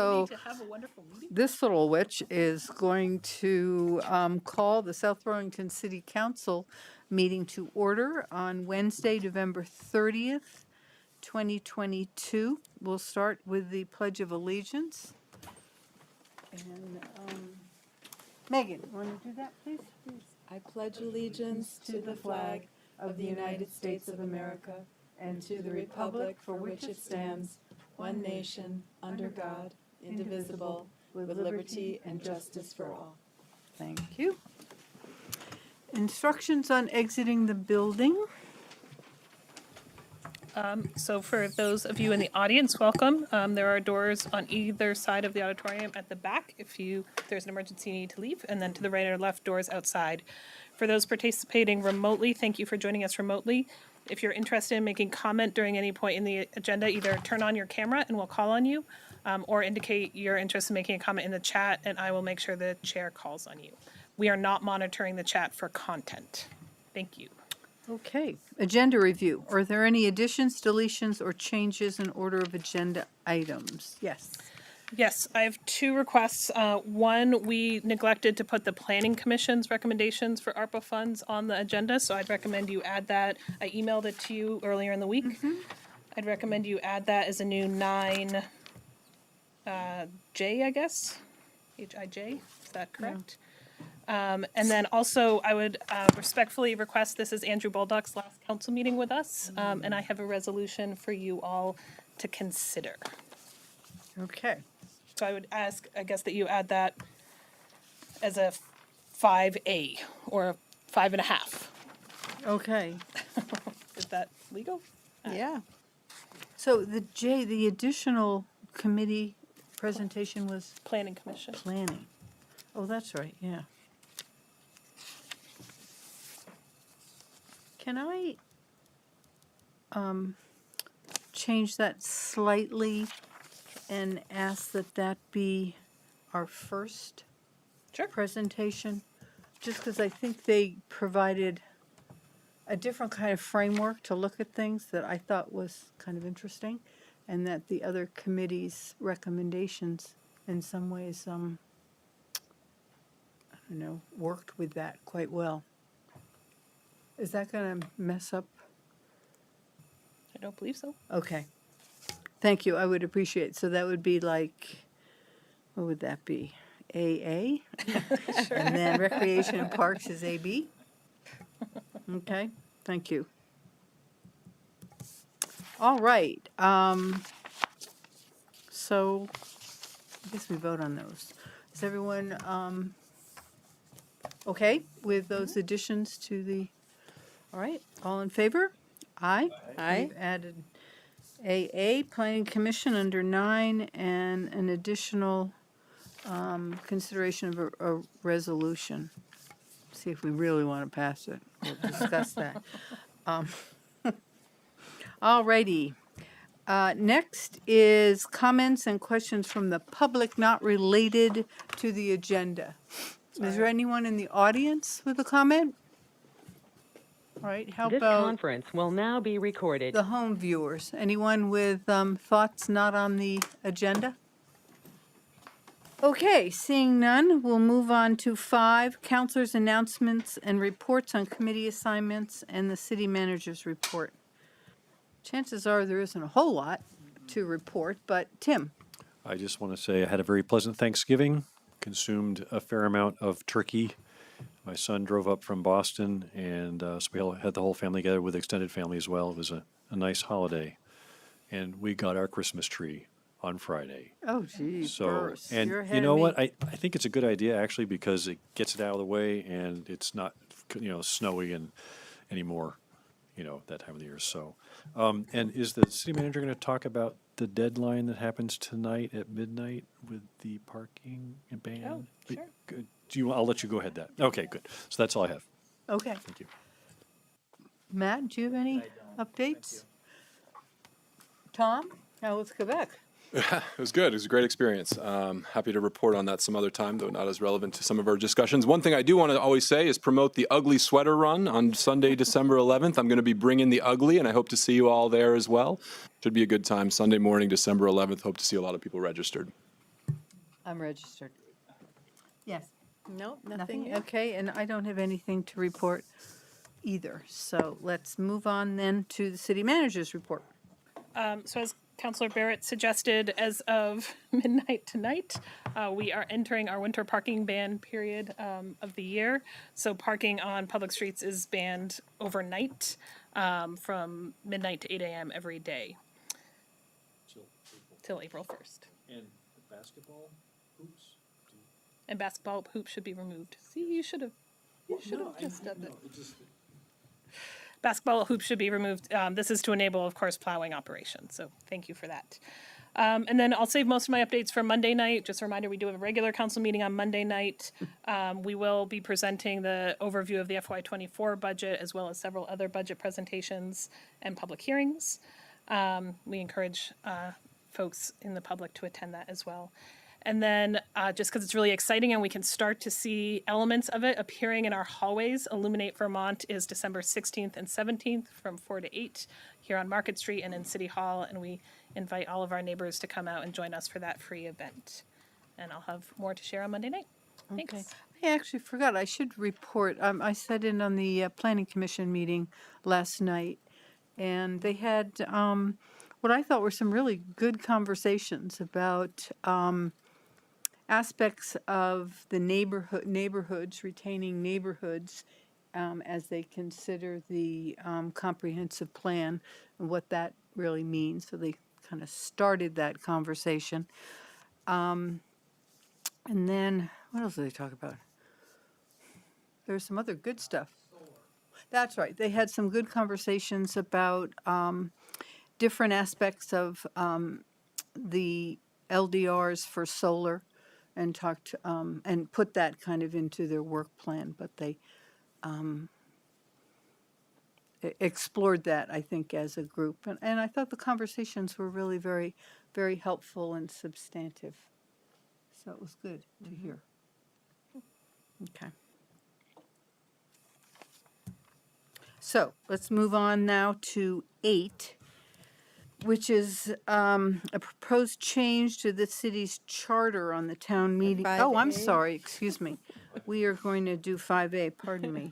So to have a wonderful meeting. this little witch is going to call the South Burlington City Council meeting to order on Wednesday, November 30th, 2022. We'll start with the Pledge of Allegiance. And Megan, want to do that, please? I pledge allegiance to the flag of the United States of America and to the republic for which it stands, one nation, under God, indivisible, with liberty and justice for all. Thank you. Instructions on exiting the building. So for those of you in the audience, welcome. There are doors on either side of the auditorium at the back if there's an emergency you need to leave, and then to the right or left doors outside. For those participating remotely, thank you for joining us remotely. If you're interested in making comment during any point in the agenda, either turn on your camera and we'll call on you, or indicate your interest in making a comment in the chat and I will make sure the chair calls on you. We are not monitoring the chat for content. Thank you. Okay, agenda review. Are there any additions, deletions, or changes in order of agenda items? Yes. Yes, I have two requests. One, we neglected to put the Planning Commission's recommendations for ARPA funds on the agenda, so I'd recommend you add that. I emailed it to you earlier in the week. I'd recommend you add that as a new 9J, I guess? H-I-J, is that correct? And then also, I would respectfully request, this is Andrew Baldock's last council meeting with us, and I have a resolution for you all to consider. Okay. So I would ask, I guess, that you add that as a 5A or 5.5. Okay. Is that legal? Yeah. So the additional committee presentation was Planning Commission. planning. Oh, that's right, yeah. Can I change that slightly and ask that be our first Sure. presentation? Just because I think they provided a different kind of framework to look at things that I thought was kind of interesting, and that the other committee's recommendations in some ways, I don't know, worked with that quite well. Is that going to mess up? I don't believe so. Okay. Thank you. I would appreciate. So that would be like, what would that be? AA? Sure. And then Recreation and Parks is AB? Okay, thank you. All right. So I guess we vote on those. Is everyone okay with those additions to the, all right, all in favor? Aye. Aye. We've added AA, Planning Commission under 9, and an additional consideration of a resolution. See if we really want to pass it. We'll discuss that. All righty. Next is comments and questions from the public not related to the agenda. Is there anyone in the audience with a comment? All right, how This about conference will now be recorded. the home viewers? Anyone with thoughts not on the agenda? Okay, seeing none, we'll move on to 5, councilors' announcements and reports on committee assignments and the city manager's report. Chances are there isn't a whole lot to report, but Tim. I just want to say I had a very pleasant Thanksgiving, consumed a fair amount of turkey. My son drove up from Boston, and so we all had the whole family together with extended family as well. It was a nice holiday. And we got our Christmas tree on Friday. Oh, geez, So, Burris, and you're ahead you know of me. what? I think it's a good idea actually because it gets it out of the way and it's not, snowy and anymore, that time of the year. So, and is the city manager going to talk about the deadline that happens tonight at midnight with the parking ban? Oh, sure. Good. I'll let you go ahead that. Okay, good. So that's all I have. Okay. Thank you. Matt, do you have any updates? Tom, how was Quebec? It was good. It was a great experience. Happy to report on that some other time, though not as relevant to some of our discussions. One thing I do want to always say is promote the Ugly Sweater Run on Sunday, December 11th. I'm going to be bringing the ugly, and I hope to see you all there as well. Should be a good time. Sunday morning, December 11th. Hope to see a lot of people registered. I'm registered. Yes. Nope, nothing Nothing? here. Okay, and I don't have anything to report either. So let's move on then to the city manager's report. So as Councillor Barrett suggested, as of midnight tonight, we are entering our winter parking ban period of the year. So parking on public streets is banned overnight from midnight to 8 a.m. every day till April 1st. And the basketball hoops? And basketball hoops should be removed. See, you should have just done that. Basketball hoops should be removed. This is to enable, of course, plowing operations. So thank you for that. And then I'll save most of my updates for Monday night. Just a reminder, we do have a regular council meeting on Monday night. We will be presenting the overview of the FY24 budget, as well as several other budget presentations and public hearings. We encourage folks in the public to attend that as well. And then just because it's really exciting and we can start to see elements of it appearing in our hallways, Illuminate Vermont is December 16th and 17th from 4 to 8 here on Market Street and in City Hall. And we invite all of our neighbors to come out and join us for that free event. And I'll have more to share on Monday night. Thanks. Okay. I actually forgot, I should report, I sat in on the Planning Commission meeting last night, and they had what I thought were some really good conversations about aspects of the neighborhoods, retaining neighborhoods as they consider the comprehensive plan and what that really means. So they kind of started that conversation. And then, what else did they talk about? There's some other good stuff. That's right. They had some good conversations about different aspects of the LDRs for solar, and talked and put that kind of into their work plan. But they explored that, I think, as a group, and I thought the conversations were really very, very helpful and substantive. So it was good to hear. Okay. So let's move on now to 8, which is a proposed change to the city's charter on the town meeting. Oh, I'm 5A. sorry, excuse me. We are going to do 5A, pardon me.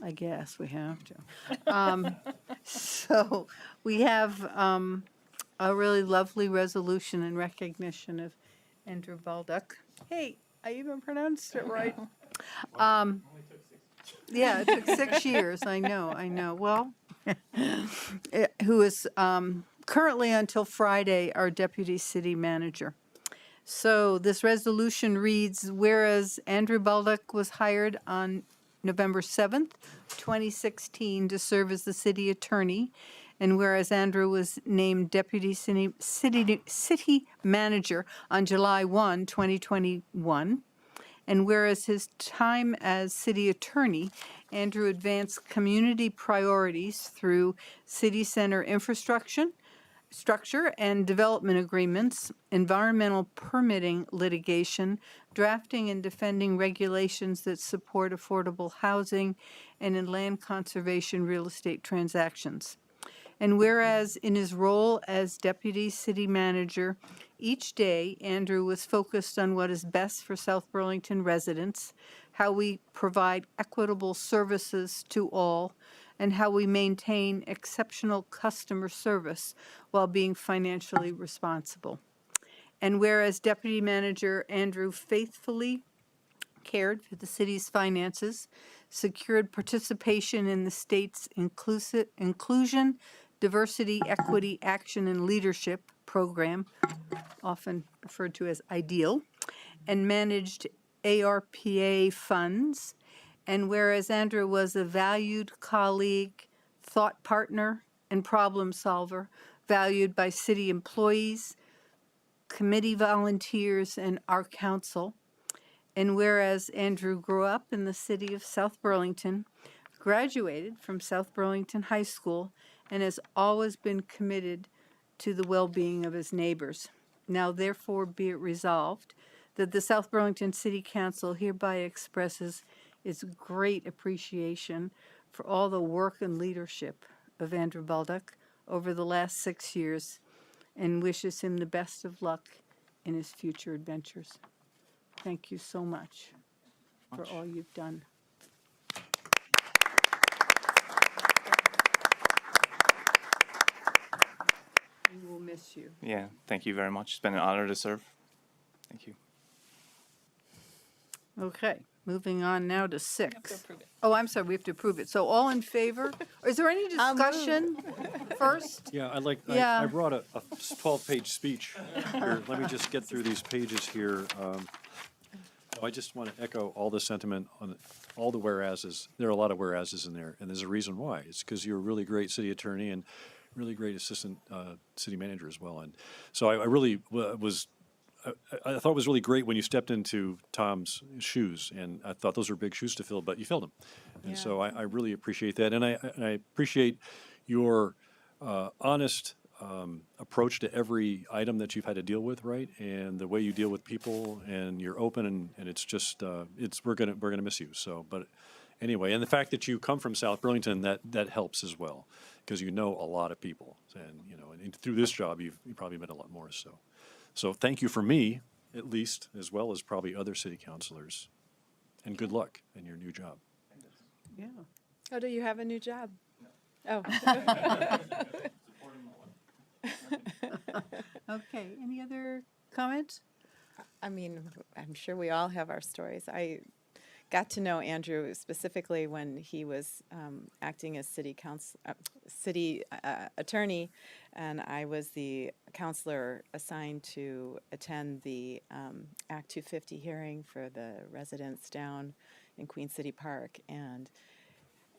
I guess we have to. So we have a really lovely resolution in recognition of Andrew Baldock. Hey, I even pronounced it right. Yeah, it took 6 years, I know. Well, who is currently until Friday our deputy city manager. So this resolution reads, whereas Andrew Baldock was hired on November 7th, 2016 to serve as the city attorney, and whereas Andrew was named deputy city manager on July 1, 2021, and whereas his time as city attorney, Andrew advanced community priorities through city center structure and development agreements, environmental permitting litigation, drafting and defending regulations that support affordable housing, and in land conservation real estate transactions. And whereas in his role as deputy city manager, each day Andrew was focused on what is best for South Burlington residents, how we provide equitable services to all, and how we maintain exceptional customer service while being financially responsible. And whereas deputy manager Andrew faithfully cared for the city's finances, secured participation in the state's inclusion, diversity, equity, action, and leadership program, often referred to as IDEAL, and managed ARPA funds. And whereas Andrew was a valued colleague, thought partner, and problem solver, valued by city employees, committee volunteers, and our council. And whereas Andrew grew up in the city of South Burlington, graduated from South Burlington High School, and has always been committed to the well-being of his neighbors. Now therefore be it resolved that the South Burlington City Council hereby expresses its great appreciation for all the work and leadership of Andrew Baldock over the last 6 years, and wishes him the best of luck in his future adventures. Thank you so much for all you've done. We will miss you. Yeah, thank you very much. It's been an honor to serve. Thank you. Okay, moving on now to To 6. approve it. Oh, I'm sorry, we have to approve it. So all in favor? Or is there any discussion first? Yeah, Yeah. I brought a 12-page speech here. Let me just get through these pages here. I just want to echo all the sentiment on all the whereases. There are a lot of whereases in there, and there's a reason why. It's because you're a really great city attorney and really great assistant city manager as well. And so I really was. I thought it was really great when you stepped into Tom's shoes, and I thought those were big shoes to fill, but you filled them. And so I really appreciate that, and I appreciate your honest approach to every item that you've had to deal with, right? And the way you deal with people, and you're open, and it's just we're gonna miss you. So, but anyway, and the fact that you come from South Burlington, that helps as well, because you know a lot of people, and and through this job you probably met a lot more. So thank you for me, at least, as well as probably other city councilors, and good luck in your new job. Yeah. Oh, do you have a new job? Oh. Okay, any other comments? I mean, I'm sure we all have our stories. I got to know Andrew specifically when he was acting as city attorney, and I was the counselor assigned to attend the Act 250 hearing for the residents down in Queen City Park. And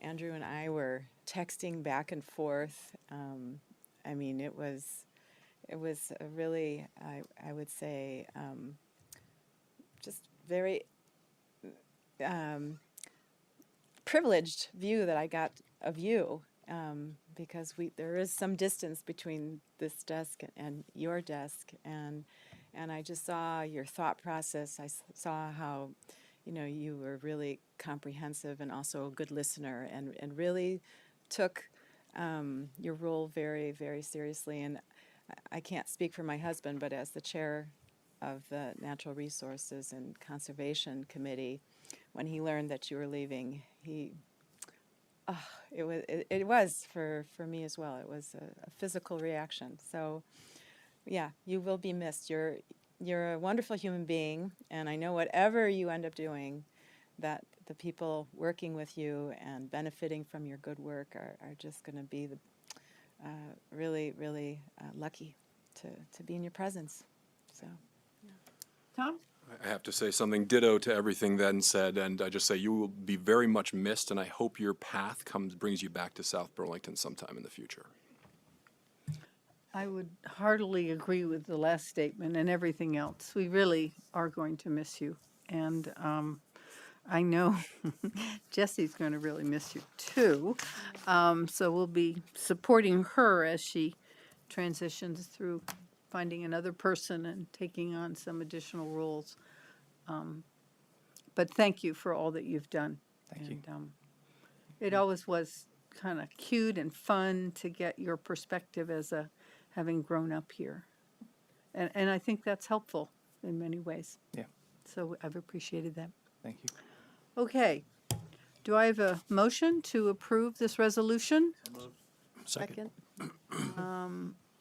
Andrew and I were texting back and forth. I mean, it was a really, I would say, just very privileged view that I got of you, because there is some distance between this desk and your desk, and I just saw your thought process. I saw how you were really comprehensive and also a good listener, and really took your role very, very seriously. And I can't speak for my husband, but as the chair of the Natural Resources and Conservation Committee, when he learned that you were leaving, it was for me as well. It was a physical reaction. So, yeah, you will be missed. You're a wonderful human being, and I know whatever you end up doing, that the people working with you and benefiting from your good work are just going to be really, really lucky to be in your presence. So. Tom? I have to say something ditto to everything then said, and I just say you will be very much missed, and I hope your path brings you back to South Burlington sometime in the future. I would heartily agree with the last statement and everything else. We really are going to miss you. And I know Jesse's going to really miss you too. So we'll be supporting her as she transitions through finding another person and taking on some additional roles. But thank you for all that you've done. Thank you. It always was kind of cute and fun to get your perspective as having grown up here. And I think that's helpful in many ways. Yeah. So I've appreciated that. Thank you. Okay. Do I have a motion to approve this resolution? Second.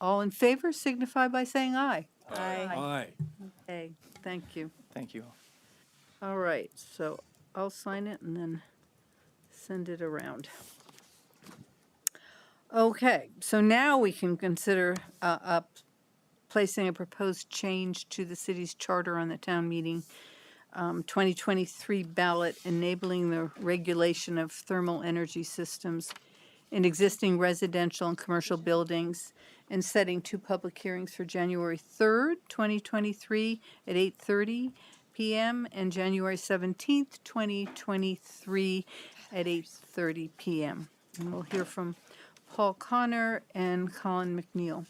All in favor signify by saying aye. Aye. Okay, thank you. Thank you. All right, so I'll sign it and then send it around. Okay, so now we can consider placing a proposed change to the city's charter on the town meeting 2023 ballot, enabling the regulation of thermal energy systems in existing residential and commercial buildings, and setting 2 public hearings for January 3rd, 2023 at 8:30 p.m. and January 17th, 2023 at 8:30 p.m. And we'll hear from Paul Connor and Colin McNeil.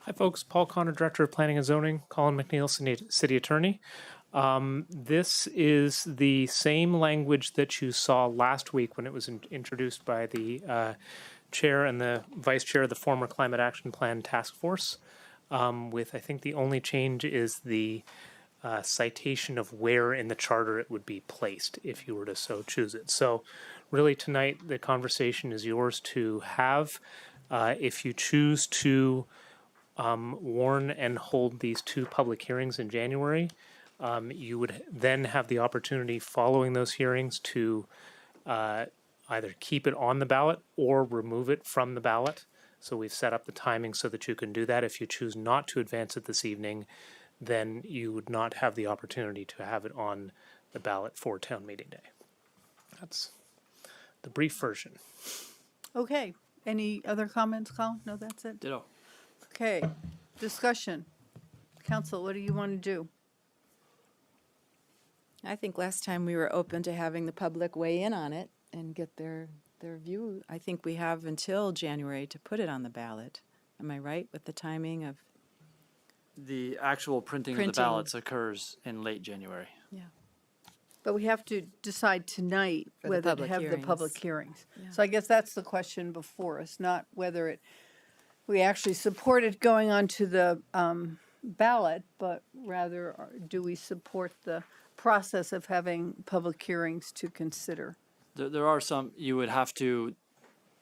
Hi, folks. Paul Connor, Director of Planning and Zoning. Colin McNeil, City Attorney. This is the same language that you saw last week when it was introduced by the chair and the vice chair of the former Climate Action Plan Task Force. With, I think the only change is the citation of where in the charter it would be placed if you were to so choose it. So really tonight, the conversation is yours to have. If you choose to warn and hold these two public hearings in January, you would then have the opportunity following those hearings to either keep it on the ballot or remove it from the ballot. So we've set up the timing so that you can do that. If you choose not to advance it this evening, then you would not have the opportunity to have it on the ballot for town meeting day. That's the brief version. Okay, any other comments, Colin? No, that's it? Ditto. Okay, discussion. Council, what do you want to do? I think last time we were open to having the public weigh in on it and get their view. I think we have until January to put it on the ballot. Am I right with the timing of? The actual printing of the Printing. ballots occurs in late January. Yeah. But we have to decide tonight For the whether to public have the hearings. public hearings. Yeah. So I guess that's the question before us, not whether we actually support it going onto the ballot, but rather do we support the process of having public hearings to consider? There are some, you would have to,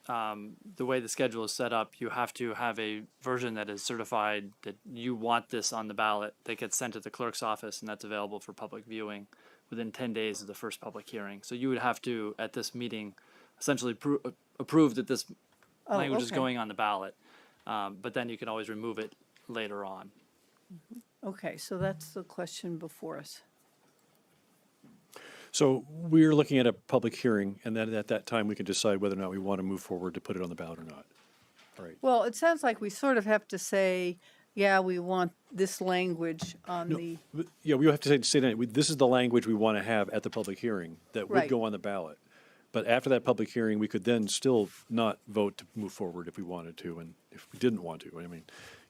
the way the schedule is set up, you have to have a version that is certified that you want this on the ballot, that gets sent to the clerk's office, and that's available for public viewing within 10 days of the first public hearing. So you would have to, at this meeting, essentially approve that this language is okay. going on the ballot, but then you can always remove it later on. Okay, so that's the question before us. So we're looking at a public hearing, and then at that time, we can decide whether or not we want to move forward to put it on the ballot or not. All right. Well, it sounds like we sort of have to say, yeah, we want this language on the, Yeah, we have to say that, this is the language we want to have at the public hearing that would Right. go on the ballot. But after that public hearing, we could then still not vote to move forward if we wanted to, and if we didn't want to. I mean, you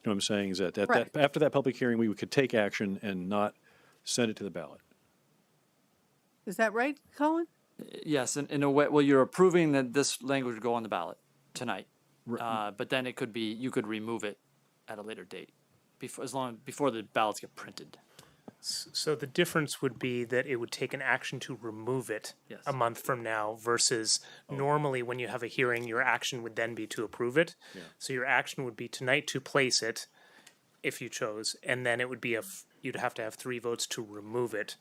know what I'm saying, is that, Right. after that public hearing, we could take action and not send it to the ballot. is that right, Colin? Yes, in a way, well, you're approving that this language would go on the ballot tonight. But then it could be, you could remove it at a later date, before the ballots get printed. So the difference would be that it would take an action to remove it Yes. a month from now versus normally when you have a hearing, your action would then be to approve it. So your action would be tonight to place it if you chose, and then it would be you'd have to have 3 votes to remove it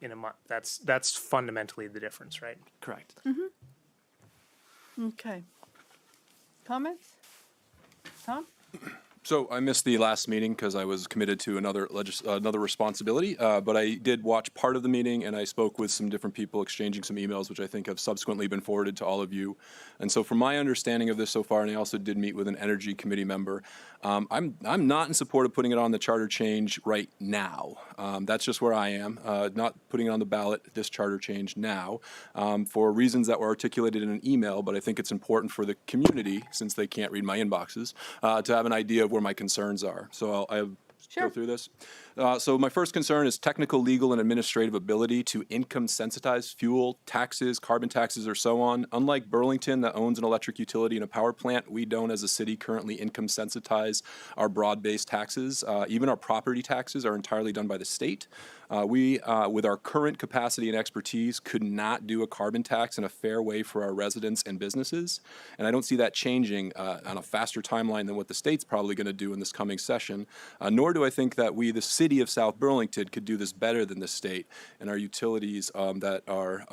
in a month. That's fundamentally the difference, right? Correct. Okay. Comments? Tom? So I missed the last meeting because I was committed to another responsibility, but I did watch part of the meeting, and I spoke with some different people, exchanging some emails, which I think have subsequently been forwarded to all of you. And so from my understanding of this so far, and I also did meet with an energy committee member, I'm not in support of putting it on the charter change right now. That's just where I am, not putting it on the ballot, this charter change now, for reasons that were articulated in an email, but I think it's important for the community, since they can't read my inboxes, to have an idea of where my concerns are. So I'll go through this. So my first concern is technical, legal, and administrative ability to income sensitize fuel, taxes, carbon taxes, or so on. Unlike Burlington, that owns an electric utility and a power plant, we don't, as a city, currently income sensitize our broad-based taxes. Even our property taxes are entirely done by the state. We, with our current capacity and expertise, could not do a carbon tax in a fair way for our residents and businesses. And I don't see that changing on a faster timeline than what the state's probably going to do in this coming session. Nor do I think that we, the city of South Burlington, could do this better than the state and our utilities that are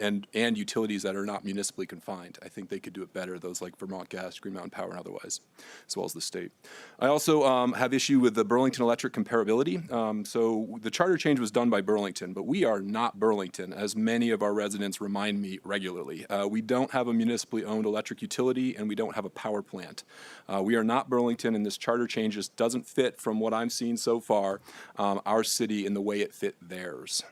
and utilities that are not municipally confined. I think they could do it better. Those like Vermont Gas, Green Mountain Power, and otherwise, as well as the state. I also have issue with the Burlington Electric comparability. So the charter change was done by Burlington, but we are not Burlington, as many of our residents remind me regularly. We don't have a municipally owned electric utility, and we don't have a power plant. We are not Burlington, and this charter change just doesn't fit, from what I'm seeing so far, our city and the way it fit theirs.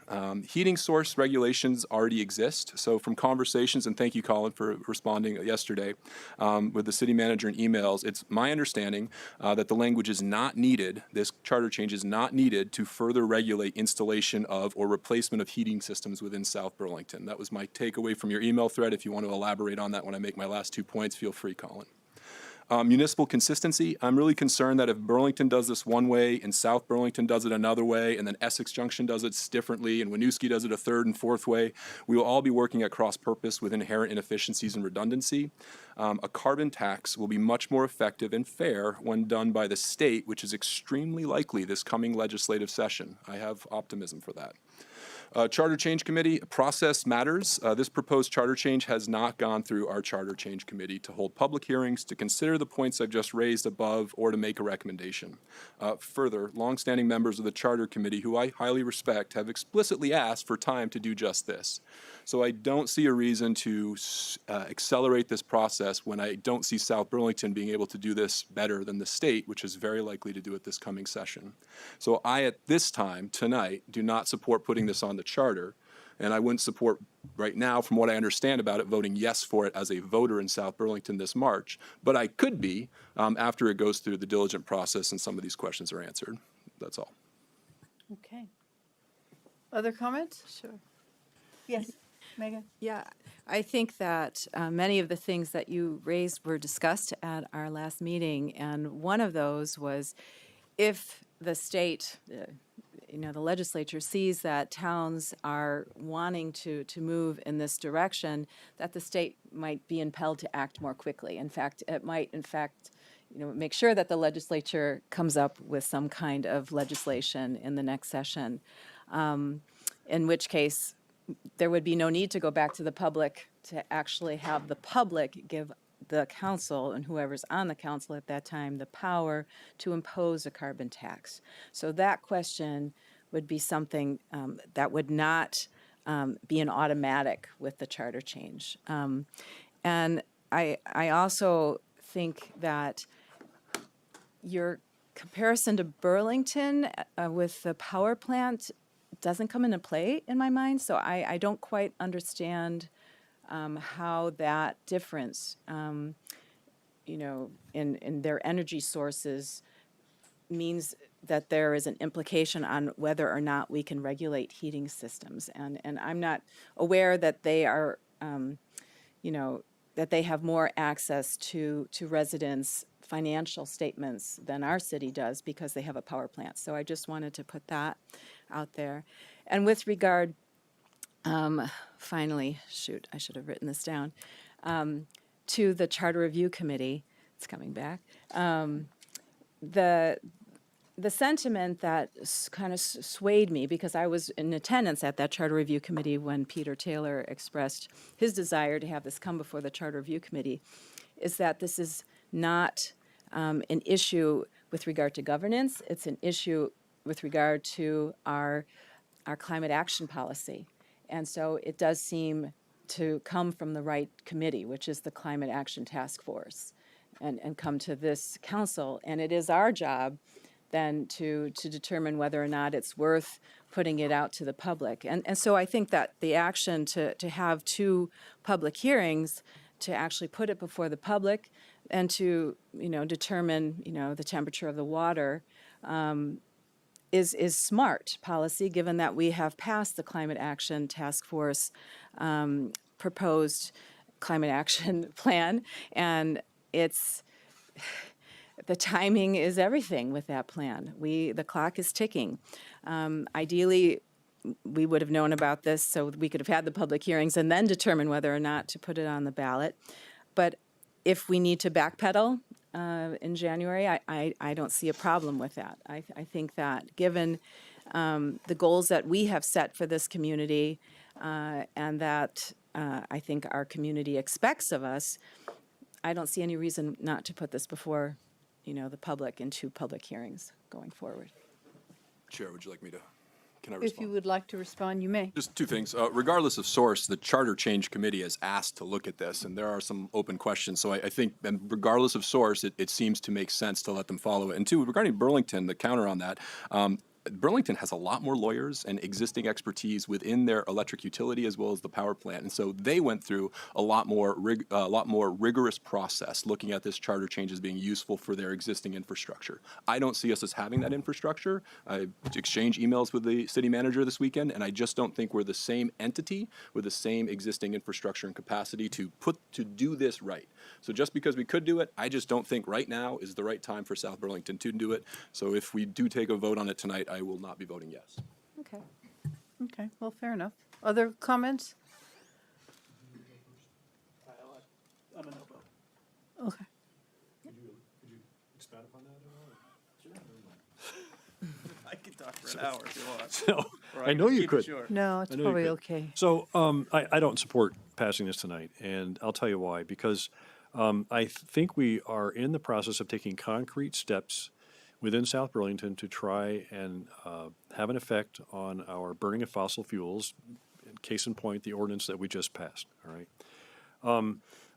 Heating source regulations already exist. So from conversations, and thank you, Colin, for responding yesterday with the city manager in emails, it's my understanding that the language is not needed, this charter change is not needed to further regulate installation of or replacement of heating systems within South Burlington. That was my takeaway from your email thread. If you want to elaborate on that when I make my last 2 points, feel free, Colin. Municipal consistency, I'm really concerned that if Burlington does this one way and South Burlington does it another way, and then Essex Junction does it differently, and Winooski does it a third and fourth way, we will all be working at cross purpose with inherent inefficiencies and redundancy. A carbon tax will be much more effective and fair when done by the state, which is extremely likely this coming legislative session. I have optimism for that. Charter Change Committee, process matters. This proposed charter change has not gone through our Charter Change Committee to hold public hearings, to consider the points I've just raised above, or to make a recommendation. Further, longstanding members of the Charter Committee, who I highly respect, have explicitly asked for time to do just this. So I don't see a reason to accelerate this process when I don't see South Burlington being able to do this better than the state, which is very likely to do it this coming session. So I, at this time, tonight, do not support putting this on the charter, and I wouldn't support right now, from what I understand about it, voting yes for it as a voter in South Burlington this March. But I could be after it goes through the diligent process and some of these questions are answered. That's all. Okay. Other comments? Sure. Yes, Megan? Yeah, I think that many of the things that you raised were discussed at our last meeting, and one of those was if the state, the legislature sees that towns are wanting to move in this direction, that the state might be impelled to act more quickly. In fact, it might, make sure that the legislature comes up with some kind of legislation in the next session, in which case there would be no need to go back to the public to actually have the public give the council and whoever's on the council at that time the power to impose a carbon tax. So that question would be something that would not be an automatic with the charter change. And I also think that your comparison to Burlington with the power plant doesn't come into play in my mind, so I don't quite understand how that difference, in their energy sources means that there is an implication on whether or not we can regulate heating systems. And I'm not aware that they are, that they have more access to residents' financial statements than our city does because they have a power plant. So I just wanted to put that out there. And with regard, finally, I should have written this down, to the Charter Review Committee, it's coming back, the sentiment that kind of swayed me, because I was in attendance at that Charter Review Committee when Peter Taylor expressed his desire to have this come before the Charter Review Committee, is that this is not an issue with regard to governance. It's an issue with regard to our climate action policy. And so it does seem to come from the right committee, which is the Climate Action Task Force, and come to this council. And it is our job then to determine whether or not it's worth putting it out to the public. And so I think that the action to have 2 public hearings, to actually put it before the public and to, determine, the temperature of the water, is smart policy, given that we have passed the Climate Action Task Force proposed climate action plan, and the timing is everything with that plan. The clock is ticking. Ideally, we would have known about this so we could have had the public hearings and then determine whether or not to put it on the ballot. But if we need to backpedal in January, I don't see a problem with that. I think that given the goals that we have set for this community and that I think our community expects of us, I don't see any reason not to put this before, the public in 2 public hearings going forward. Chair, would you like me to Can I If respond? you would like to respond, you may. Just two things. Regardless of source, the Charter Change Committee has asked to look at this, and there are some open questions. So I think, and regardless of source, it seems to make sense to let them follow it. And two, regarding Burlington, the counter on that, Burlington has a lot more lawyers and existing expertise within their electric utility as well as the power plant, and so they went through a lot more rigorous process looking at this charter change as being useful for their existing infrastructure. I don't see us as having that infrastructure. I exchanged emails with the city manager this weekend, and I just don't think we're the same entity with the same existing infrastructure and capacity to do this right. So just because we could do it, I just don't think right now is the right time for South Burlington to do it. So if we do take a vote on it tonight, I will not be voting yes. Okay. Okay, well, fair enough. Other comments? Okay. I could talk for an hour if you want. So, I know you could. No, it's I know you probably could. okay. So I don't support passing this tonight, and I'll tell you why. Because I think we are in the process of taking concrete steps within South Burlington to try and have an effect on our burning of fossil fuels. Case in point, the ordinance that we just passed. All right.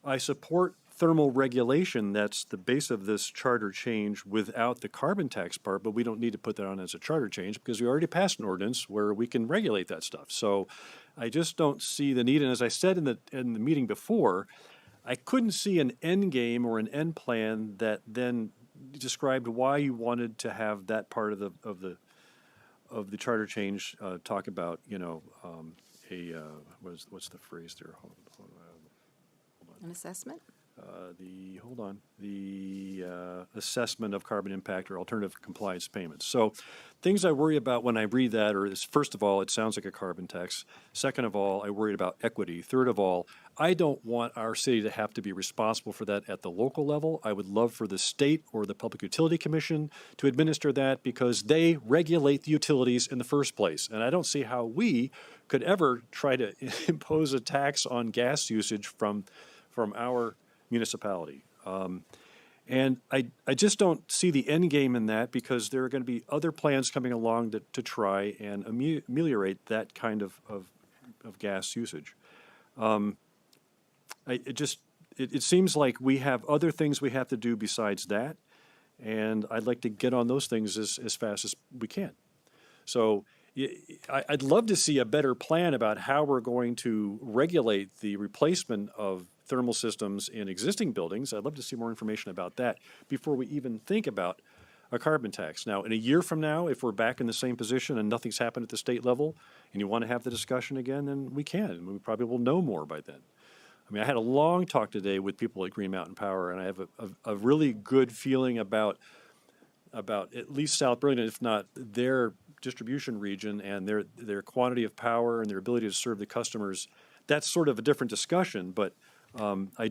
I support thermal regulation. That's the base of this charter change without the carbon tax part, but we don't need to put that on as a charter change because we already passed an ordinance where we can regulate that stuff. So I just don't see the need. And as I said in the meeting before, I couldn't see an end game or an end plan that then described why you wanted to have that part of the charter change talk about, what's the phrase there? Hold on. An assessment? The assessment of carbon impact or alternative compliance payments. So things I worry about when I read that is, first of all, it sounds like a carbon tax. Second of all, I worry about equity. Third of all, I don't want our city to have to be responsible for that at the local level. I would love for the state or the Public Utility Commission to administer that because they regulate the utilities in the first place. And I don't see how we could ever try to impose a tax on gas usage from our municipality. And I just don't see the end game in that because there are going to be other plans coming along to try and ameliorate that kind of gas usage. It seems like we have other things we have to do besides that, and I'd like to get on those things as fast as we can. So I'd love to see a better plan about how we're going to regulate the replacement of thermal systems in existing buildings. I'd love to see more information about that before we even think about a carbon tax. Now, in a year from now, if we're back in the same position and nothing's happened at the state level and you want to have the discussion again, then we can. We probably will know more by then. I mean, I had a long talk today with people at Green Mountain Power, and I have a really good feeling about at least South Burlington, if not their distribution region and their quantity of power and their ability to serve the customers. That's sort of a different discussion, but I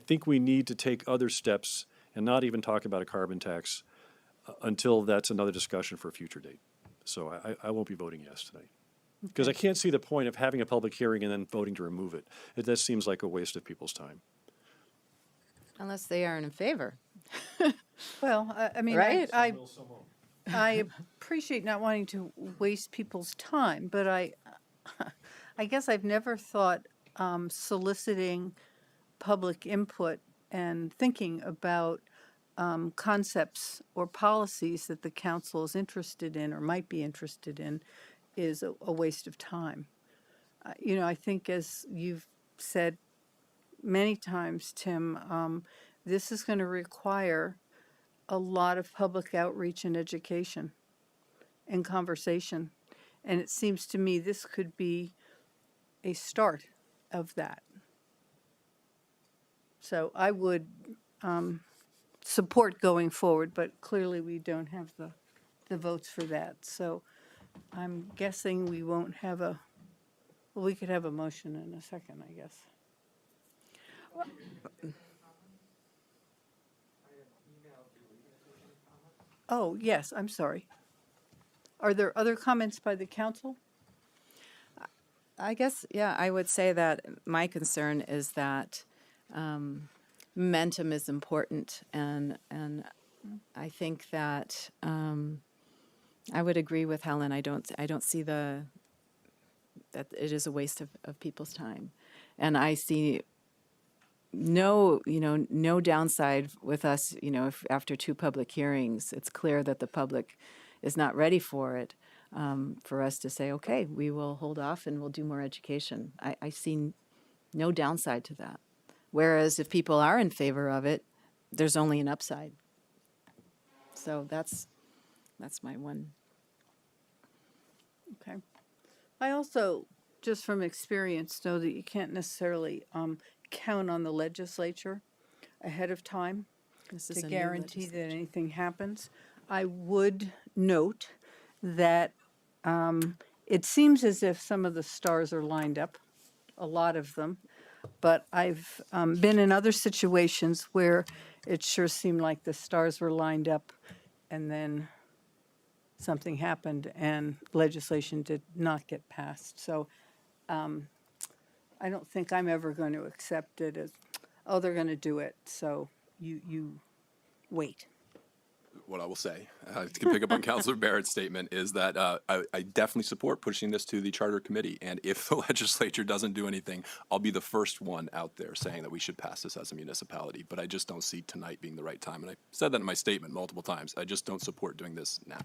think we need to take other steps and not even talk about a carbon tax until that's another discussion for a future date. So I won't be voting yes tonight. Because I can't see the point of having a public hearing and then voting to remove it. It just seems like a waste of people's time. Unless they are in favor. Well, I mean, Right? I appreciate not wanting to waste people's time, but I guess I've never thought soliciting public input and thinking about concepts or policies that the council is interested in or might be interested in is a waste of time. I think as you've said many times, Tim, this is going to require a lot of public outreach and education and conversation. And it seems to me this could be a start of that. So I would support going forward, but clearly we don't have the votes for that. So I'm guessing we won't have we could have a motion in a second, I guess. Oh, yes, I'm sorry. Are there other comments by the council? I guess, yeah, I would say that my concern is that momentum is important, and I think that I would agree with Helen. I don't see that it is a waste of people's time. And I see no downside with us, if after 2 public hearings, it's clear that the public is not ready for it, for us to say, okay, we will hold off and we'll do more education. I see no downside to that. Whereas if people are in favor of it, there's only an upside. So that's my one. Okay. I also, just from experience, know that you can't necessarily count on the legislature ahead of time This to is a new guarantee that legislature. anything happens. I would note that it seems as if some of the stars are lined up, a lot of them, but I've been in other situations where it sure seemed like the stars were lined up and then something happened and legislation did not get passed. So I don't think I'm ever going to accept it as, oh, they're going to do it, so you wait. What I will say, to pick up on Councilor Barrett's statement, is that I definitely support pushing this to the Charter Committee. And if the legislature doesn't do anything, I'll be the first one out there saying that we should pass this as a municipality. But I just don't see tonight being the right time. And I said that in my statement multiple times. I just don't support doing this now.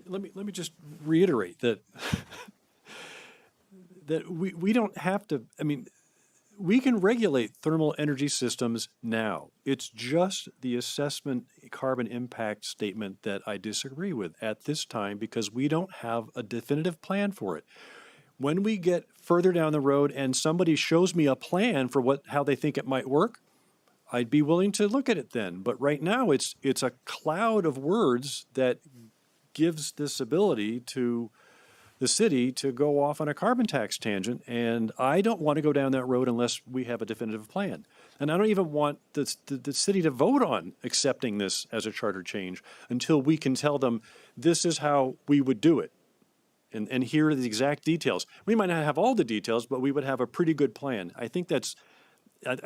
Let me just reiterate that that we don't have to, I mean, we can regulate thermal energy systems now. It's just the assessment carbon impact statement that I disagree with at this time because we don't have a definitive plan for it. When we get further down the road and somebody shows me a plan for how they think it might work, I'd be willing to look at it then. But right now it's a cloud of words that gives this ability to the city to go off on a carbon tax tangent, and I don't want to go down that road unless we have a definitive plan. And I don't even want the city to vote on accepting this as a charter change until we can tell them this is how we would do it. And here are the exact details. We might not have all the details, but we would have a pretty good plan. I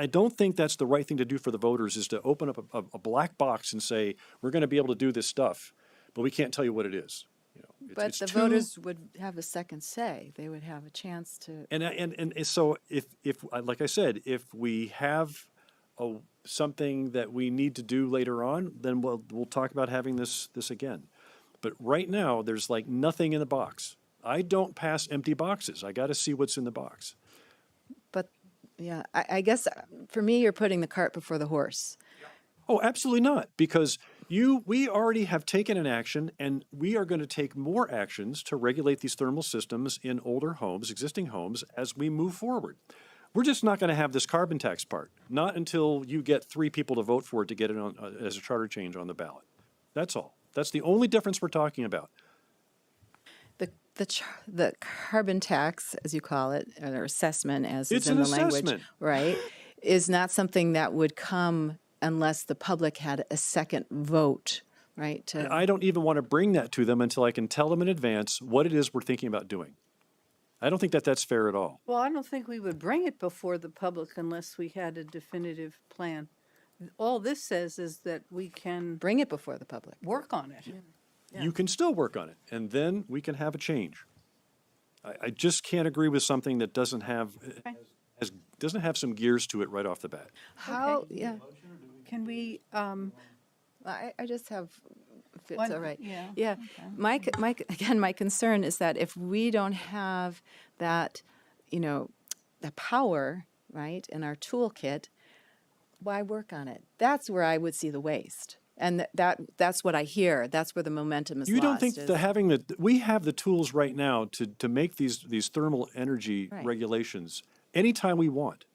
don't think that's the right thing to do for the voters, is to open up a black box and say, we're going to be able to do this stuff, but we can't tell you what it is. But the voters would have a second say. They would have a chance to. And so if like I said, if we have something that we need to do later on, then we'll talk about having this again. But right now, there's like nothing in the box. I don't pass empty boxes. I got to see what's in the box. But yeah, I guess for me, you're putting the cart before the horse. Oh, absolutely not, because we already have taken an action, and we are going to take more actions to regulate these thermal systems in older homes, existing homes, as we move forward. We're just not going to have this carbon tax part, not until you get 3 people to vote for it to get it on as a charter change on the ballot. That's all. That's the only difference we're talking about. The carbon tax, as you call it, or assessment, as It's is in an the language, assessment. right, is not something that would come unless the public had a second vote, right? I don't even want to bring that to them until I can tell them in advance what it is we're thinking about doing. I don't think that's fair at all. Well, I don't think we would bring it before the public unless we had a definitive plan. All this says is that we can Bring it before the public. work on it. Yeah. You can still work on it, and then we can have a change. I just can't agree with something that doesn't have some gears to it right off the bat. How, yeah, Can we, I just have, if it's One- all right. yeah, Yeah, my concern is that if we don't have that, the power, right, in our toolkit, why work on it? That's where I would see the waste. And that's what I hear. That's where the momentum is You lost. don't think that we have the tools right now to make these thermal energy Right. regulations anytime we want.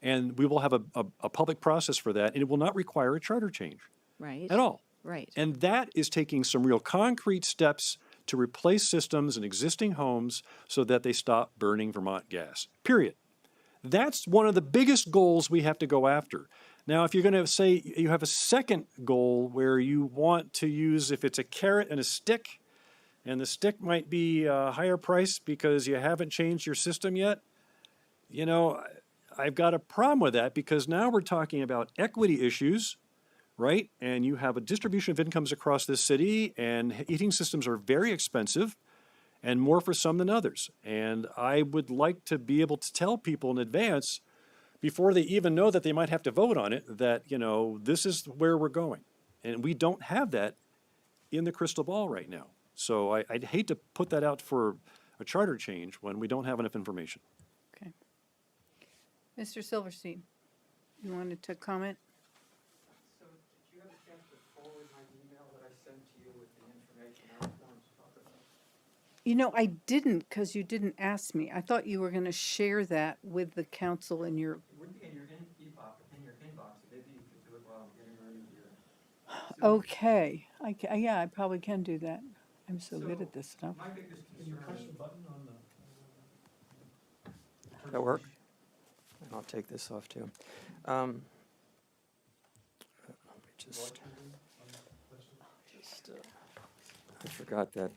And we will have a public process for that, and it will not require a charter change Right. at all. Right. And that is taking some real concrete steps to replace systems in existing homes so that they stop burning Vermont gas, period. That's one of the biggest goals we have to go after. Now, if you're going to say you have a second goal where you want to use, if it's a carrot and a stick, and the stick might be a higher price because you haven't changed your system yet, I've got a problem with that, because now we're talking about equity issues right? And you have a distribution of incomes across this city, and heating systems are very expensive and more for some than others. And I would like to be able to tell people in advance, before they even know that they might have to vote on it, that, this is where we're going. And we don't have that in the crystal ball right now. So I'd hate to put that out for a charter change when we don't have enough information. Okay. Mr. Silverstein, you wanted to comment? So did you have a chance to forward my email that I sent to you with the information I was going to talk about? I didn't, because you didn't ask me. I thought you were going to share that with the council in your, It wouldn't be in your inbox. Maybe you could do it while I'm getting ready here. okay. Yeah, I probably can do that. I'm so good at this stuff. My biggest concern is... That work? And I'll take this off too. Let me just I forgot that.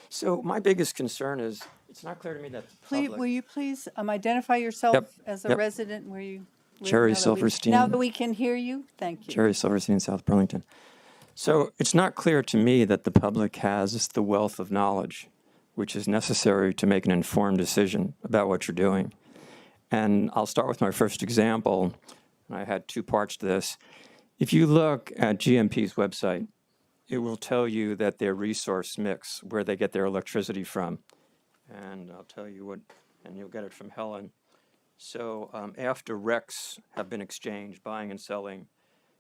So my biggest concern is it's not clear to me that the Please, public. will you please identify yourself Yep, as a yep. resident where you live? Jerry now that we- Silverstein. Now that we can hear you, thank you. Jerry Silverstein, South Burlington. So it's not clear to me that the public has the wealth of knowledge which is necessary to make an informed decision about what you're doing. And I'll start with my first example. And I had two parts to this. If you look at GMP's website, it will tell you that their resource mix, where they get their electricity from. And I'll tell you what, and you'll get it from Helen. So after RECs have been exchanged, buying and selling,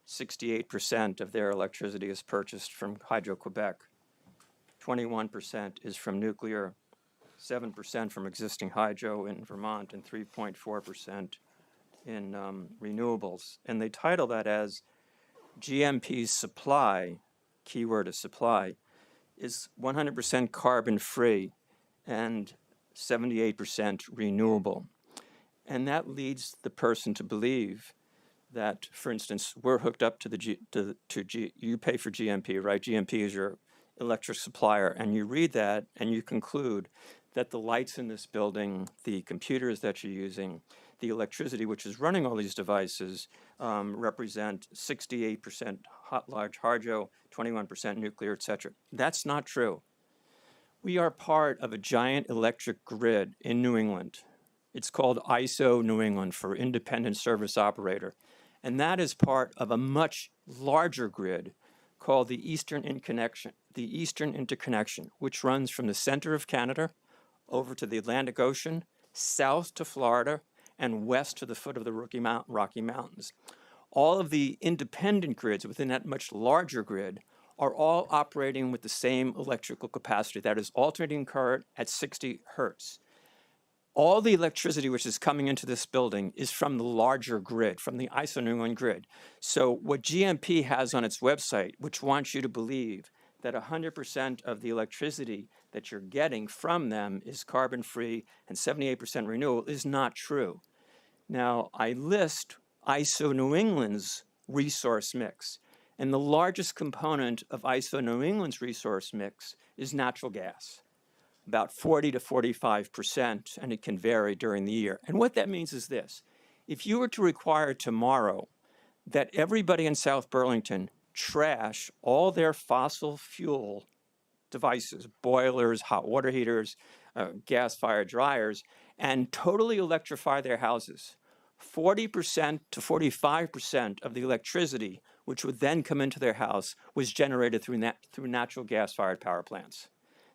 68% of their electricity is purchased from Hydro-Quebec. 21% is from nuclear, 7% from existing hydro in Vermont, and 3.4% in renewables. And they title that as GMP's supply, keyword is supply, is 100% carbon-free and 78% renewable. And that leads the person to believe that, for instance, we're hooked up to you pay for GMP, right? GMP is your electric supplier, and you read that and you conclude that the lights in this building, the computers that you're using, the electricity which is running all these devices represent 68% large hydro, 21% nuclear, et cetera. That's not true. We are part of a giant electric grid in New England. It's called ISO New England, for Independent Service Operator. And that is part of a much larger grid called the Eastern Interconnection, which runs from the center of Canada over to the Atlantic Ocean, south to Florida, and west to the foot of the Rocky Mountains. All of the independent grids within that much larger grid are all operating with the same electrical capacity, that is alternating current at 60 hertz. All the electricity which is coming into this building is from the larger grid, from the ISO New England grid. So what GMP has on its website, which wants you to believe that 100% of the electricity that you're getting from them is carbon-free and 78% renewable, is not true. Now, I list ISO New England's resource mix, and the largest component of ISO New England's resource mix is natural gas, about 40 to 45%, and it can vary during the year. And what that means is this: if you were to require tomorrow that everybody in South Burlington trash all their fossil fuel devices, boilers, hot water heaters, gas-fired dryers, and totally electrify their houses, 40% to 45% of the electricity which would then come into their house was generated through natural gas-fired power plants.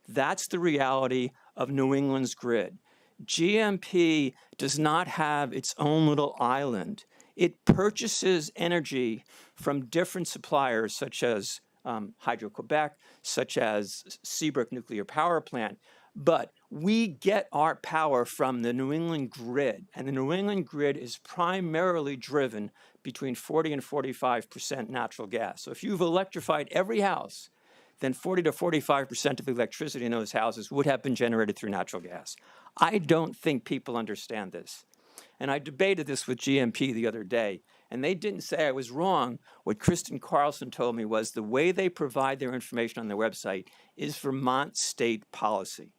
That's the reality of New England's grid. GMP does not have its own little island. It purchases energy from different suppliers, such as Hydro-Quebec, such as Seabrook Nuclear Power Plant. But we get our power from the New England grid, and the New England grid is primarily driven between 40 and 45% natural gas. So if you've electrified every house, then 40 to 45% of the electricity in those houses would have been generated through natural gas. I don't think people understand this. And I debated this with GMP the other day, and they didn't say I was wrong. What Kristen Carlson told me was the way they provide their information on their website is Vermont state policy.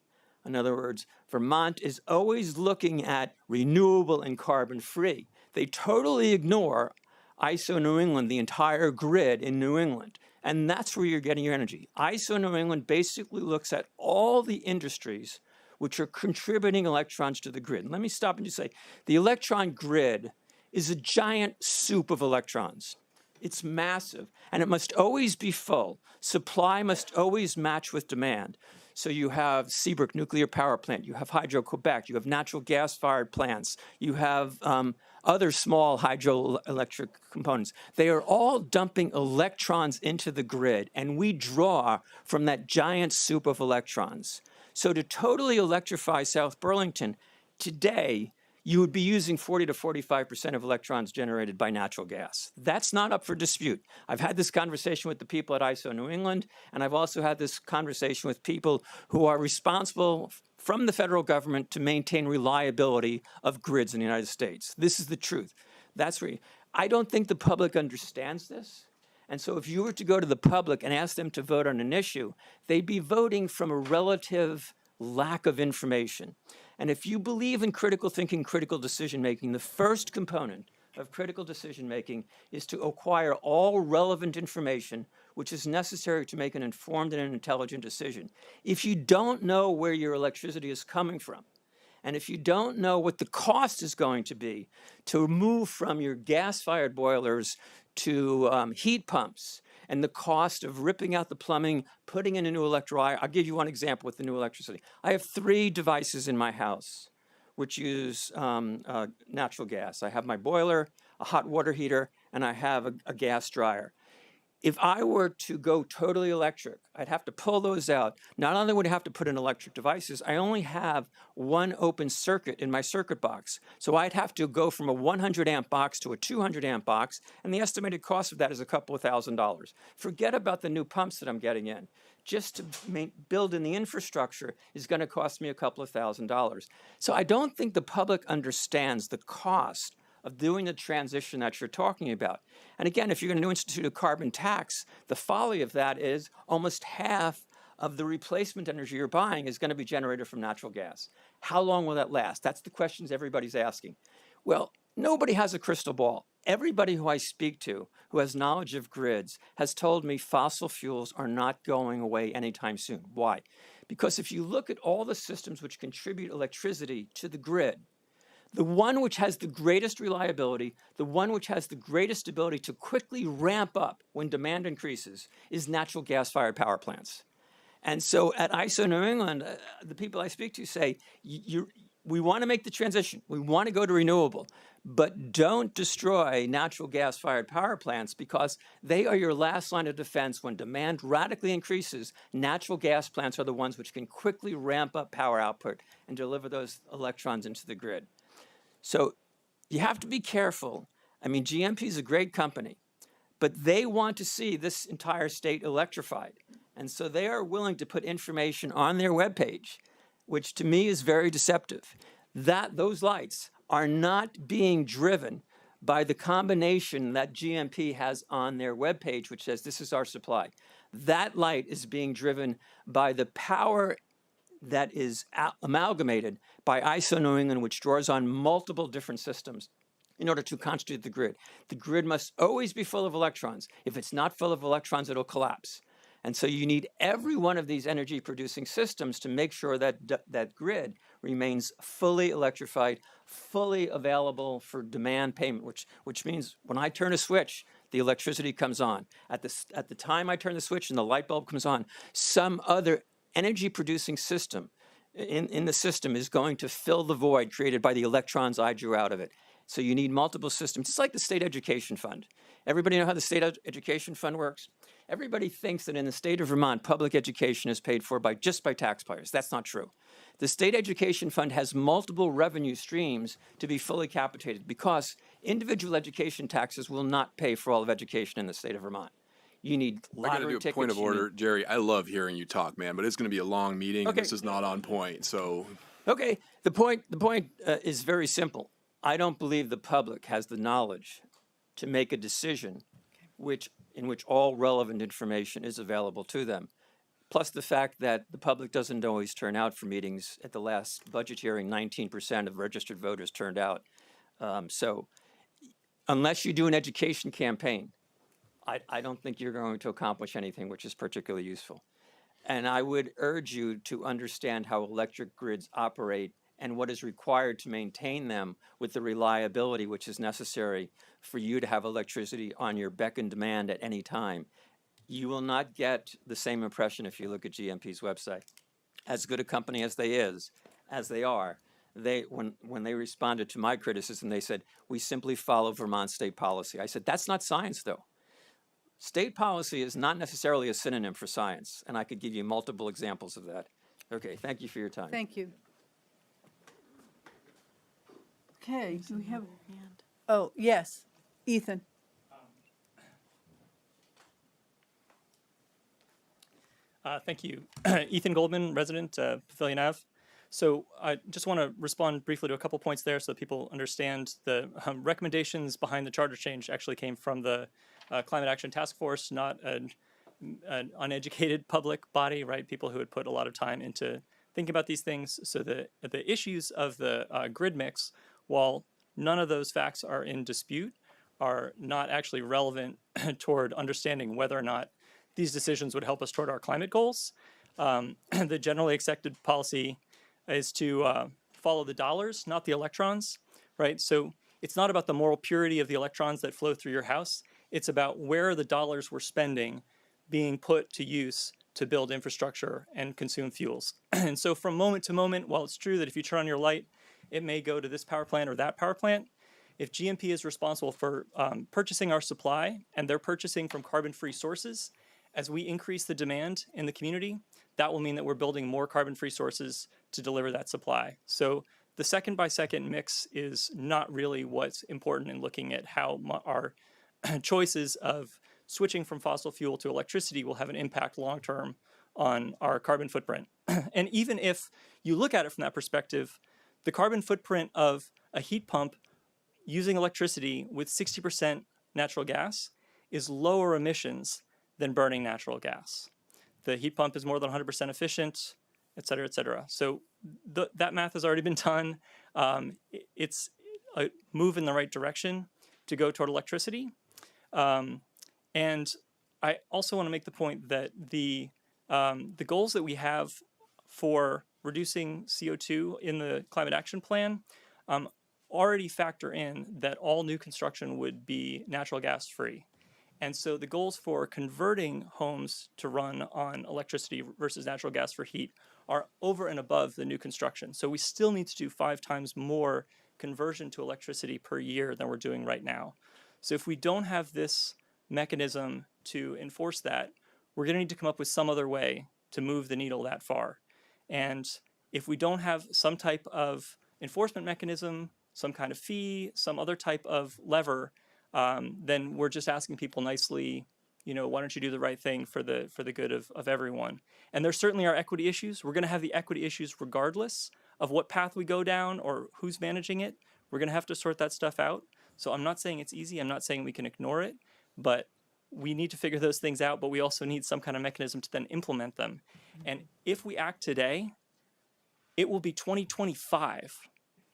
In other words, Vermont is always looking at renewable and carbon-free. They totally ignore ISO New England, the entire grid in New England. And that's where you're getting your energy. ISO New England basically looks at all the industries which are contributing electrons to the grid. And let me stop and just say, the electron grid is a giant soup of electrons. It's massive, and it must always be full. Supply must always match with demand. So you have Seabrook Nuclear Power Plant, you have Hydro-Quebec, you have natural gas-fired plants, you have other small hydroelectric components. They are all dumping electrons into the grid, and we draw from that giant soup of electrons. So to totally electrify South Burlington, today, you would be using 40 to 45% of electrons generated by natural gas. That's not up for dispute. I've had this conversation with the people at ISO New England, and I've also had this conversation with people who are responsible from the federal government to maintain reliability of grids in the United States. This is the truth. That's where I don't think the public understands this. And so if you were to go to the public and ask them to vote on an issue, they'd be voting from a relative lack of information. And if you believe in critical thinking, critical decision-making, the first component of critical decision-making is to acquire all relevant information which is necessary to make an informed and an intelligent decision. If you don't know where your electricity is coming from, and if you don't know what the cost is going to be to move from your gas-fired boilers to heat pumps, and the cost of ripping out the plumbing, putting in a new I'll give you one example with the new electricity. I have 3 devices in my house which use natural gas. I have my boiler, a hot water heater, and I have a gas dryer. If I were to go totally electric, I'd have to pull those out. Not only would I have to put in electric devices, I only have one open circuit in my circuit box. So I'd have to go from a 100 amp box to a 200 amp box, and the estimated cost of that is a couple of $1,000s. Forget about the new pumps that I'm getting in. Just to build in the infrastructure is going to cost me a couple of $1,000s. So I don't think the public understands the cost of doing the transition that you're talking about. And again, if you're going to institute a carbon tax, the folly of that is almost half of the replacement energy you're buying is going to be generated from natural gas. How long will that last? That's the questions everybody's asking. Well, nobody has a crystal ball. Everybody who I speak to who has knowledge of grids has told me fossil fuels are not going away anytime soon. Why? Because if you look at all the systems which contribute electricity to the grid, the one which has the greatest reliability, the one which has the greatest ability to quickly ramp up when demand increases is natural gas-fired power plants. And so at ISO New England, the people I speak to say, we want to make the transition. We want to go to renewable, but don't destroy natural gas-fired power plants because they are your last line of defense when demand radically increases. Natural gas plants are the ones which can quickly ramp up power output and deliver those electrons into the grid. So you have to be careful. I mean, GMP is a great company, but they want to see this entire state electrified. And so they are willing to put information on their webpage, which to me is very deceptive. Those lights are not being driven by the combination that GMP has on their webpage, which says this is our supply. That light is being driven by the power that is amalgamated by ISO New England, which draws on multiple different systems in order to constitute the grid. The grid must always be full of electrons. If it's not full of electrons, it'll collapse. And so you need every one of these energy-producing systems to make sure that that grid remains fully electrified, fully available for demand payment, which means when I turn a switch, the electricity comes on. At the time I turn the switch and the light bulb comes on, some other energy-producing system in the system is going to fill the void created by the electrons I drew out of it. So you need multiple systems. It's like the state education fund. Everybody know how the state education fund works? Everybody thinks that in the state of Vermont, public education is paid for just by taxpayers. That's not true. The state education fund has multiple revenue streams to be fully capitated because individual education taxes will not pay for all of education in the state of Vermont. You need lottery I got to do a tickets, point of order. Jerry, I love hearing you talk, man, but it's going to be a long meeting, and this is not on point, so. Okay, the point is very simple. I don't believe the public has the knowledge to make a decision in which all relevant information is available to them. plus the fact that the public doesn't always turn out for meetings. At the last budget hearing, 19% of registered voters turned out. So unless you do an education campaign, I don't think you're going to accomplish anything which is particularly useful. And I would urge you to understand how electric grids operate and what is required to maintain them with the reliability which is necessary for you to have electricity on your beck and demand at any time. You will not get the same impression if you look at GMP's website. As good a company as they are, when they responded to my criticism, they said, we simply follow Vermont state policy. I said, that's not science though. State policy is not necessarily a synonym for science, and I could give you multiple examples of that. Okay, thank you for your time. Thank you. Okay, do we have? Oh, yes, Ethan. Thank you. Ethan Goldman, resident, Pavilion Ave. So I just want to respond briefly to a couple points there so that people understand the recommendations behind the charter change actually came from the Climate Action Task Force, not an uneducated public body, right? People who had put a lot of time into thinking about these things. So the issues of the grid mix, while none of those facts are in dispute, are not actually relevant toward understanding whether or not these decisions would help us toward our climate goals. The generally accepted policy is to follow the dollars, not the electrons, right? So it's not about the moral purity of the electrons that flow through your house. It's about where the dollars we're spending being put to use to build infrastructure and consume fuels. And so from moment to moment, while it's true that if you turn on your light, it may go to this power plant or that power plant, if GMP is responsible for purchasing our supply and they're purchasing from carbon-free sources, as we increase the demand in the community, that will mean that we're building more carbon-free sources to deliver that supply. So the second-by-second mix is not really what's important in looking at how our choices of switching from fossil fuel to electricity will have an impact long-term on our carbon footprint. And even if you look at it from that perspective, the carbon footprint of a heat pump using electricity with 60% natural gas is lower emissions than burning natural gas. The heat pump is more than 100% efficient, et cetera, et cetera. So that math has already been done. It's a move in the right direction to go toward electricity. And I also want to make the point that the goals that we have for reducing CO2 in the Climate Action Plan already factor in that all new construction would be natural gas free. And so the goals for converting homes to run on electricity versus natural gas for heat are over and above the new construction. So we still need to do 5 times more conversion to electricity per year than we're doing right now. So if we don't have this mechanism to enforce that, we're going to need to come up with some other way to move the needle that far. And if we don't have some type of enforcement mechanism, some kind of fee, some other type of lever, then we're just asking people nicely, you know, why don't you do the right thing for the good of everyone? And there certainly are equity issues. We're going to have the equity issues regardless of what path we go down or who's managing it. We're going to have to sort that stuff out. So I'm not saying it's easy. I'm not saying we can ignore it, but we need to figure those things out, but we also need some kind of mechanism to then implement them. And if we act today, it will be 2025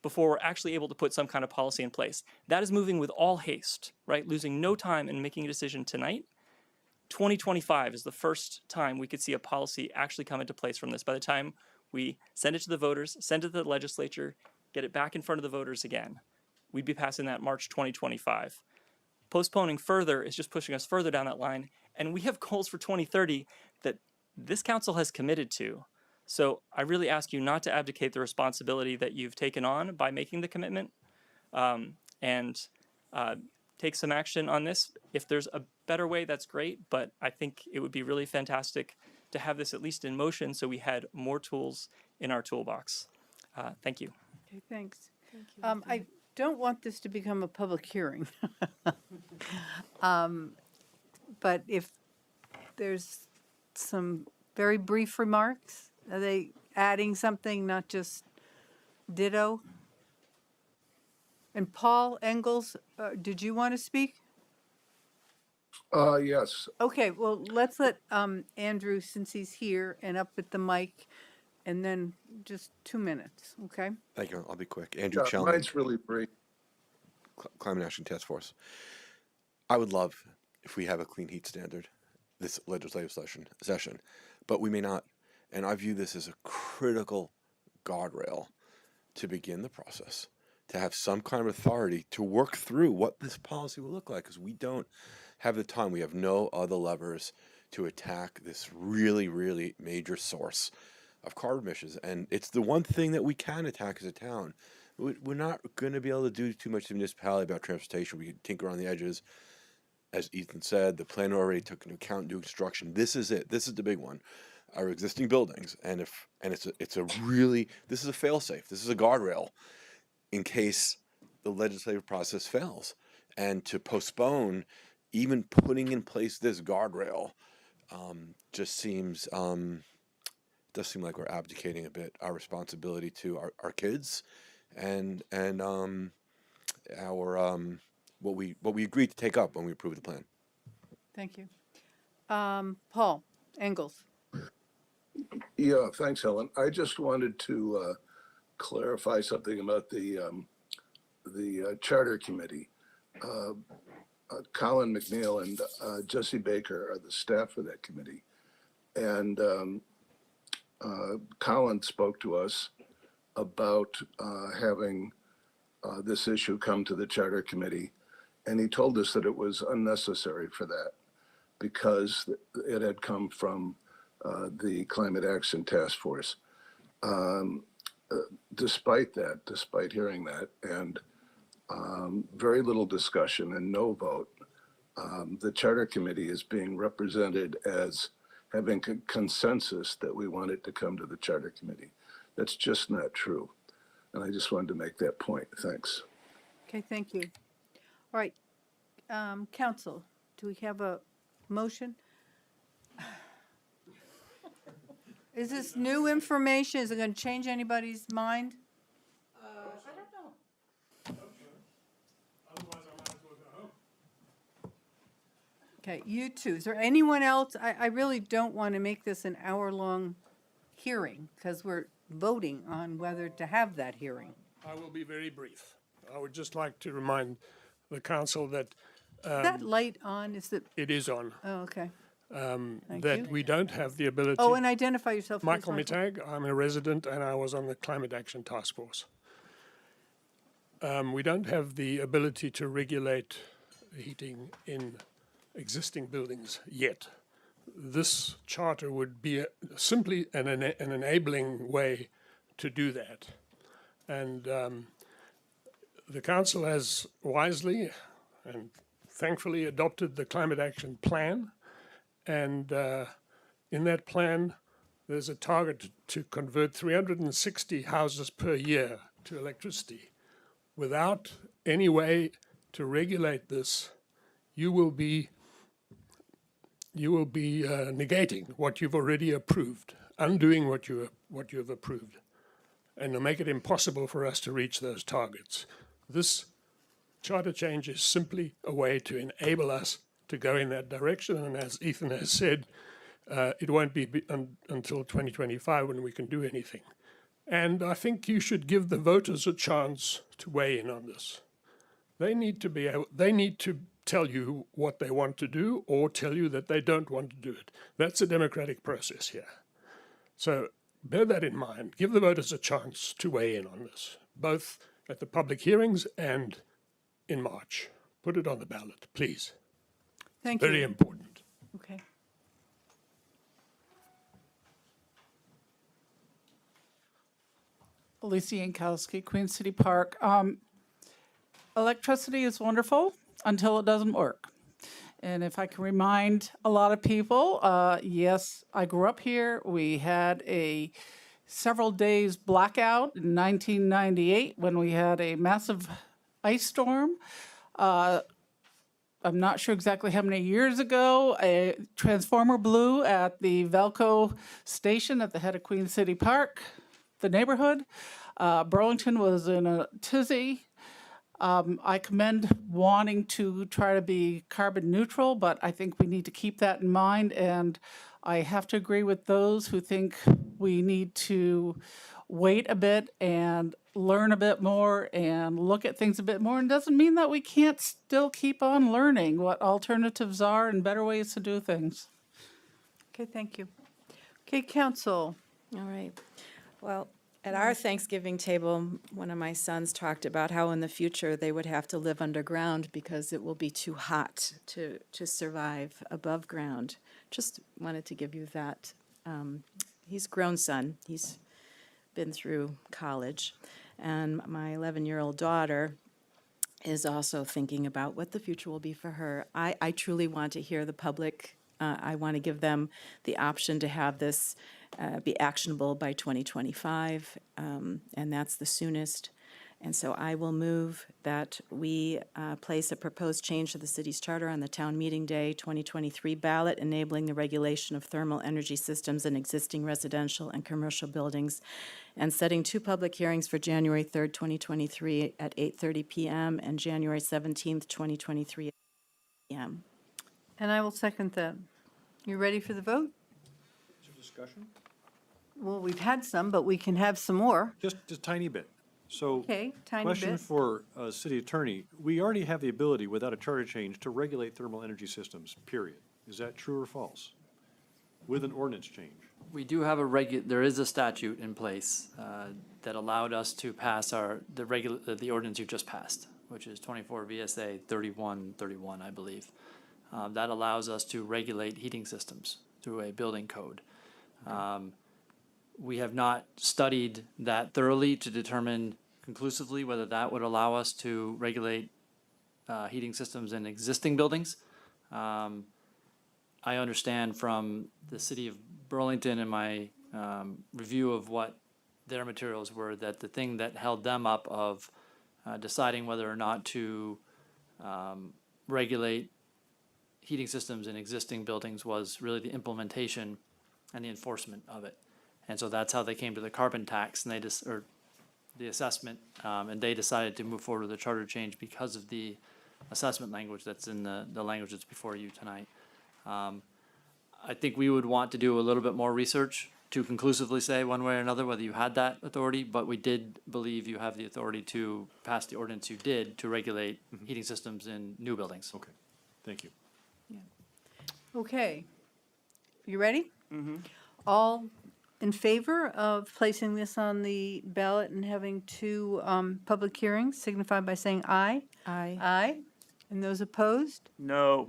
before we're actually able to put some kind of policy in place. That is moving with all haste, right? Losing no time in making a decision tonight. 2025 is the first time we could see a policy actually come into place from this. By the time we send it to the voters, send it to the legislature, get it back in front of the voters again, we'd be passing that March 2025. Postponing further is just pushing us further down that line. And we have goals for 2030 that this council has committed to. So I really ask you not to abdicate the responsibility that you've taken on by making the commitment, and take some action on this. If there's a better way, that's great, but I think it would be really fantastic to have this at least in motion so we had more tools in our toolbox. Thank you. Okay, thanks. I don't want this to become a public hearing. But if there's some very brief remarks, are they adding something, not just ditto? And Paul Engels, did you want to speak? Yes. Okay, well, let's let Andrew, since he's here and up at the mic, and then just 2 minutes, okay? Thank you. I'll be quick. Andrew Yeah, Chelman, mine's really brief. Climate Action Task Force. I would love if we have a clean heat standard this legislative session, but we may not. And I view this as a critical guardrail to begin the process, to have some kind of authority to work through what this policy will look like, because we don't have the time. We have no other levers to attack this really, really major source of carbon emissions. And it's the one thing that we can attack as a town. We're not going to be able to do too much to the municipality about transportation. We can tinker on the edges. As Ethan said, the plan already took into account new construction. This is it. This is the big one. Our existing buildings, and this is a fail-safe. This is a guardrail in case the legislative process fails. And to postpone even putting in place this guardrail just seems does seem like we're abdicating a bit our responsibility to our kids and our what we agreed to take up when we approved the plan. Thank you. Paul Engels. Yeah, thanks, Helen. I just wanted to clarify something about the charter committee. Colin McNeil and Jesse Baker are the staff for that committee, and Colin spoke to us about having this issue come to the charter committee, and he told us that it was unnecessary for that because it had come from the Climate Action Task Force. Despite hearing that, and very little discussion and no vote, the Charter Committee is being represented as having consensus that we want it to come to the Charter Committee. That's just not true. And I just wanted to make that point. Thanks. Okay, thank you. All right, council, do we have a motion? Is this new information? Is it going to change anybody's mind? Okay, you two. Is there anyone else? I really don't want to make this an hour-long hearing because we're voting on whether to have that hearing. I will be very brief. I would just like to remind the council that Is that light on? Is it? it is on, Oh, okay. Thank that you. we don't have the ability. Oh, and identify yourself. please, Michael Mittag, I'm a resident and I was on the Climate Action Task Force. We don't have the ability to regulate heating in existing buildings yet. This charter would be simply an enabling way to do that. And the council has wisely and thankfully adopted the Climate Action Plan. And in that plan, there's a target to convert 360 houses per year to electricity. Without any way to regulate this, you will be negating what you've already approved, undoing what you have approved, and to make it impossible for us to reach those targets. This charter change is simply a way to enable us to go in that direction, and as Ethan has said, it won't be until 2025 when we can do anything. And I think you should give the voters a chance to weigh in on this. They need to tell you what they want to do or tell you that they don't want to do it. That's a democratic process here. So bear that in mind. Give the voters a chance to weigh in on this, both at the public hearings and in March. Put it on the ballot, please. Thank you. Very important. Okay. Alicia Yankowski, Queen City Park. Electricity is wonderful until it doesn't work. And if I can remind a lot of people, yes, I grew up here. We had a several days blackout in 1998 when we had a massive ice storm. I'm not sure exactly how many years ago, a transformer blew at the Velco station at the head of Queen City Park, the neighborhood. Burlington was in a tizzy. I commend wanting to try to be carbon neutral, but I think we need to keep that in mind. And I have to agree with those who think we need to wait a bit and learn a bit more and look at things a bit more. And doesn't mean that we can't still keep on learning what alternatives are and better ways to do things. Okay, thank you. Okay, council. All right. Well, at our Thanksgiving table, one of my sons talked about how in the future they would have to live underground because it will be too hot to survive above ground. Just wanted to give you that. He's a grown son. He's been through college. And my 11-year-old daughter is also thinking about what the future will be for her. I truly want to hear the public. I want to give them the option to have this be actionable by 2025, and that's the soonest. And so I will move that we place a proposed change to the city's charter on the town meeting day 2023 ballot, enabling the regulation of thermal energy systems in existing residential and commercial buildings, and setting 2 public hearings for January 3rd, 2023 at 8:30 p.m. and January 17th, 2023 at 8 p.m. And I will second that. You ready for the vote? Is there discussion? Well, we've had some, but we can have some more. Just a tiny bit. So, Okay, tiny question bit. for city attorney. We already have the ability, without a charter change, to regulate thermal energy systems, period. Is that true or false? With an ordinance change? We do have there is a statute in place that allowed us to pass the ordinance you just passed, which is 24 VSA 3131, I believe. That allows us to regulate heating systems through a building code. We have not studied that thoroughly to determine conclusively whether that would allow us to regulate heating systems in existing buildings. I understand from the city of Burlington in my review of what their materials were that the thing that held them up of deciding whether or not to regulate heating systems in existing buildings was really the implementation and the enforcement of it. And so that's how they came to the carbon tax and or the assessment, and they decided to move forward with the charter change because of the assessment language that's in the language that's before you tonight. I think we would want to do a little bit more research to conclusively say one way or another whether you had that authority, but we did believe you have the authority to pass the ordinance you did to regulate heating systems in new buildings. Okay, thank you. Okay. You ready? Mm-hmm. All in favor of placing this on the ballot and having 2 public hearings, signify by saying aye. Aye. Aye. And those opposed? No.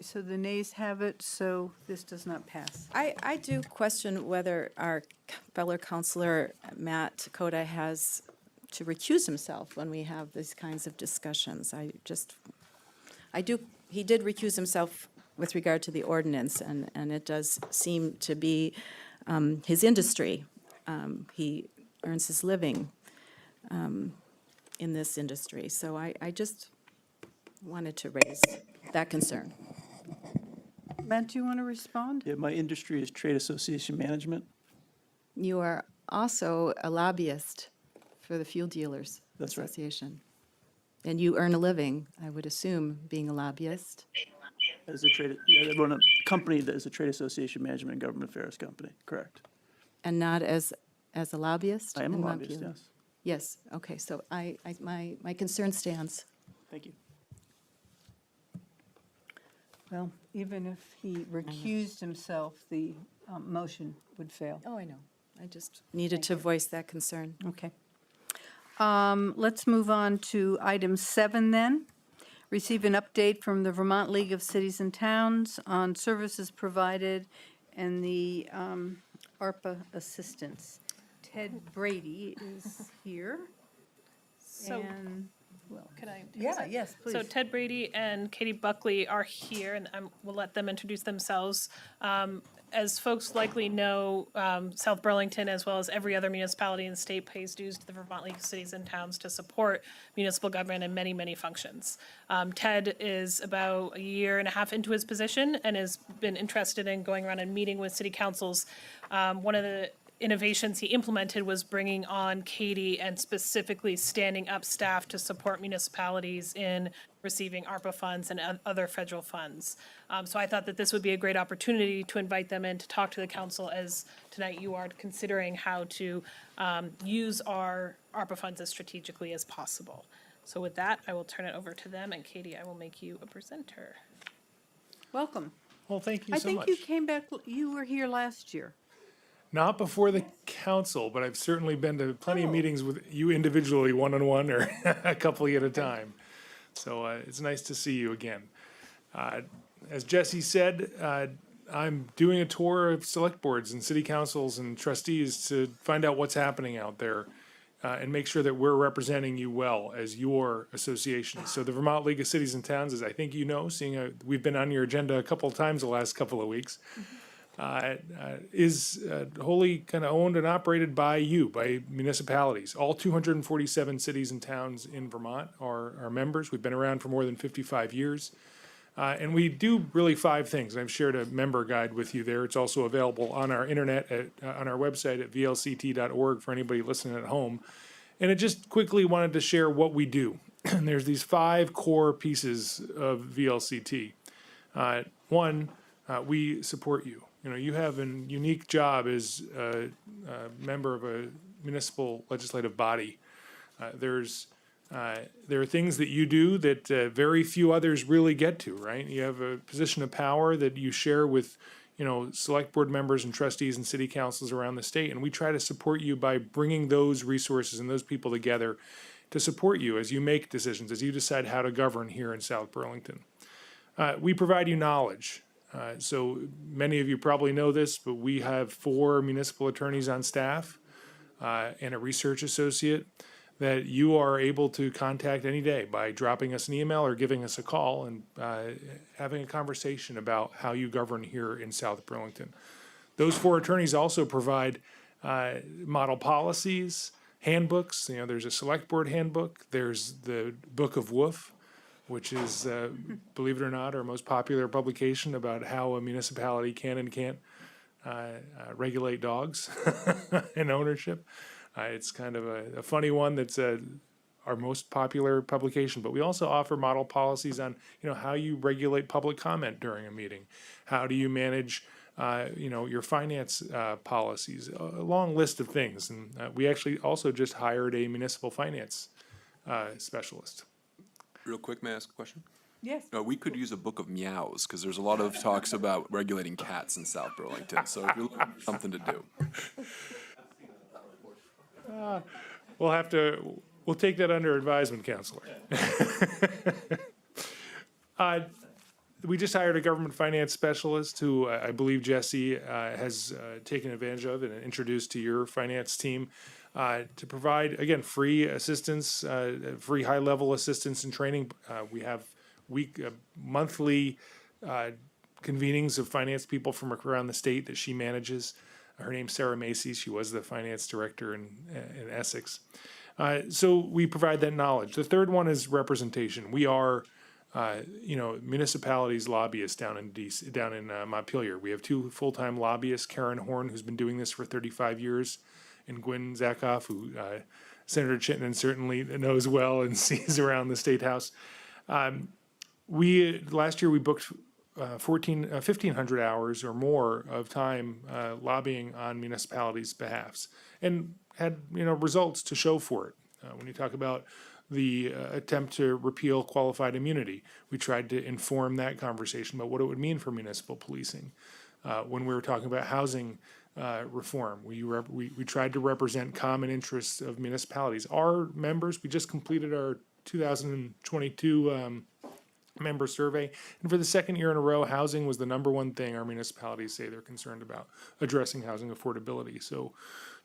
So the nays have it, so this does not pass. I do question whether our fellow counselor, Matt Koda, has to recuse himself when we have these kinds of discussions. He did recuse himself with regard to the ordinance, and it does seem to be his industry. He earns his living in this industry. So I just wanted to raise that concern. Matt, do you want to respond? Yeah, my industry is trade association management. You are also a lobbyist for the Fuel Dealers That's right. Association. And you earn a living, I would assume, being a lobbyist. As I run a company that is a trade association management and government affairs company, correct? And not as a lobbyist? I am a in lobbyist, Montpelier? yes. Yes, okay, so my concern stands. Thank you. Well, even if he recused himself, the motion would fail. Oh, I know. I just needed to voice that concern. Okay. Let's move on to item 7 then. Receive an update from the Vermont League of Cities and Towns on services provided and the ARPA assistance. Ted Brady is here. So, And, can I? take a yeah, sec? yes, please. So Ted Brady and Katie Buckley are here, and we'll let them introduce themselves. As folks likely know, South Burlington, as well as every other municipality in the state, pays dues to the Vermont League of Cities and Towns to support municipal government in many, many functions. Ted is about a year and a half into his position and has been interested in going around and meeting with city councils. One of the innovations he implemented was bringing on Katie and specifically standing up staff to support municipalities in receiving ARPA funds and other federal funds. So I thought that this would be a great opportunity to invite them in to talk to the council, as tonight you are considering how to use our ARPA funds as strategically as possible. So with that, I will turn it over to them, and Katie, I will make you a presenter. Welcome. Well, thank you I so think much. you came back, you were here last year. Not before the council, but I've certainly been to plenty of meetings with you individually, one-on-one, or a couple at a time. So it's nice to see you again. As Jesse said, I'm doing a tour of select boards and city councils and trustees to find out what's happening out there and make sure that we're representing you well as your association. So the Vermont League of Cities and Towns, as I think you know, seeing we've been on your agenda a couple of times the last couple of weeks, is wholly kind of owned and operated by you, by municipalities. All 247 cities and towns in Vermont are members. We've been around for more than 55 years. And we do really 5 things. I've shared a member guide with you there. It's also available on our internet, on our website at VLCT.org for anybody listening at home. And I just quickly wanted to share what we do. And there's these 5 core pieces of VLCT. One, we support you. You know, you have a unique job as a member of a municipal legislative body. There are things that you do that very few others really get to, right? You have a position of power that you share with, you know, select board members and trustees and city councils around the state. And we try to support you by bringing those resources and those people together to support you as you make decisions, as you decide how to govern here in South Burlington. We provide you knowledge. So many of you probably know this, but we have 4 municipal attorneys on staff and a research associate that you are able to contact any day by dropping us an email or giving us a call and having a conversation about how you govern here in South Burlington. Those 4 attorneys also provide model policies, handbooks. You know, there's a select board handbook. There's the Book of Woof, which is, believe it or not, our most popular publication about how a municipality can and can't regulate dogs and ownership. It's kind of a funny one that's our most popular publication, but we also offer model policies on, you know, how you regulate public comment during a meeting. How do you manage, you know, your finance policies? A long list of things. And we actually also just hired a municipal finance specialist. Real quick, may I ask a question? Yes. We could use a book of meows, because there's a lot of talks about regulating cats in South Burlington, so if you're looking for something to do. We'll take that under advisement, Counselor. We just hired a government finance specialist who I believe Jesse has taken advantage of and introduced to your finance team to provide, again, free assistance, free high-level assistance and training. We have monthly convenings of finance people from around the state that she manages. Her name's Sarah Macy. She was the finance director in Essex. So we provide that knowledge. The third one is representation. We are, you know, municipalities lobbyists down in Montpelier. We have 2 full-time lobbyists, Karen Horn, who's been doing this for 35 years, and Gwen Zakoff, who Senator Chittenden certainly knows well and sees around the State House. Last year we booked 1,500 hours or more of time lobbying on municipalities' behalfs, and had, you know, results to show for it. When you talk about the attempt to repeal qualified immunity, we tried to inform that conversation about what it would mean for municipal policing. When we were talking about housing reform, we tried to represent common interests of municipalities. Our members, we just completed our 2022 member survey, and for the 2nd year in a row, housing was the #1 thing our municipalities say they're concerned about, addressing housing affordability. So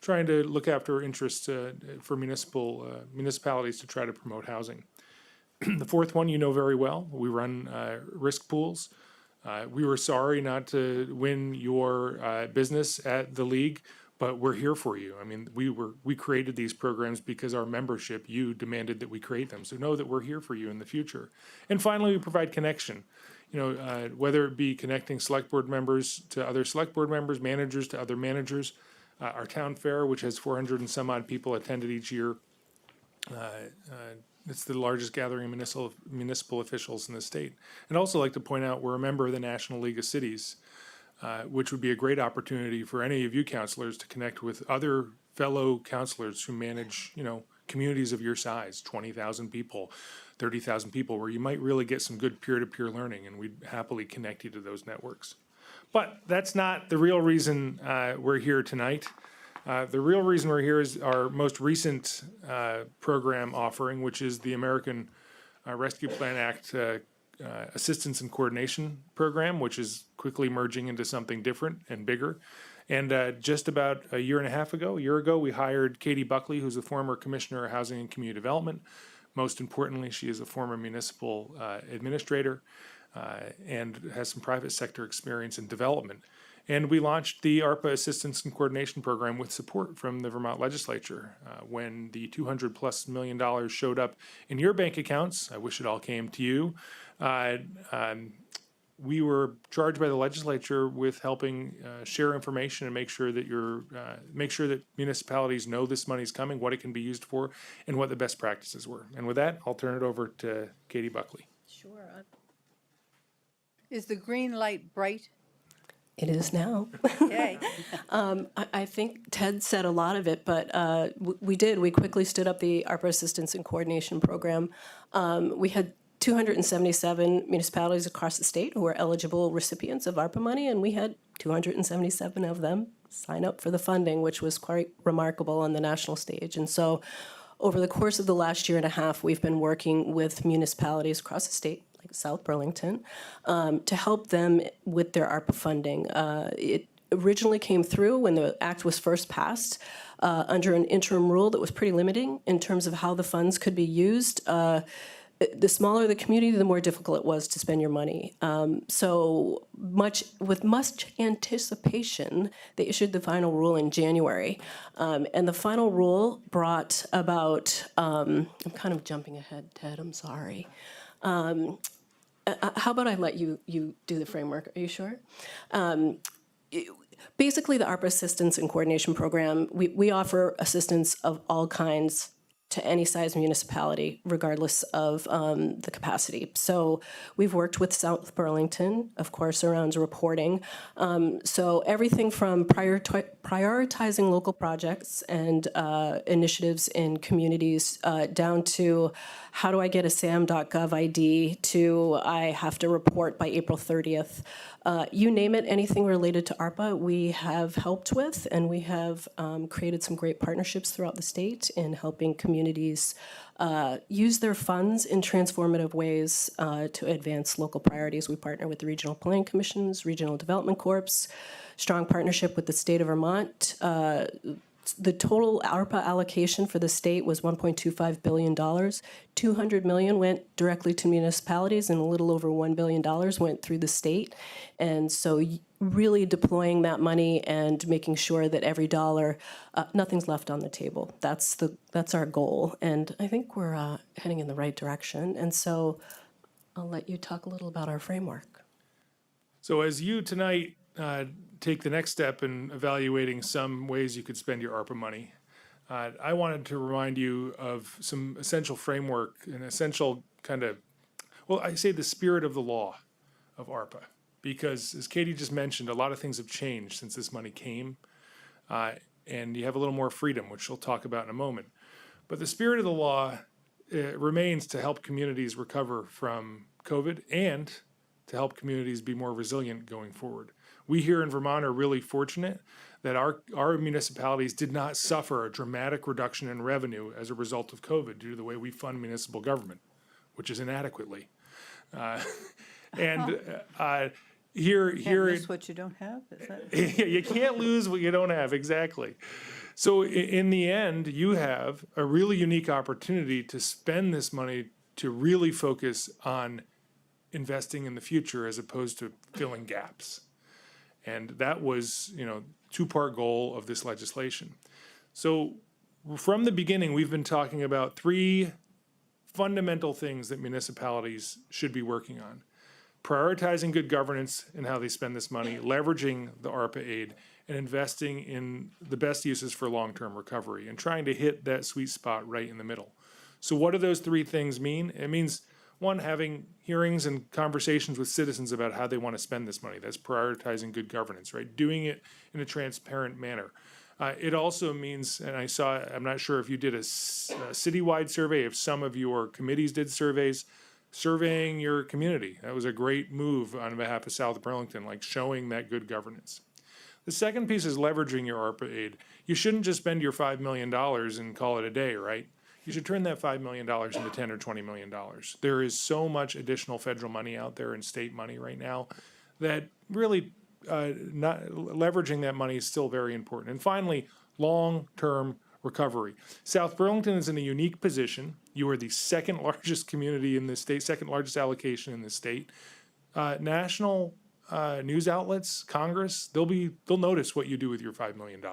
trying to look after interests for municipalities to try to promote housing. The 4th one you know very well. We run risk pools. We were sorry not to win your business at the league, but we're here for you. I mean, we created these programs because our membership, you demanded that we create them. So know that we're here for you in the future. And finally, we provide connection. You know, whether it be connecting select board members to other select board members, managers to other managers. Our town fair, which has 400 and some odd people attended each year. It's the largest gathering of municipal officials in the state. And also like to point out, we're a member of the National League of Cities, which would be a great opportunity for any of you counselors to connect with other fellow counselors who manage, communities of your size, 20,000 people, 30,000 people, where you might really get some good peer-to-peer learning, and we'd happily connect you to those networks. But that's not the real reason we're here tonight. The real reason we're here is our most recent program offering, which is the American Rescue Plan Act Assistance and Coordination Program, which is quickly merging into something different and bigger. And just about a year ago, we hired Katie Buckley, who's a former Commissioner of Housing and Community Development. Most importantly, she is a former municipal administrator and has some private sector experience in development. And we launched the ARPA Assistance and Coordination Program with support from the Vermont legislature. When the $200+ million showed up in your bank accounts, I wish it all came to you, we were charged by the legislature with helping share information and make sure that municipalities know this money's coming, what it can be used for, and what the best practices were. And with that, I'll turn it over to Katie Buckley. Sure. Is the green light bright? It is now. Okay. I think Ted said a lot of it, but we quickly stood up the ARPA Assistance and Coordination Program. We had 277 municipalities across the state who were eligible recipients of ARPA money, and we had 277 of them sign up for the funding, which was quite remarkable on the national stage. And so over the course of the last year and a half, we've been working with municipalities across the state, like South Burlington, to help them with their ARPA funding. It originally came through when the act was first passed under an interim rule that was pretty limiting in terms of how the funds could be used. The smaller the community, the more difficult it was to spend your money. With much anticipation, they issued the final rule in January. And the final rule brought about, I'm kind of jumping ahead, Ted, I'm sorry. How about I let you do the framework? Are you sure? Basically, the ARPA Assistance and Coordination Program, we offer assistance of all kinds to any size municipality, regardless of the capacity. So we've worked with South Burlington, of course, around reporting. So everything from prioritizing local projects and initiatives in communities down to how do I get a sam.gov ID to I have to report by April 30th. You name it, anything related to ARPA, we have helped with, and we have created some great partnerships throughout the state in helping communities use their funds in transformative ways to advance local priorities. We partner with the regional planning commissions, regional development corps, strong partnership with the state of Vermont. The total ARPA allocation for the state was $1.25 billion. $200 million went directly to municipalities, and a little over $1 billion went through the state. And so really deploying that money and making sure that every dollar, nothing's left on the table. That's our goal. And I think we're heading in the right direction. And so I'll let you talk a little about our framework. So as you tonight take the next step in evaluating some ways you could spend your ARPA money, I wanted to remind you of some essential framework, an essential I say the spirit of the law of ARPA. Because as Katie just mentioned, a lot of things have changed since this money came, and you have a little more freedom, which we'll talk about in a moment. But the spirit of the law remains to help communities recover from COVID and to help communities be more resilient going forward. We here in Vermont are really fortunate that our municipalities did not suffer a dramatic reduction in revenue as a result of COVID due to the way we fund municipal government, which is inadequately. Here, lose what you don't have. Is that? You can't lose what you don't have, exactly. So in the end, you have a really unique opportunity to spend this money to really focus on investing in the future as opposed to filling gaps. And that was, two-part goal of this legislation. So from the beginning, we've been talking about three fundamental things that municipalities should be working on: prioritizing good governance in how they spend this money, leveraging the ARPA aid, and investing in the best uses for long-term recovery and trying to hit that sweet spot right in the middle. So what do those three things mean? It means, one, having hearings and conversations with citizens about how they want to spend this money. That's prioritizing good governance, right? Doing it in a transparent manner. It also means, and I'm not sure if you did a citywide survey, if some of your committees did surveys, surveying your community. That was a great move on behalf of South Burlington, like showing that good governance. The second piece is leveraging your ARPA aid. You shouldn't just spend your $5 million and call it a day, right? You should turn that $5 million into $10 or $20 million. There is so much additional federal money out there and state money right now that really not leveraging that money is still very important. And finally, long-term recovery. South Burlington is in a unique position. You are the second largest community in the state, second largest allocation in the state. National news outlets, Congress, they'll notice what you do with your $5 million.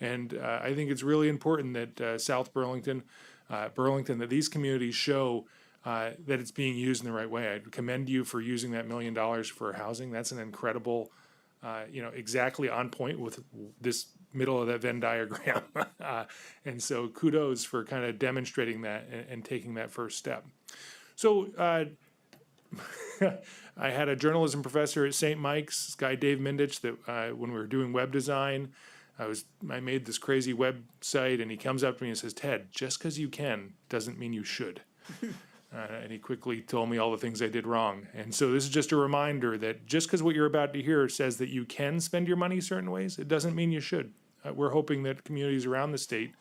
And I think it's really important that South Burlington, that these communities show that it's being used in the right way. I commend you for using that $1 million for housing. That's an incredible, exactly on point with this middle of that Venn diagram. And so kudos for kind of demonstrating that and taking that first step. So I had a journalism professor at St. Mike's, this guy Dave Mindich, that when we were doing web design, I made this crazy website, and he comes up to me and says, "Ted, just because you can doesn't mean you should." And he quickly told me all the things I did wrong. And so this is just a reminder that just because what you're about to hear says that you can spend your money certain ways, it doesn't mean you should. We're hoping that communities around the state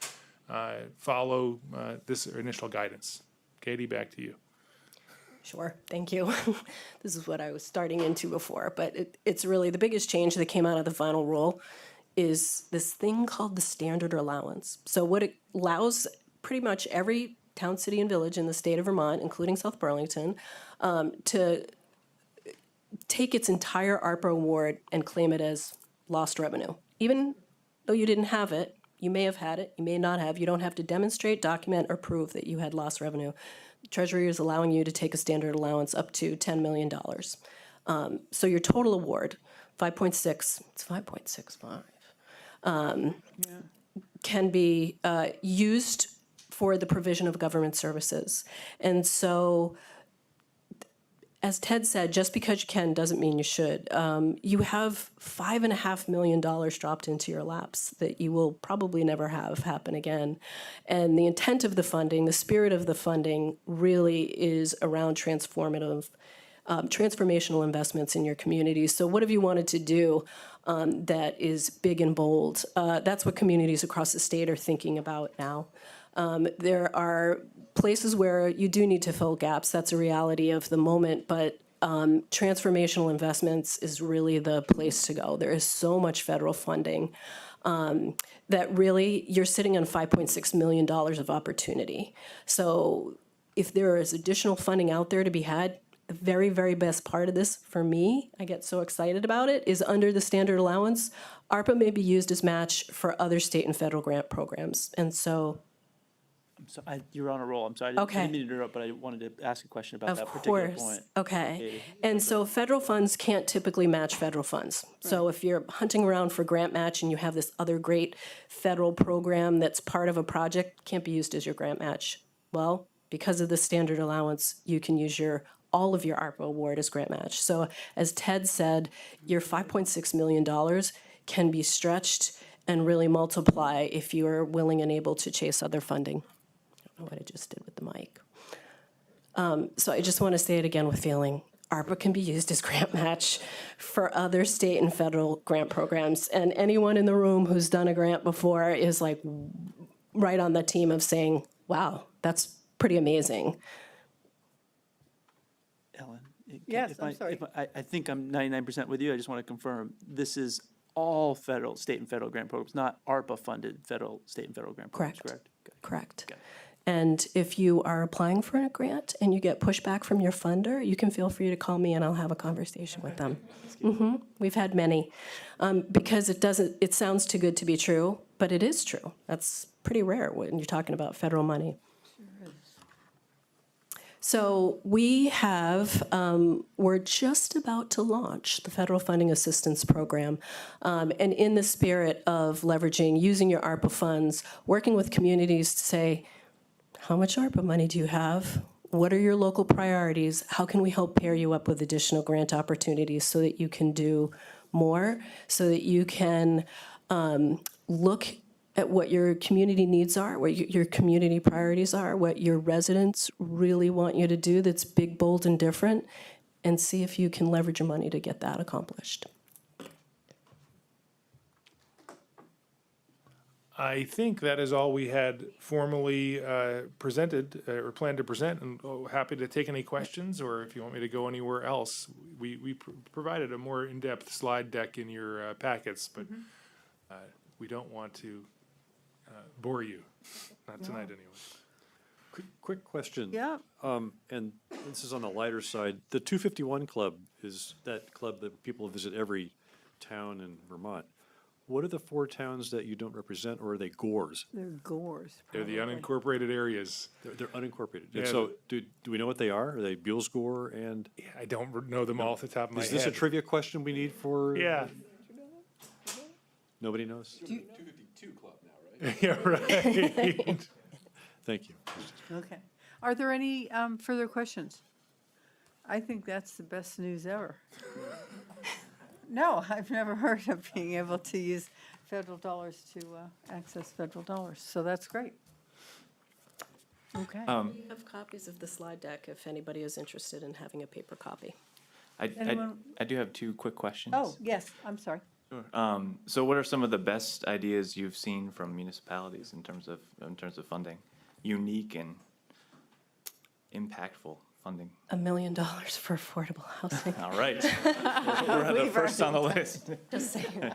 follow this initial guidance. Katie, back to you. Sure, thank you. This is what I was starting into before, but it's really the biggest change that came out of the final rule is this thing called the standard allowance. So what it allows pretty much every town, city, and village in the state of Vermont, including South Burlington, to take its entire ARPA award and claim it as lost revenue. Even though you didn't have it, you may have had it, you may not have, you don't have to demonstrate, document, or prove that you had lost revenue. The Treasury is allowing you to take a standard allowance up to $10 million. So your total award, 5.6, it's 5.65, can be used for the provision of government services. And so, as Ted said, just because you can doesn't mean you should. You have $5.5 million dropped into your laps that you will probably never have happen again. And the intent of the funding, the spirit of the funding, really is around transformational investments in your community. So what have you wanted to do that is big and bold? That's what communities across the state are thinking about now. There are places where you do need to fill gaps. That's a reality of the moment, but transformational investments is really the place to go. There is so much federal funding that really you're sitting on $5.6 million of opportunity. So if there is additional funding out there to be had, the very, very best part of this for me, I get so excited about it, is under the standard allowance, ARPA may be used as match for other state and federal grant programs. And so So you're on a roll. I'm sorry. Okay. I didn't mean to interrupt, but I wanted to ask a question about that particular point. Okay. Katie. And so federal funds can't typically match federal funds. So if you're hunting around for grant match and you have this other great federal program that's part of a project, can't be used as your grant match. Well, because of the standard allowance, you can use all of your ARPA award as grant match. So as Ted said, your $5.6 million can be stretched and really multiply if you are willing and able to chase other funding. I don't know what I just did with the mic. So I just want to say it again with feeling. ARPA can be used as grant match for other state and federal grant programs. And anyone in the room who's done a grant before is like right on the team of saying, wow, that's pretty amazing. Ellen. Yes, if I'm sorry. I think I'm 99% with you. I just want to confirm this is all federal, state and federal grant programs, not ARPA-funded state and federal grant programs, correct? Correct. Okay. And if you are applying for a grant and you get pushback from your funder, you can feel free to call me and I'll have a conversation with them. We've had many. Because it sounds too good to be true, but it is true. That's pretty rare when you're talking about federal money. So we have, we're just about to launch the Federal Funding Assistance Program. And in the spirit of leveraging, using your ARPA funds, working with communities to say, how much ARPA money do you have? What are your local priorities? How can we help pair you up with additional grant opportunities so that you can do more, so that you can look at what your community needs are, what your community priorities are, what your residents really want you to do that's big, bold, and different, and see if you can leverage your money to get that accomplished. I think that is all we had formally presented or planned to present, and happy to take any questions, or if you want me to go anywhere else. We provided a more in-depth slide deck in your packets, but we don't want to bore you, not tonight anyway. Quick question. Yeah. And this is on the lighter side. The 251 Club is that club that people visit every town in Vermont. What are the 4 towns that you don't represent, or are they GORs? They're gores. They're the unincorporated areas. They're unincorporated. Yeah, And so do we know what they are? Are they Buell's Gore and? Yeah, I don't know them all off the top of my head. Is this a trivia question we need for? Yeah. Nobody knows? 252 Club now, right? Yeah, right. Thank you. Okay. Are there any further questions? I think that's the best news ever. No, I've never heard of being able to use federal dollars to access federal dollars, so that's great. Okay. We have copies of the slide deck if anybody is interested in having a paper copy. I do have 2 quick questions. Oh, yes, I'm sorry. Sure. So what are some of the best ideas you've seen from municipalities in terms of funding? Unique and impactful funding. $1 million for affordable housing. All right. We're at the first on the list. Just saying.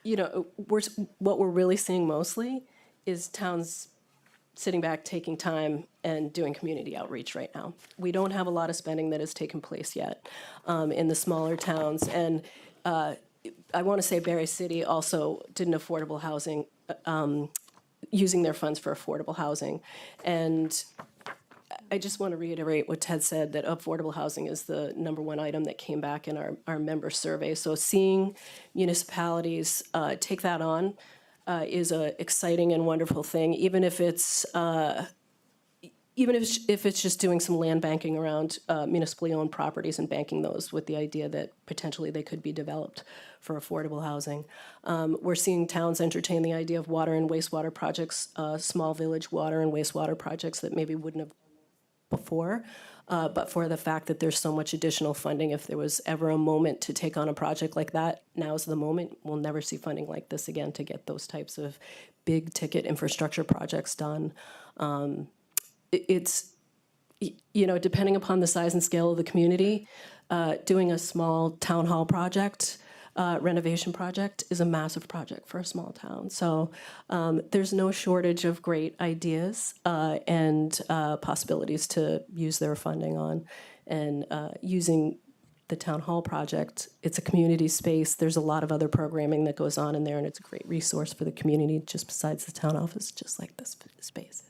You know, what we're really seeing mostly is towns sitting back, taking time, and doing community outreach right now. We don't have a lot of spending that has taken place yet in the smaller towns. And I want to say Berry City also did an affordable housing, using their funds for affordable housing. And I just want to reiterate what Ted said, that affordable housing is the #1 item that came back in our member survey. So seeing municipalities take that on is a exciting and wonderful thing, even if it's just doing some land banking around municipally owned properties and banking those with the idea that potentially they could be developed for affordable housing. We're seeing towns entertain the idea of water and wastewater projects, small village water and wastewater projects that maybe wouldn't have before, but for the fact that there's so much additional funding. If there was ever a moment to take on a project like that, now's the moment. We'll never see funding like this again to get those types of big ticket infrastructure projects done. It's, you know, depending upon the size and scale of the community, doing a small town hall project, renovation project is a massive project for a small town. So there's no shortage of great ideas and possibilities to use their funding on. And using the town hall project, it's a community space. There's a lot of other programming that goes on in there, and it's a great resource for the community just besides the town office, just like this space is.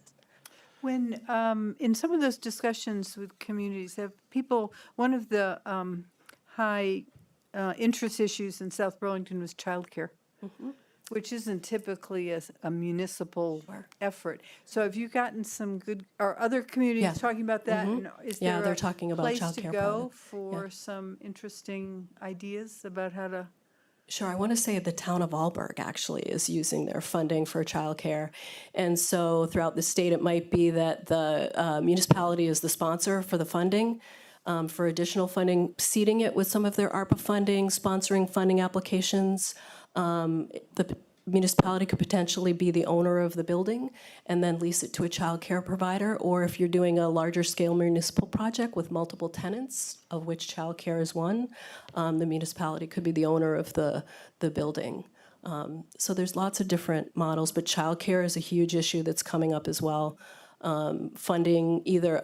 When, in some of those discussions with communities, have people, one of the high interest issues in South Burlington was childcare, which isn't typically a municipal effort. So have you gotten some good, are other communities talking about that? And is there they're talking about place to childcare go projects. for some interesting ideas about how to? Sure, I want to say the town of Alburg actually is using their funding for childcare. And so throughout the state, it might be that the municipality is the sponsor for the funding, for additional funding, seeding it with some of their ARPA funding, sponsoring funding applications. The municipality could potentially be the owner of the building and then lease it to a child care provider. Or if you're doing a larger scale municipal project with multiple tenants, of which child care is one, the municipality could be the owner of the building. So there's lots of different models, but child care is a huge issue that's coming up as well. Funding either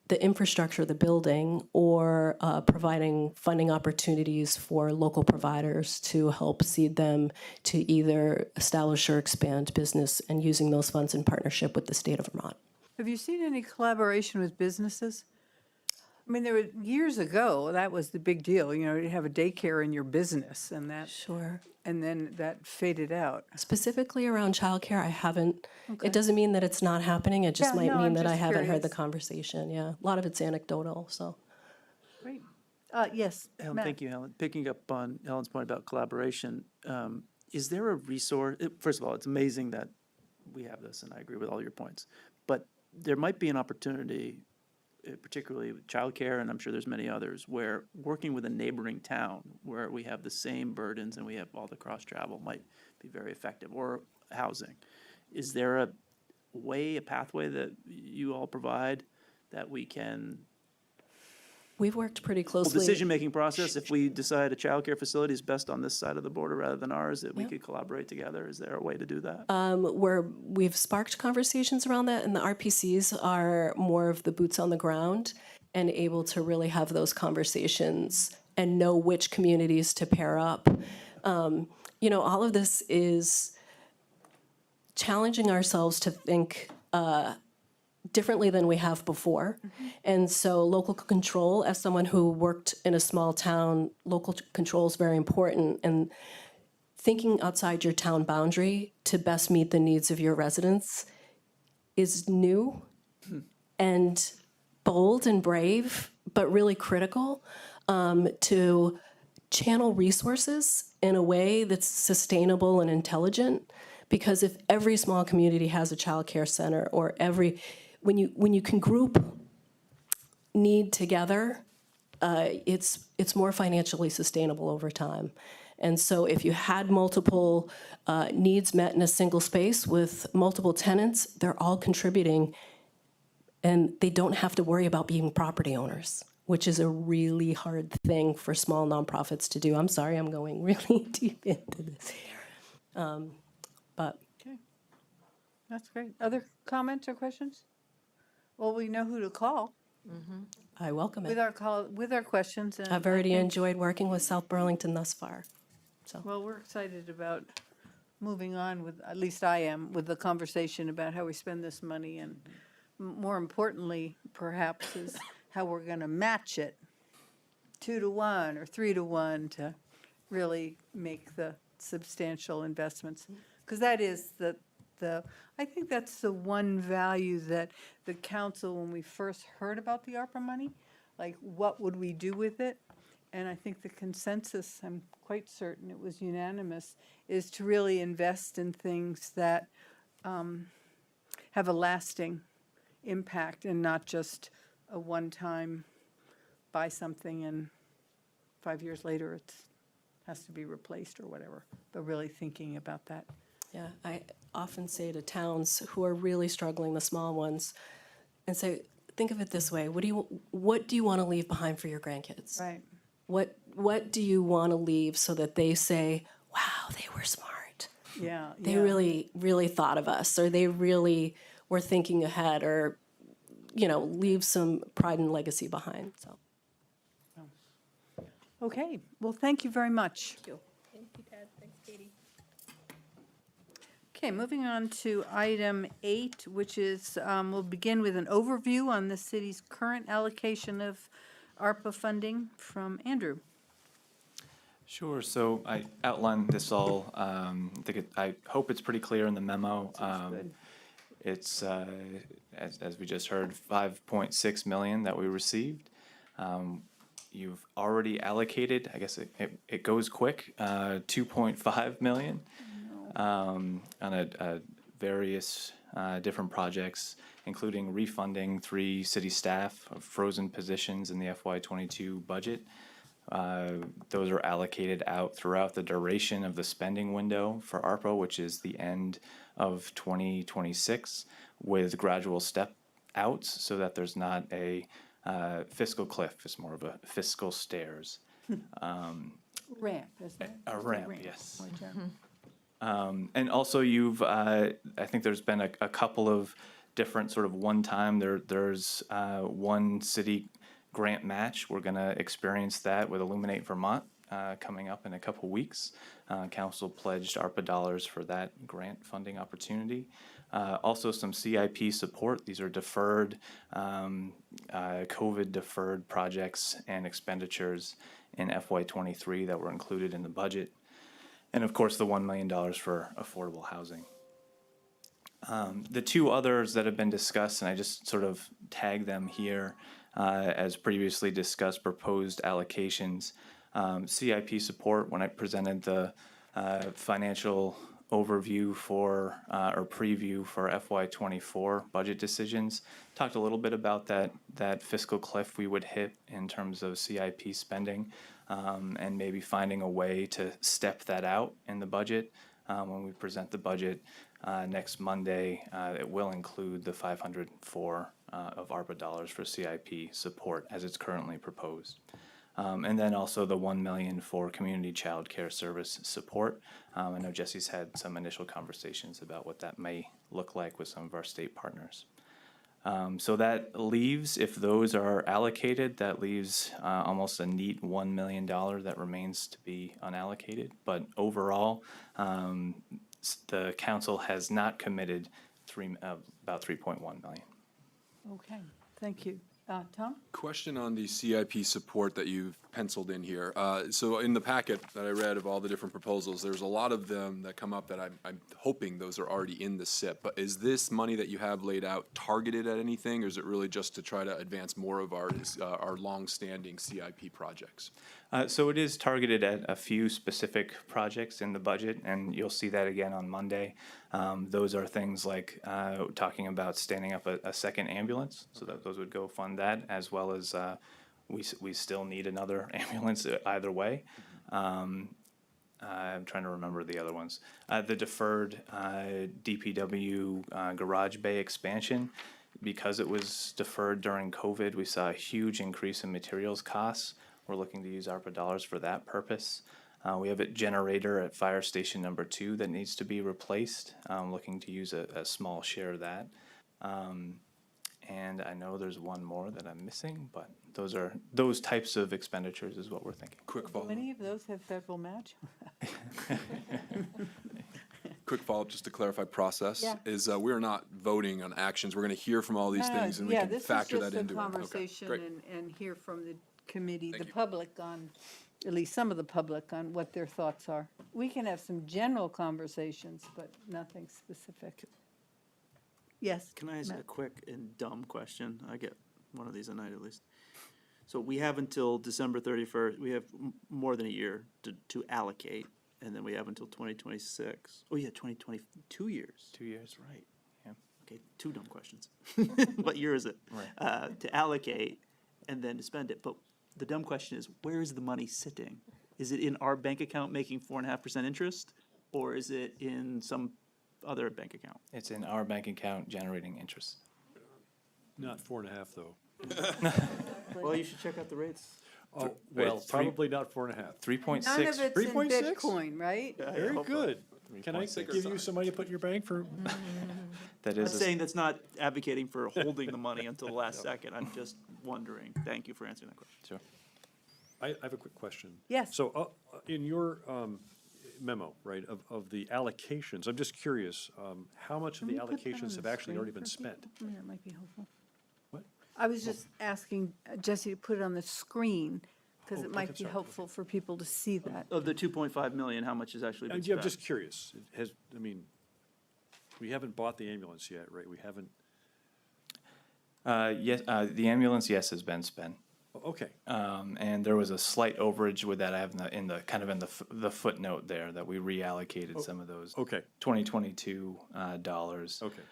the infrastructure, the building, or providing funding opportunities for local providers to help seed them to either establish or expand business, and using those funds in partnership with the state of Vermont. Have you seen any collaboration with businesses? I mean, there were years ago, that was the big deal, you know, you have a daycare in your business and that. Sure. And then that faded out. Specifically around childcare, I haven't. It doesn't mean that it's not happening. It just Yeah, might no, mean I'm that I just haven't heard the curious. conversation. Yeah, a lot of it's anecdotal. So. Great. Yes, Helen, Matt. thank you, Helen. Picking up on Helen's point about collaboration, is there a resource? First of all, it's amazing that we have this, and I agree with all your points. But there might be an opportunity, particularly with childcare, and I'm sure there's many others, where working with a neighboring town where we have the same burdens and we have all the cross travel might be very effective, or housing. Is there a way, a pathway that you all provide that we can? We've worked pretty closely. Decision-making process, if we decide a childcare facility is best on this side of the border rather than ours, that we Yeah. could collaborate together. Is there a way to do that? Where we've sparked conversations around that, and the RPCs are more of the boots on the ground and able to really have those conversations and know which communities to pair up. You know, all of this is challenging ourselves to think differently than we have before. And so local control, as someone who worked in a small town, local control is very important. And thinking outside your town boundary to best meet the needs of your residents is new and bold and brave, but really critical to channel resources in a way that's sustainable and intelligent. Because if every small community has a child care center, or when you can group need together, it's more financially sustainable over time. And so if you had multiple needs met in a single space with multiple tenants, they're all contributing, and they don't have to worry about being property owners, which is a really hard thing for small nonprofits to do. I'm sorry, I'm going really deep into this. But Okay. That's great. Other comments or questions? Well, we know who to call I welcome with it. with our questions. And I've I already think- enjoyed working with South Burlington thus far. So. Well, we're excited about moving on with, at least I am, with the conversation about how we spend this money, and more importantly, perhaps, is how we're going to match it 2-to-1 or 3-to-1 to really make the substantial investments. Because that is I think that's the one value that the council, when we first heard about the ARPA money, like, what would we do with it? And I think the consensus, I'm quite certain it was unanimous, is to really invest in things that have a lasting impact, and not just a one-time buy something and 5 years later it has to be replaced or whatever, but really thinking about that. Yeah, I often say to towns who are really struggling, the small ones, and say, think of it this way: what do you want to leave behind for your grandkids? Right. What do you want to leave so that they say, "Wow, they were smart. Yeah. They really thought of us," or they really were thinking ahead, or leave some pride and legacy behind. So. Okay. Well, thank you very much. Thank you. Thank you, Ted. Thanks, Katie. Okay, moving on to item 8, which is, we'll begin with an overview on the city's current allocation of ARPA funding from Andrew. Sure. So I outlined this all. I hope it's pretty clear in the memo. It's as we just heard, 5.6 million that we received. You've already allocated, I guess it goes quick, 2.5 million on a various different projects, including refunding 3 city staff of frozen positions in the FY22 budget. Those are allocated out throughout the duration of the spending window for ARPA, which is the end of 2026, with gradual step outs so that there's not a fiscal cliff. It's more of a fiscal stairs. Ramp, isn't it? A ramp, yes. Like, And also you've, I think there's been a couple of different sort of one-time. There's one city grant match. We're going to experience that with Illuminate Vermont coming up in a couple weeks. Council pledged ARPA dollars for that grant funding opportunity. Also some CIP support. These are deferred, COVID deferred projects and expenditures in FY23 that were included in the budget. And of course, the $1 million for affordable housing. The two others that have been discussed, and I just sort of tag them here, as previously discussed, proposed allocations. CIP support, when I presented the financial overview for, or preview for FY24 budget decisions, talked a little bit about that fiscal cliff we would hit in terms of CIP spending, and maybe finding a way to step that out in the budget. When we present the budget next Monday, it will include the 504 of ARPA dollars for CIP support as it's currently proposed. And then also the $1 million for community child care service support. I know Jesse's had some initial conversations about what that may look like with some of our state partners. So that leaves, if those are allocated, that leaves almost a neat $1 million that remains to be unallocated. But overall, the council has not committed about 3.1 million. Okay, thank you. Tom? Question on the CIP support that you've penciled in here. So in the packet that I read of all the different proposals, there's a lot of them that come up that I'm hoping those are already in the SIP. But is this money that you have laid out targeted at anything, or is it really just to try to advance more of our long-standing CIP projects? So it is targeted at a few specific projects in the budget, and you'll see that again on Monday. Those are things like talking about standing up a second ambulance, so that those would go fund that, as well as we still need another ambulance either way. I'm trying to remember the other ones. The deferred DPW garage bay expansion, because it was deferred during COVID, we saw a huge increase in materials costs. We're looking to use ARPA dollars for that purpose. We have a generator at Fire Station number 2 that needs to be replaced. Looking to use a small share of that. And I know there's one more that I'm missing, but those types of expenditures is what we're thinking. Quick Do follow-up. any of those have federal match? Quick follow-up, just to clarify process, Yeah. is we're not voting on actions. We're going to hear from all these things, and we can factor that into it. Yeah, Okay, this is just a great. conversation and hear from the committee, Thank the you. public on, at least some of the public, on what their thoughts are. We can have some general conversations, but nothing specific. Yes? Can I ask Matt? a quick and dumb question? I get one of these a night at least. So we have until December 31st, we have more than a year to allocate, and then we have until 2026. Oh yeah, 2022 years. 2 years. Right. Yeah. Okay, two dumb questions. What year is it? Right. To allocate and then to spend it. But the dumb question is, where is the money sitting? Is it in our bank account making 4.5% interest, or is it in some other bank account? It's in our bank account generating interest. Not 4.5 though. Well, you should check out the rates. Oh, well, Three- probably not 4.5. 3.6. None of it's in 3.6? Bitcoin, right? Very good. Can I give you some money to put in your bank for? That I'm is saying that's not advocating for holding the money until the last second. I'm just wondering. Thank you for answering that question. Sure. I have a quick question. Yes. So in your memo, right, of the allocations, I'm just curious, how much of the Can we put that on allocations have the actually already screen been for spent? people? Yeah, it might be helpful. What? I was just asking Jesse to put it on the screen, because Oh, it might okay, be sorry, helpful for people to see that. Of the 2.5 million, how much has actually been Yeah, I'm spent? just curious. We haven't bought the ambulance yet, right? We haven't, Yes, the ambulance, yes, has been spent. okay. And there was a slight overage with that. I have in the footnote there that we reallocated some of those Okay, 2022 dollars. okay.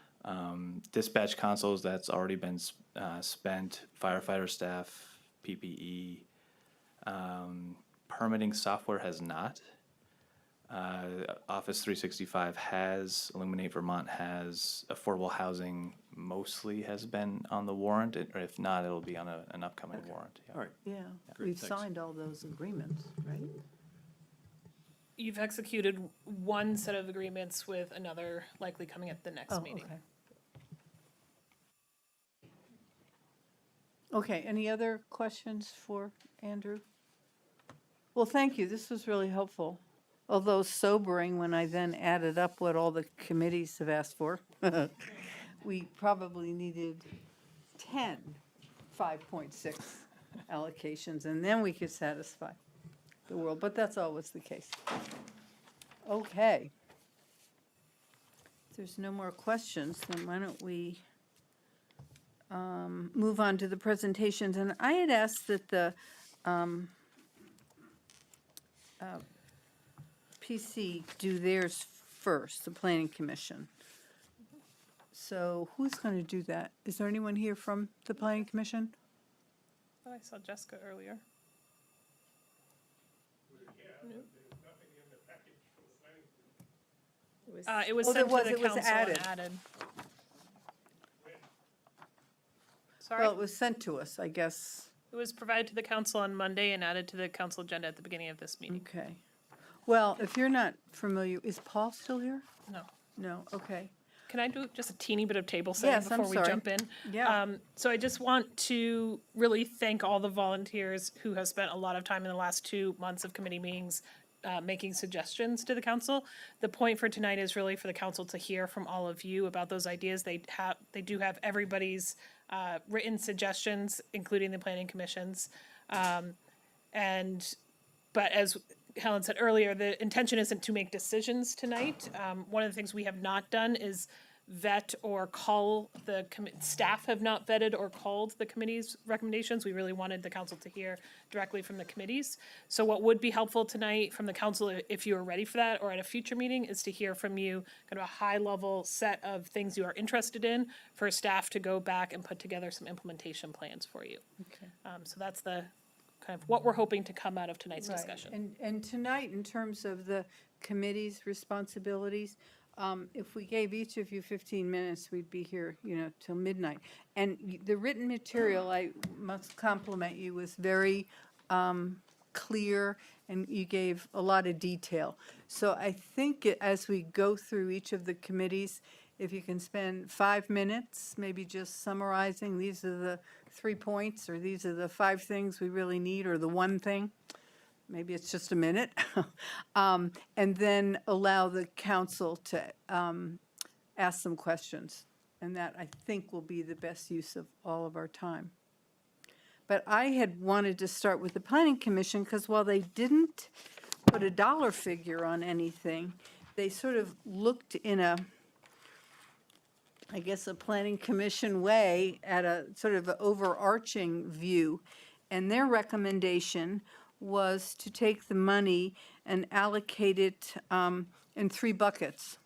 Dispatch consoles, that's already been spent. Firefighter staff, PPE. Permitting software has not. Office 365 has, Illuminate Vermont has, affordable housing mostly has been on the warrant, or if not, it'll be on an upcoming warrant. Yeah. All right. Yeah, Great, we've thanks. signed all those agreements, right? You've executed one set of agreements with another likely coming at the next Oh, meeting. okay. Okay, any other questions for Andrew? Well, thank you. This was really helpful. Although sobering when I then added up what all the committees have asked for. We probably needed 10 5.6 allocations, and then we could satisfy the world, but that's always the case. Okay. If there's no more questions, then why don't we move on to the presentations? And I had asked that the PC do theirs first, the Planning Commission. So who's going to do that? Is there anyone here from the Planning Commission? Oh, I saw Jessica earlier. It was Oh, there sent was- to the it was council and added. added. Sorry? Well, it was sent to us, I guess. It was provided to the council on Monday and added to the council agenda at the beginning of this meeting. Okay. Well, if you're not familiar, is Paul still here? No. No, okay. Can I do just a teeny bit of table setting Yes, I'm before we sorry. jump in? Yeah. So I just want to really thank all the volunteers who have spent a lot of time in the last 2 months of committee meetings making suggestions to the council. The point for tonight is really for the council to hear from all of you about those ideas. They do have everybody's written suggestions, including the planning commissions. But as Helen said earlier, the intention isn't to make decisions tonight. One of the things we have not done is vet or call the staff have not vetted or called the committee's recommendations. We really wanted the council to hear directly from the committees. So what would be helpful tonight from the council, if you are ready for that, or at a future meeting, is to hear from you kind of a high level set of things you are interested in for staff to go back and put together some implementation plans for you. Okay. So that's the kind of what we're hoping to come out of tonight's Right. discussion. And tonight, in terms of the committee's responsibilities, if we gave each of you 15 minutes, we'd be here, till midnight. And the written material, I must compliment you, was very clear, and you gave a lot of detail. So I think as we go through each of the committees, if you can spend 5 minutes, maybe just summarizing, these are the 3 points, or these are the 5 things we really need, or the one thing. Maybe it's just a minute. And then allow the council to ask some questions. And that, I think, will be the best use of all of our time. But I had wanted to start with the Planning Commission, because while they didn't put a dollar figure on anything, they sort of looked in a Planning Commission way at a sort of overarching view. And their recommendation was to take the money and allocate it in 3 buckets.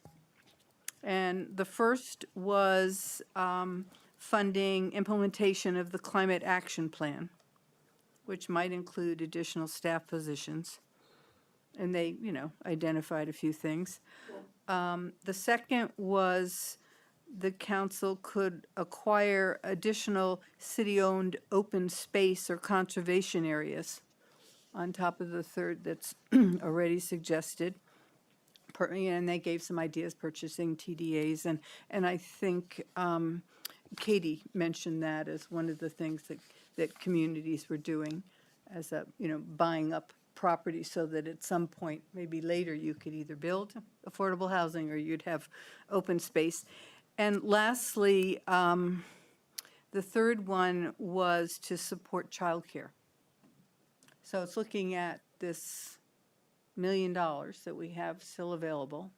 And the first was funding implementation of the Climate Action Plan, which might include additional staff positions. And they, identified a few things. The second was the council could acquire additional city-owned open space or conservation areas on top of the third that's already suggested. And they gave some ideas, purchasing TDAs, and I think Katie mentioned that as one of the things that communities were doing, as buying up property so that at some point, maybe later, you could either build affordable housing or you'd have open space. And lastly, the third one was to support childcare. So it's looking at this $1 million that we have still available,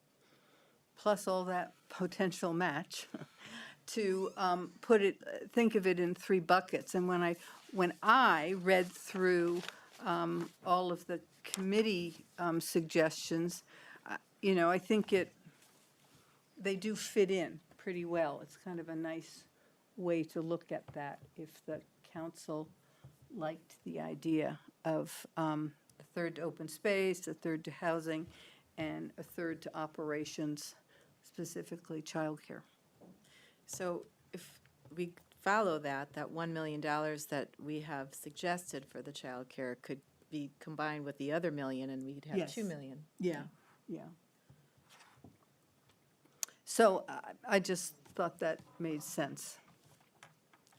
plus all that potential match, to think of it in 3 buckets. And when I read through all of the committee suggestions, I think they do fit in pretty well. It's kind of a nice way to look at that if the council liked the idea of a third to open space, a third to housing, and a third to operations, specifically childcare. So if we follow that $1 million that we have suggested for the childcare could be combined with the other $1 million, and we'd have Yes. $2 million. Yeah. So I just thought that made sense.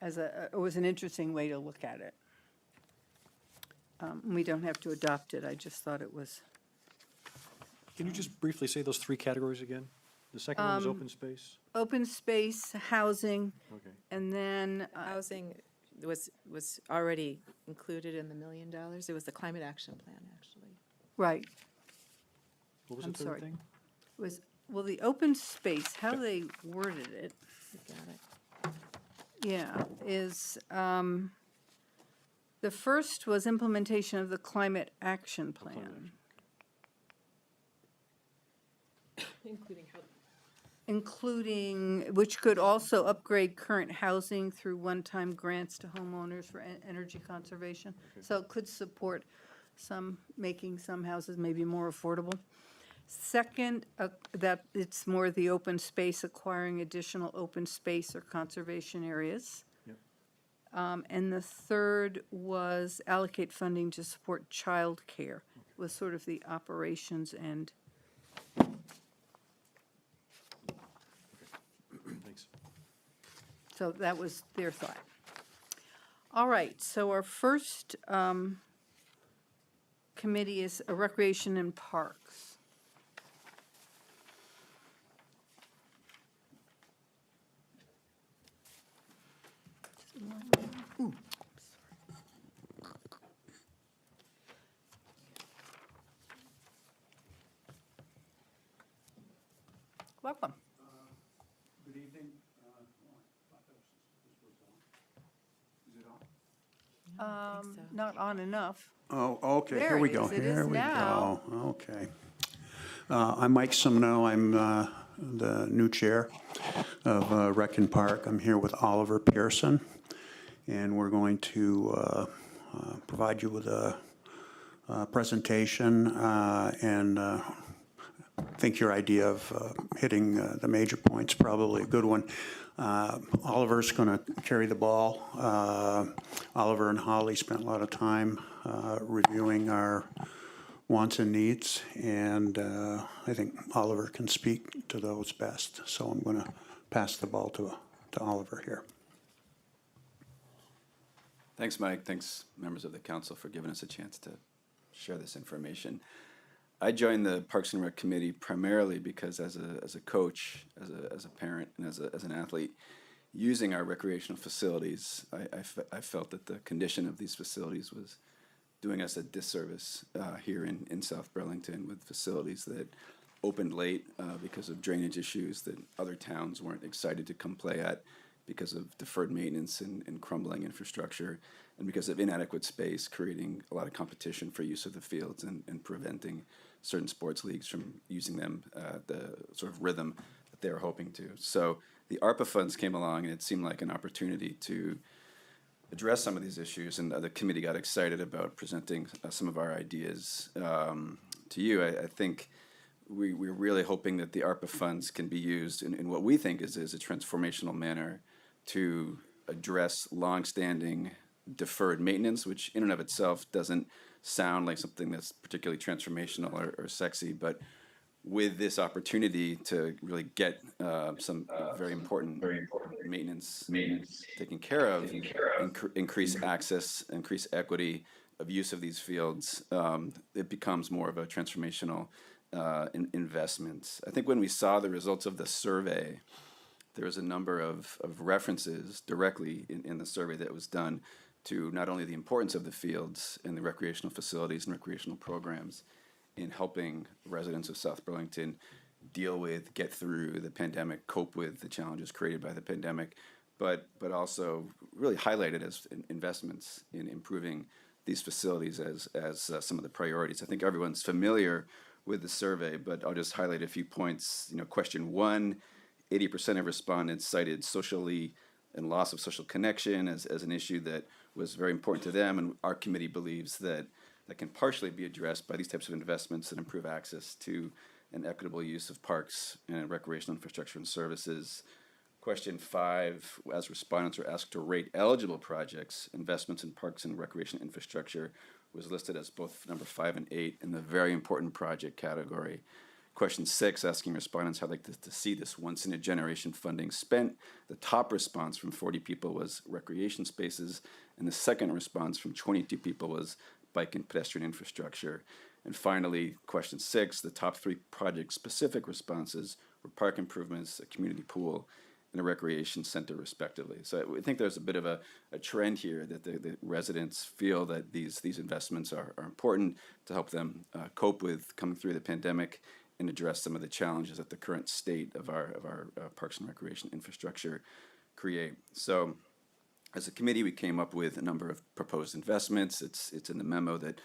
it was an interesting way to look at it. We don't have to adopt it, I just thought it was. Can you just briefly say those three categories again? The second one was open space? Open space, housing, Okay. and then, Housing was already included in the $1 million. It was the climate action plan, actually. right, What was I'm the third sorry. thing? was, well, the open space, how they worded it, You got it. yeah, is, the first was implementation of the climate action plan. Including, which could also upgrade current housing through one-time grants to homeowners for energy conservation. So it could support making some houses maybe more affordable. Second, that it's more the open space, acquiring additional open space or conservation areas. And the third was allocate funding to support childcare, was sort of the operations and. Thanks. So that was their thought. All right, so our first committee is Recreation and Parks. Ooh, welcome. Good evening. Not on enough. Oh, okay, There here we it go. is. It Here is we now. go. Okay. I'm Mike Simoneau. I'm the new chair of Rec and Park. I'm here with Oliver Pearson, and we're going to provide you with a presentation, and I think your idea of hitting the major points probably a good one. Oliver's going to carry the ball. Oliver and Holly spent a lot of time reviewing our wants and needs, and I think Oliver can speak to those best. So I'm going to pass the ball to Oliver here. Thanks, Mike. Thanks, members of the council, for giving us a chance to share this information. I joined the Parks and Rec Committee primarily because as a coach, as a parent, and as an athlete, using our recreational facilities, I felt that the condition of these facilities was doing us a disservice here in South Burlington, with facilities that opened late because of drainage issues that other towns weren't excited to come play at because of deferred maintenance and crumbling infrastructure, and because of inadequate space, creating a lot of competition for use of the fields and preventing certain sports leagues from using them the sort of rhythm that they were hoping to. So the ARPA funds came along, and it seemed like an opportunity to address some of these issues, and the committee got excited about presenting some of our ideas to you. I think we're really hoping that the ARPA funds can be used in what we think is a transformational manner to address longstanding deferred maintenance, which in and of itself doesn't sound like something that's particularly transformational or sexy, but with this opportunity to really get some very important maintenance taken care of, increase access, increase equity of use of these fields, it becomes more of a transformational investment. I think when we saw the results of the survey, there was a number of references directly in the survey that was done to not only the importance of the fields and the recreational facilities and recreational programs in helping residents of South Burlington get through the pandemic, cope with the challenges created by the pandemic, but also really highlighted as investments in improving these facilities as some of the priorities. I think everyone's familiar with the survey, but I'll just highlight a few points. Question 1, 80% of respondents cited socially and loss of social connection as an issue that was very important to them, and our committee believes that can partially be addressed by these types of investments that improve access to an equitable use of parks and recreational infrastructure and services. Question 5, as respondents were asked to rate eligible projects, investments in parks and recreation infrastructure was listed as both number 5 and 8 in the very important project category. Question 6, asking respondents how they'd like to see this once-in-a-generation funding spent. The top response from 40 people was recreation spaces, and the second response from 22 people was bike and pedestrian infrastructure. And finally, question 6, the top 3 project-specific responses were park improvements, a community pool, and a recreation center, respectively. So I think there's a bit of a trend here that the residents feel that these investments are important to help them cope with coming through the pandemic and address some of the challenges that the current state of our parks and recreation infrastructure create. So as a committee, we came up with a number of proposed investments. It's in the memo that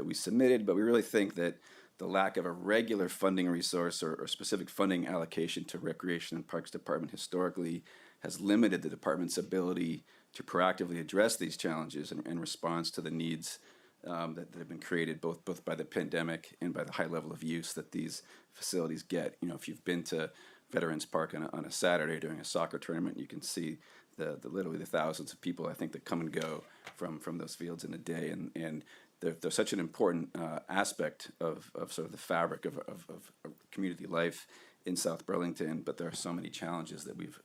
we submitted, but we really think that the lack of a regular funding resource or specific funding allocation to Recreation and Parks Department historically has limited the department's ability to proactively address these challenges in response to the needs that have been created both by the pandemic and by the high level of use that these facilities get. You know, if you've been to Veterans Park on a Saturday during a soccer tournament, you can see literally the thousands of people, I think, that come and go from those fields in a day, and they're such an important aspect of sort of the fabric of community life in South Burlington, but there are so many challenges that we've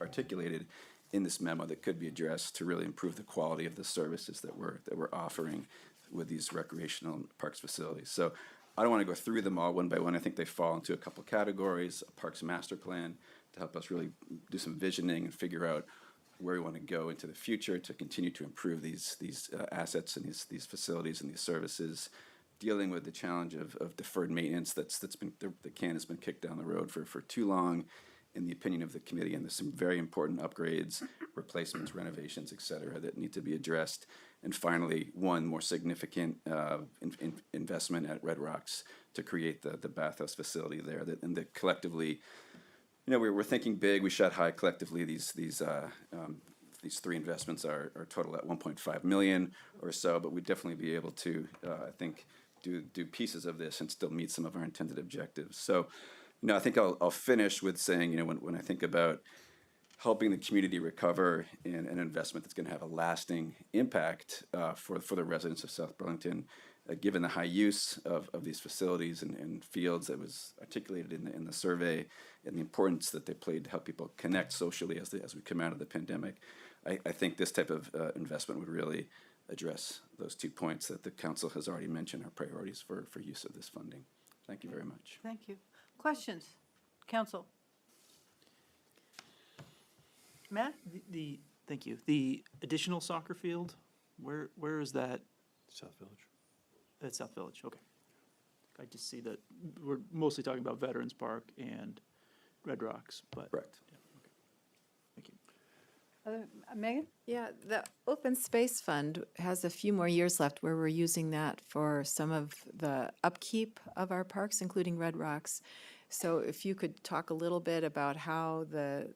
articulated in this memo that could be addressed to really improve the quality of the services that we're offering with these recreational parks facilities. So I don't want to go through them all one by one. I think they fall into a couple categories: a parks master plan to help us really do some visioning and figure out where we want to go into the future to continue to improve these assets and these facilities and these services, dealing with the challenge of deferred maintenance the can has been kicked down the road for too long, in the opinion of the committee, and there's some very important upgrades, replacements, renovations, et cetera, that need to be addressed. And finally, one more significant investment at Red Rocks to create the bathhouse facility there, that collectively, you know, we're thinking big, we shot high collectively. These 3 investments are total at $1.5 million or so, but we'd definitely be able to, I think, do pieces of this and still meet some of our intended objectives. So, you know, I think I'll finish with saying, you know, when I think about helping the community recover and an investment that's going to have a lasting impact for the residents of South Burlington, given the high use of these facilities and fields that was articulated in the survey, and the importance that they played to help people connect socially as we come out of the pandemic, I think this type of investment would really address those 2 points that the council has already mentioned are priorities for use of this funding. Thank you very much. Thank you. Questions? Council? Matt? Thank you. The additional soccer field, where is that? South Village. At South Village, okay. I just see that we're mostly talking about Veterans Park and Red Rocks, but. Correct. Yeah, okay. Thank you. Megan? Yeah, the Open Space Fund has a few more years left where we're using that for some of the upkeep of our parks, including Red Rocks. So if you could talk a little bit about how the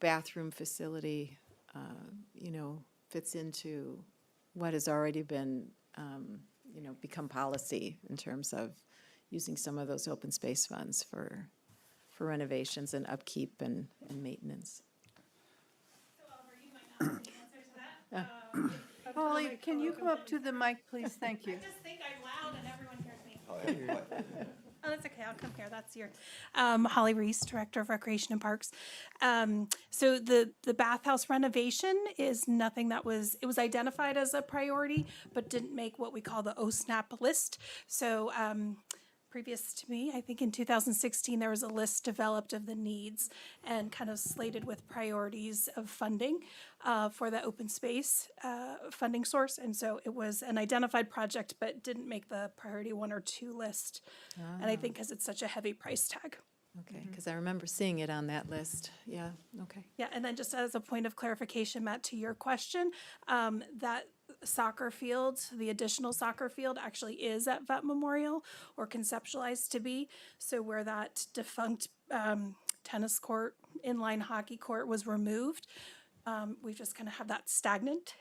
bathroom facility, fits into what has already been, become policy in terms of using some of those open space funds for renovations and upkeep and maintenance. Holly, can you come up to the mic, please? Thank you. I just think I'm loud and everyone hears me. Oh, that's okay. I'll come here. That's your Holly Reese, Director of Recreation and Parks. So the bathhouse renovation is nothing that was identified as a priority, but didn't make what we call the OSNAP list. So previous to me, I think in 2016, there was a list developed of the needs and kind of slated with priorities of funding for the open space funding source. And so it was an identified project, but didn't make the priority 1 or 2 list. And I think because it's such a heavy price tag. Okay, because I remember seeing it on that list. Yeah, okay. Yeah, and then just as a point of clarification, Matt, to your question, that soccer field, the additional soccer field actually is at Vet Memorial, or conceptualized to be. So where that defunct tennis court, inline hockey court was removed, we just kind of have that stagnant.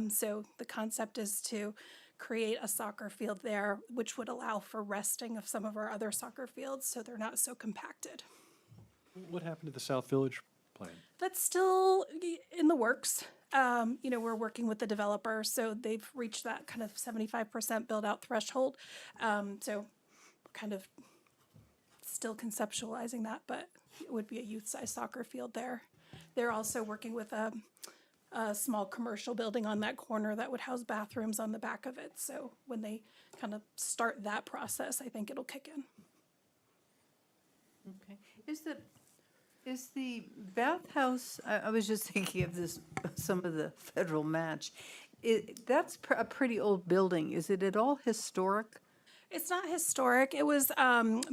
So the concept is to create a soccer field there, which would allow for resting of some of our other soccer fields so they're not so compacted. What happened to the South Village plan? That's still in the works. We're working with the developer, so they've reached that kind of 75% build out threshold. So we're kind of still conceptualizing that, but it would be a youth-size soccer field there. They're also working with a small commercial building on that corner that would house bathrooms on the back of it. So when they kind of start that process, I think it'll kick in. Okay. Is the bathhouse, I was just thinking of this, some of the federal match. That's a pretty old building. Is it at all historic? It's not historic. It was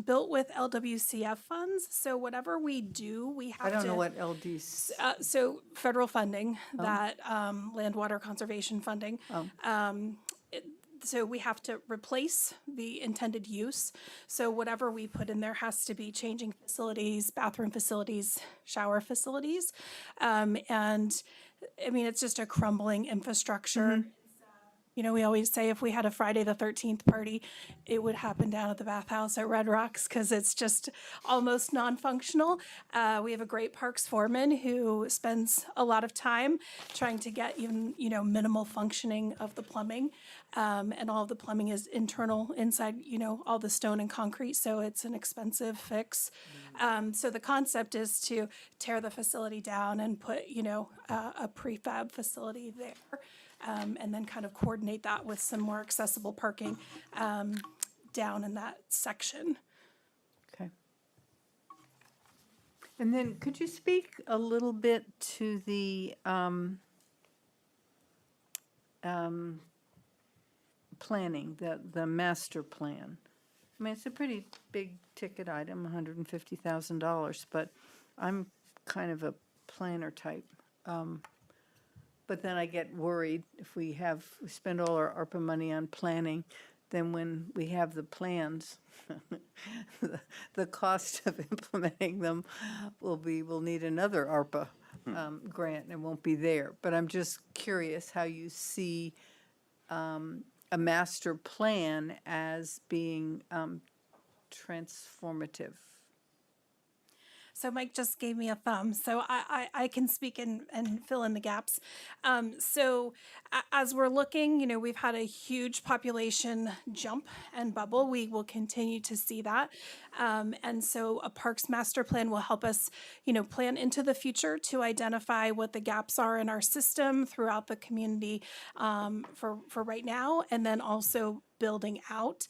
built with LWCF funds. So whatever we do, we have to. I don't know what LDs. So federal funding, that land water conservation funding. So we have to replace the intended use. So whatever we put in there has to be changing facilities, bathroom facilities, shower facilities. And I mean, it's just a crumbling infrastructure. You know, we always say if we had a Friday the 13th party, it would happen down at the bathhouse at Red Rocks because it's just almost non-functional. We have a great parks foreman who spends a lot of time trying to get even, you know, minimal functioning of the plumbing. And all of the plumbing is internal inside, you know, all the stone and concrete. So it's an expensive fix. So the concept is to tear the facility down and put, you know, a prefab facility there. And then kind of coordinate that with some more accessible parking down in that section. Okay. And then could you speak a little bit to the planning, the master plan? I mean, it's a pretty big ticket item, $150,000, but I'm kind of a planner type. But then I get worried if we spend all our ARPA money on planning, then when we have the plans, the cost of implementing them we'll need another ARPA grant and it won't be there. But I'm just curious how you see a master plan as being transformative. So Mike just gave me a thumb, so I can speak and fill in the gaps. So as we're looking, you know, we've had a huge population jump and bubble. We will continue to see that. And so a parks master plan will help us, you know, plan into the future to identify what the gaps are in our system throughout the community for right now, and then also building out.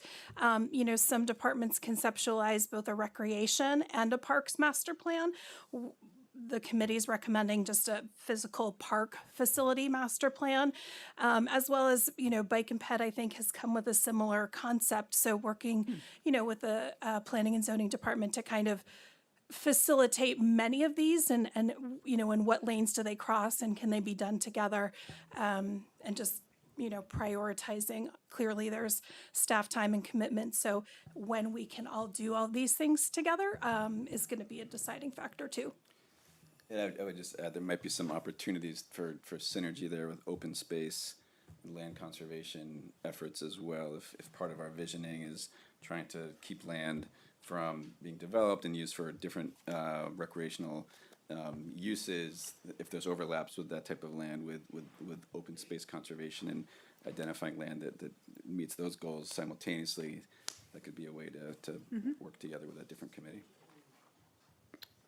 You know, some departments conceptualize both a recreation and a parks master plan. The committee is recommending just a physical park facility master plan, as well as, you know, Bike and Ped, I think, has come with a similar concept. So working, you know, with the planning and zoning department to kind of facilitate many of these and you know, and what lanes do they cross and can they be done together, and just, you know, prioritizing. Clearly there's staff time and commitment. So when we can all do all these things together is going to be a deciding factor too. And I would just add, there might be some opportunities for synergy there with open space and land conservation efforts as well. If part of our visioning is trying to keep land from being developed and used for different recreational uses, if there's overlaps with that type of land with open space conservation and identifying land that meets those goals simultaneously, that could be a way to work together with a different committee.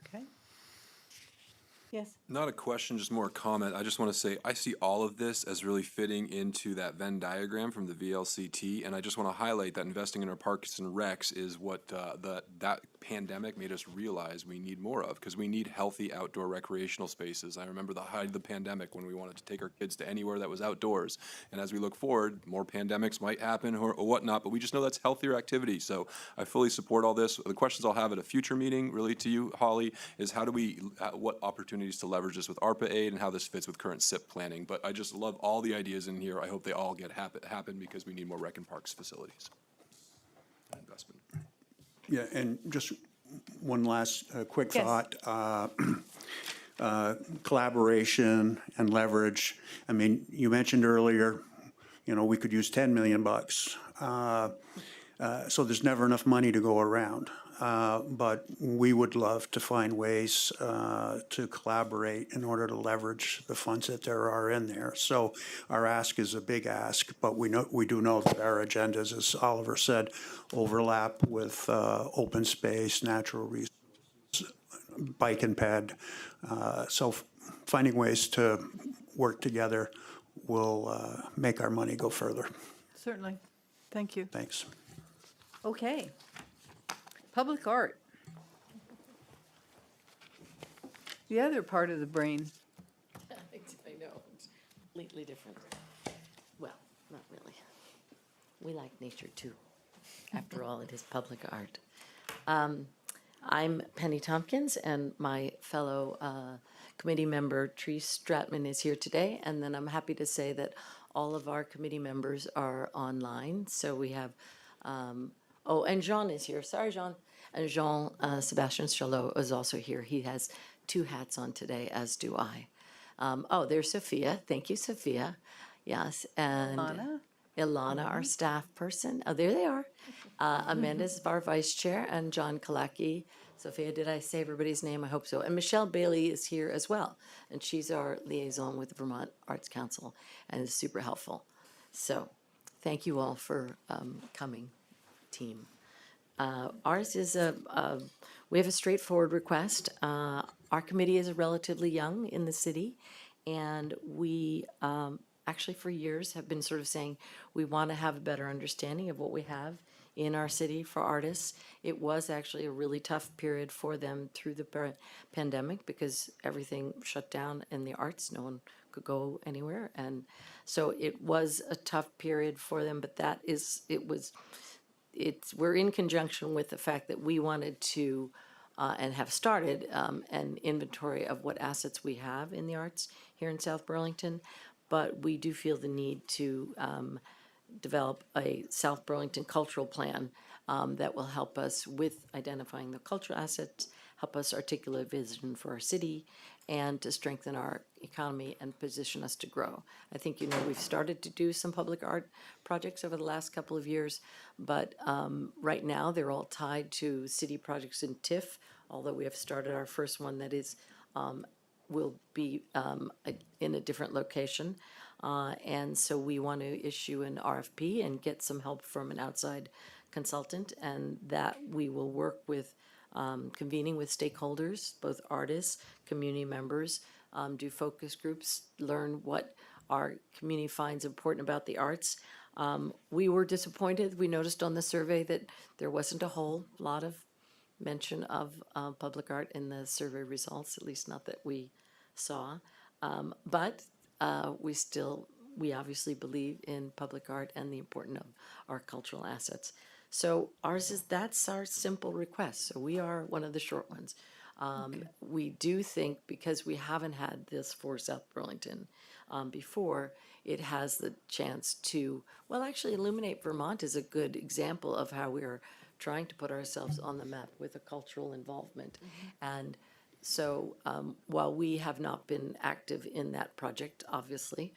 Okay. Yes. Not a question, just more a comment. I just want to say I see all of this as really fitting into that Venn diagram from the VLCT, and I just want to highlight that investing in our parks and recs is what that pandemic made us realize we need more of, because we need healthy outdoor recreational spaces. I remember the height of the pandemic when we wanted to take our kids to anywhere that was outdoors, and as we look forward, more pandemics might happen or whatnot, but we just know that's healthier activity. So I fully support all this. The questions I'll have at a future meeting, really to you, Holly, is how do we, what opportunities to leverage this with ARPA aid and how this fits with current SIP planning. But I just love all the ideas in here. I hope they all get happen because we need more rec and parks facilities investment. Yeah, and just one last quick thought. Collaboration and leverage. I mean, you mentioned earlier, you know, we could use 10 million bucks. So there's never enough money to go around. But we would love to find ways to collaborate in order to leverage the funds that there are in there. So our ask is a big ask, but we do know that our agendas, as Oliver said, overlap with open space, natural resources, bike and ped. So finding ways to work together will make our money go further. Certainly. Thank you. Thanks. Okay. Public art. The other part of the brain. I know, it's completely different. Well, not really. We like nature too. After all, it is public art. I'm Penny Tompkins, and my fellow committee member, Therese Stratman, is here today. And then I'm happy to say that all of our committee members are online. So we have, oh, and Jean is here. Sorry, Jean. And Jean Sebastian Chalot is also here. He has 2 hats on today, as do I. Oh, there's Sophia. Thank you, Sophia. Yes, and Ilana, our staff person. Oh, there they are. Amanda's our vice chair, and John Kalaki. Sophia, did I say everybody's name? I hope so. And Michelle Bailey is here as well, and she's our liaison with the Vermont Arts Council and is super helpful. So thank you all for coming, team. Ours is we have a straightforward request. Our committee is relatively young in the city, and we actually for years have been sort of saying we want to have a better understanding of what we have in our city for artists. It was actually a really tough period for them through the pandemic because everything shut down in the arts. No one could go anywhere. And so it was a tough period for them, but we're in conjunction with the fact that we wanted to and have started an inventory of what assets we have in the arts here in South Burlington, but we do feel the need to develop a South Burlington cultural plan that will help us with identifying the cultural assets, help us articulate a vision for our city, and to strengthen our economy and position us to grow. I think, we've started to do some public art projects over the last couple of years, but right now they're all tied to city projects in TIFF, although we have started our first one that is will be in a different location. And so we want to issue an RFP and get some help from an outside consultant, and that we will work with convening with stakeholders, both artists, community members, do focus groups, learn what our community finds important about the arts. We were disappointed. We noticed on the survey that there wasn't a whole lot of mention of public art in the survey results, at least not that we saw. But we obviously believe in public art and the importance of our cultural assets. So that's our simple request. So we are one of the short ones. We do think, because we haven't had this for South Burlington before, it has the chance to, actually Illuminate Vermont is a good example of how we're trying to put ourselves on the map with a cultural involvement. And so while we have not been active in that project, obviously,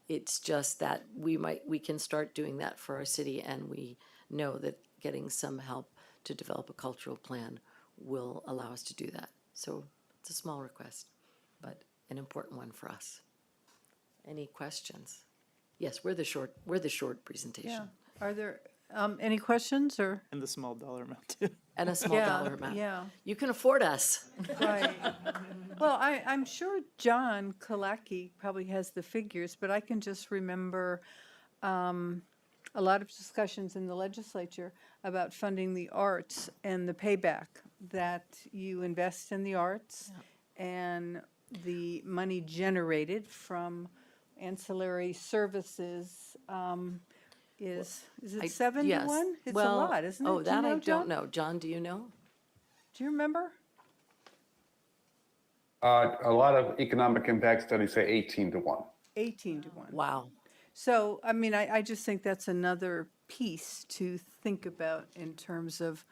it's just that we can start doing that for our city, and we know that getting some help to develop a cultural plan will allow us to do that. So it's a small request, but an important one for us. Any questions? Yes, we're the short presentation. Yeah. Are there any questions or? And the small dollar amount too. And a small dollar amount. Yeah. You can afford us. Right. Well, I'm sure John Kalaki probably has the figures, but I can just remember a lot of discussions in the legislature about funding the arts and the payback that you invest in the arts and the money generated from ancillary services. Is it 7 to 1? It's a lot, isn't it? Oh, that I John? don't know. John, do you know? Do you remember? A lot of economic impact studies say 18 to 1. 18 to 1. Wow. So, I just think that's another piece to think about in terms of,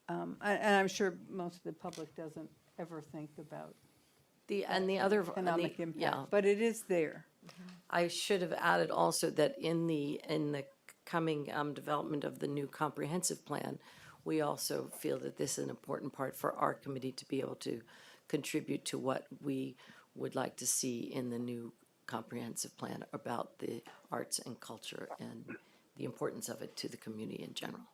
and I'm sure most of the public doesn't ever think about the other economic impact, yeah. but it is there. I should have added also that in the forthcoming development of the new comprehensive plan, we also feel that this is an important part for our committee to be able to contribute to what we would like to see in the new comprehensive plan about the arts and culture and the importance of it to the community in general.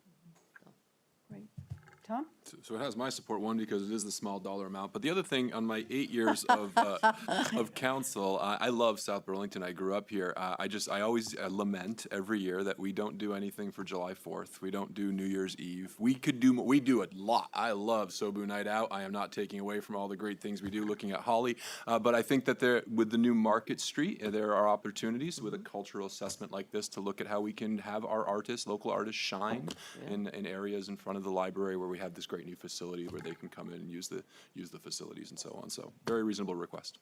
Tom? So it has my support, one, because it is the small dollar amount. But the other thing, on my 8 years of council, I love South Burlington. I grew up here. I always lament every year that we don't do anything for July 4th. We don't do New Year's Eve. We do a lot. I love Sobu Night Out. I am not taking away from all the great things we do looking at Holly. But I think that with the new Market Street, there are opportunities with a cultural assessment like this to look at how we can have our artists, local artists, shine in areas in front of the library where we have this great new facility where they can come in and use the facilities and so on. So very reasonable request.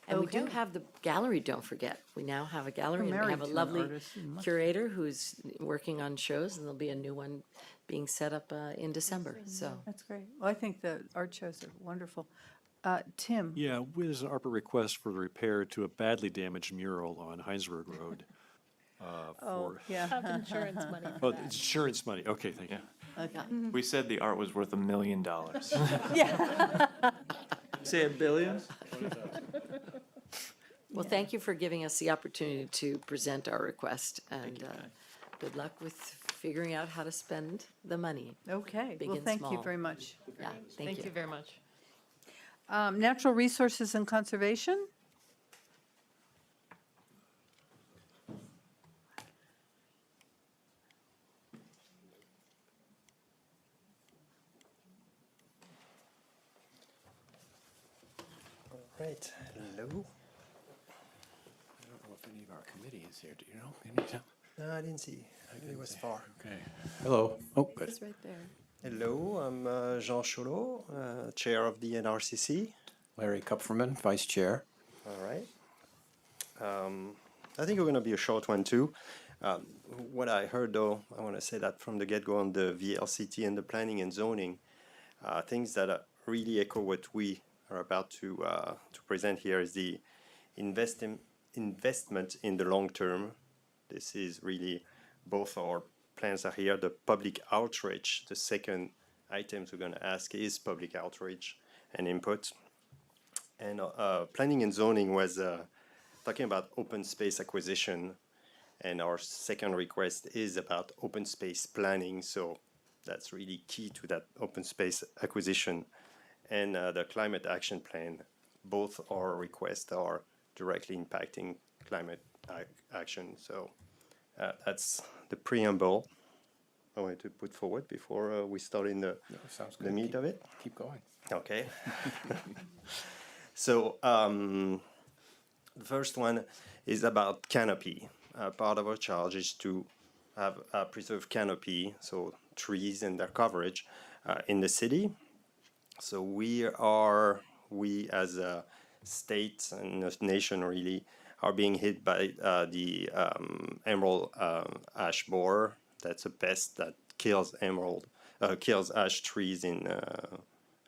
And we do have the gallery, don't forget. We now have a gallery, and we have a lovely curator who's working on shows, and there'll be a new one being set up in December, so. That's great. Well, I think the art shows are wonderful. Tim? Yeah, there's an ARPA request for the repair to a badly damaged mural on Heinsberg Road. Yeah. Have insurance money for Oh, that. it's insurance money. Okay, thank you. Okay. We said the art was worth $1 million. Yeah. Say $1 billion? Well, thank you for giving us the opportunity to present our request, and good luck with figuring out how to spend the money. Okay. Big Well, and thank you small. very much. Yeah, thank you. very much. Natural Resources and Conservation? Right, hello. I don't know if any of our committee is here, do you know? No, I didn't see. It was far. Okay. Hello. Oh, good. It's right there. Hello, I'm Jean Cholot, Chair of the NRCC. Larry Kupferman, Vice Chair. All right. I think we're going to be a short one too. What I heard though, I want to say that from the get-go on the VLCT and the planning and zoning, things that really echo what we are about to present here is the investment in the long term. This is really both our plans are here. The public outreach, the second items we're going to ask is public outreach and input. And planning and zoning was talking about open space acquisition, and our second request is about open space planning. So that's really key to that open space acquisition. And the climate action plan, both our requests are directly impacting climate action. So that's the preamble I wanted to put forward before we start in the meat of it. Keep going. Okay. So the first one is about canopy. Part of our charge is to have preserve canopy, so trees and their coverage in the city. So we as a state and a nation really are being hit by the emerald ash borer. That's a pest that kills ash trees in a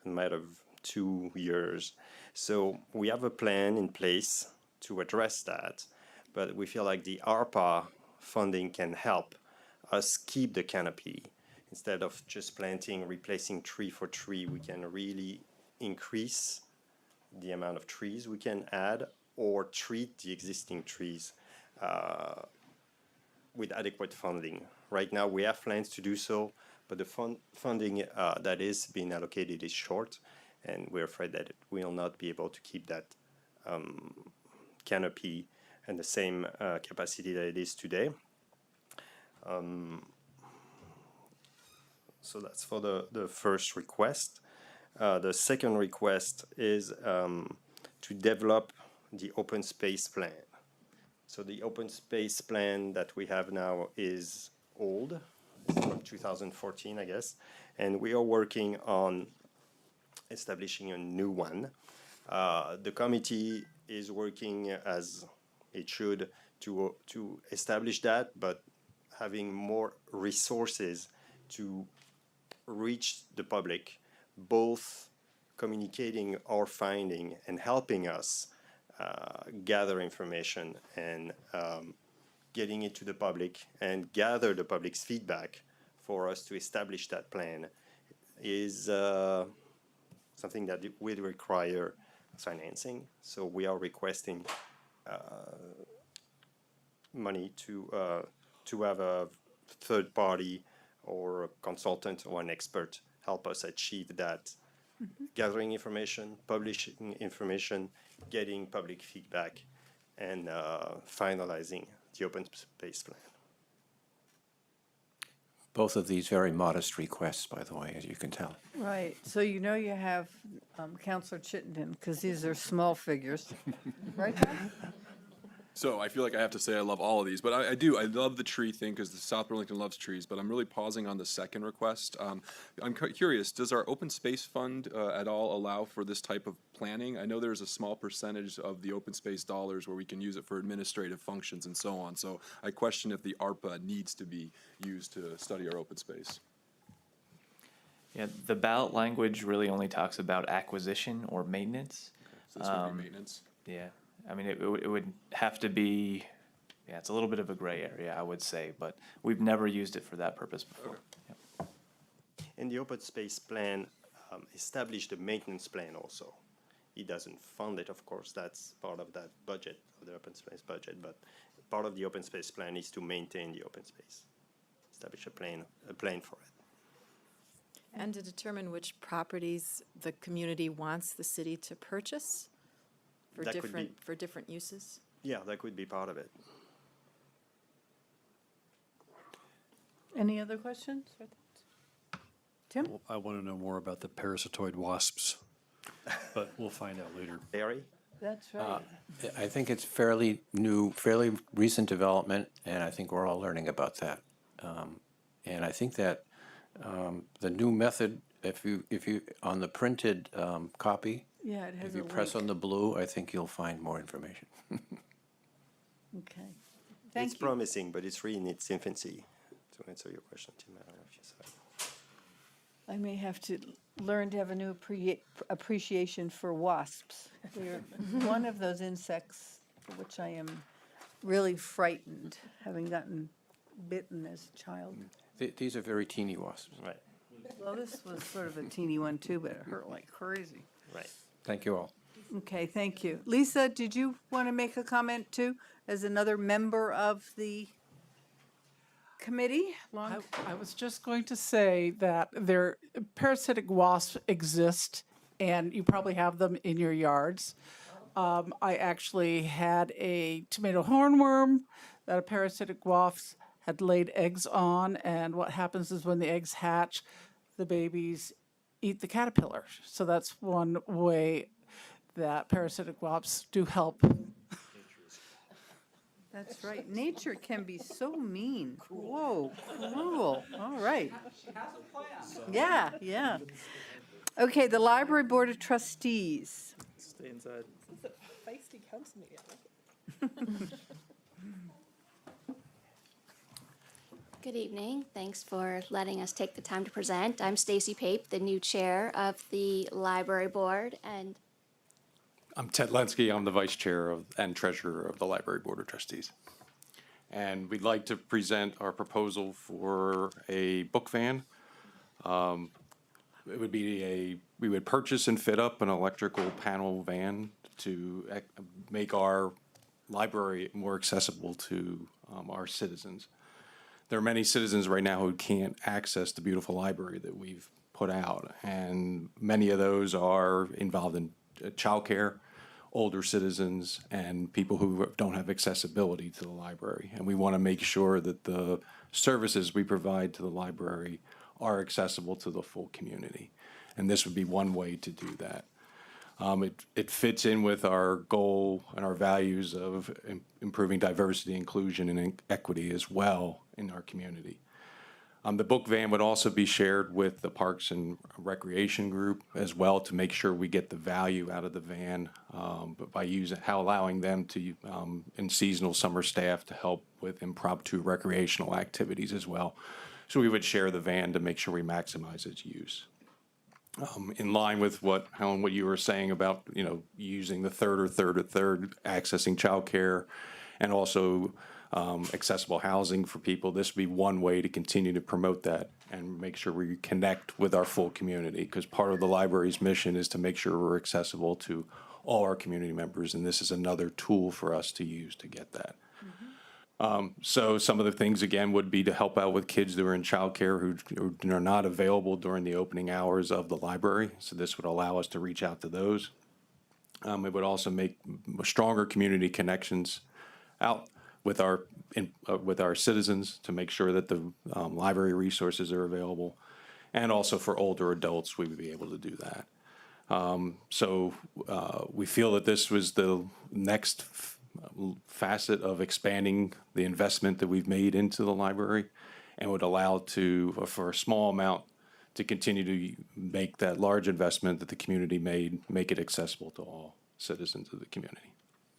matter of 2 years. So we have a plan in place to address that, but we feel like the ARPA funding can help us keep the canopy. Instead of just replacing tree for tree, we can really increase the amount of trees we can add or treat the existing trees with adequate funding. Right now, we have plans to do so, but the funding that is being allocated is short, and we're afraid that we will not be able to keep that canopy and the same capacity that it is today. So that's for the first request. The second request is to develop the open space plan. So the open space plan that we have now is old. It's from 2014, I guess. And we are working on establishing a new one. The committee is working as it should to establish that, but having more resources to reach the public, both communicating our finding and helping us gather information and getting it to the public and gather the public's feedback for us to establish that plan is something that will require financing. So we are requesting money to have a third party or a consultant or an expert help us achieve that. Gathering information, publishing information, getting public feedback, and finalizing the open space plan. Both of these very modest requests, by the way, as you can tell. Right, so you know you have Counselor Chittenden, because these are small figures, right, Tom? So I feel like I have to say I love all of these, but I do. I love the tree thing because the South Burlington loves trees, but I'm really pausing on the second request. I'm curious, does our open space fund at all allow for this type of planning? I know there's a small percentage of the open space dollars where we can use it for administrative functions and so on. So I question if the ARPA needs to be used to study our open space. Yeah, the ballot language really only talks about acquisition or maintenance. So this would be maintenance. Yeah, I mean, it would have to be, yeah, it's a little bit of a gray area, I would say, but we've never used it for that purpose before. Yep. And the open space plan established a maintenance plan also. It doesn't fund it, of course, that's part of that budget, of the open space budget, but part of the open space plan is to maintain the open space, establish a plan for it. And to determine which properties the community wants the city to purchase for That could be- different uses? Yeah, that could be part of it. Any other questions or thoughts? Tim? Well, I want to know more about the parasitoid wasps, but we'll find out later. Barry? That's right. I think it's fairly new, fairly recent development, and I think we're all learning about that. And I think that the new method, if you on the printed copy, Yeah, it has if you a press link. on the blue, I think you'll find more information. Okay. It's Thank you. promising, but it's really in its infancy. To answer your question, Tim, I don't know if you saw it. I may have to learn to have a new appreciation for wasps. They're one of those insects for which I am really frightened, having gotten bitten as a child. These are very teeny wasps. Right. Well, this was sort of a teeny one too, but it hurt like crazy. Right. Thank you all. Okay, thank you. Lisa, did you want to make a comment too, as another member of the committee? I was just going to say that parasitic wasps exist, and you probably have them in your yards. I actually had a tomato hornworm that a parasitic wasp had laid eggs on, and what happens is when the eggs hatch, the babies eat the caterpillar. So that's one way that parasitic wasps do help. That's right. Nature can be so mean. Whoa, cruel. All right. Yeah, yeah. Okay, the Library Board of Trustees. Stay inside. This is a feisty council meeting. Good evening. Thanks for letting us take the time to present. I'm Stacy Pape, the new chair of the Library Board, and I'm Ted Lenski. I'm the vice chair and treasurer of the Library Board of Trustees. And we'd like to present our proposal for a book van. It would be we would purchase and fit up an electrical panel van to make our library more accessible to our citizens. There are many citizens right now who can't access the beautiful library that we've put out, and many of those are involved in childcare, older citizens, and people who don't have accessibility to the library. And we want to make sure that the services we provide to the library are accessible to the full community. And this would be one way to do that. It fits in with our goal and our values of improving diversity, inclusion, and equity as well in our community. The book van would also be shared with the Parks and Recreation Group as well to make sure we get the value out of the van, but by allowing them to, and seasonal summer staff to help with impromptu recreational activities as well. So we would share the van to make sure we maximize its use. In line with Helen, what you were saying about, using the third accessing childcare, and also accessible housing for people. This would be one way to continue to promote that and make sure we connect with our full community, because part of the library's mission is to make sure we're accessible to all our community members, and this is another tool for us to use to get that. So some of the things, again, would be to help out with kids that are in childcare who are not available during the opening hours of the library. So this would allow us to reach out to those. It would also make stronger community connections out with our citizens to make sure that the library resources are available. And also for older adults, we would be able to do that. So we feel that this was the next facet of expanding the investment that we've made into the library, and would allow for a small amount to continue to make that large investment that the community made, make it accessible to all citizens of the community.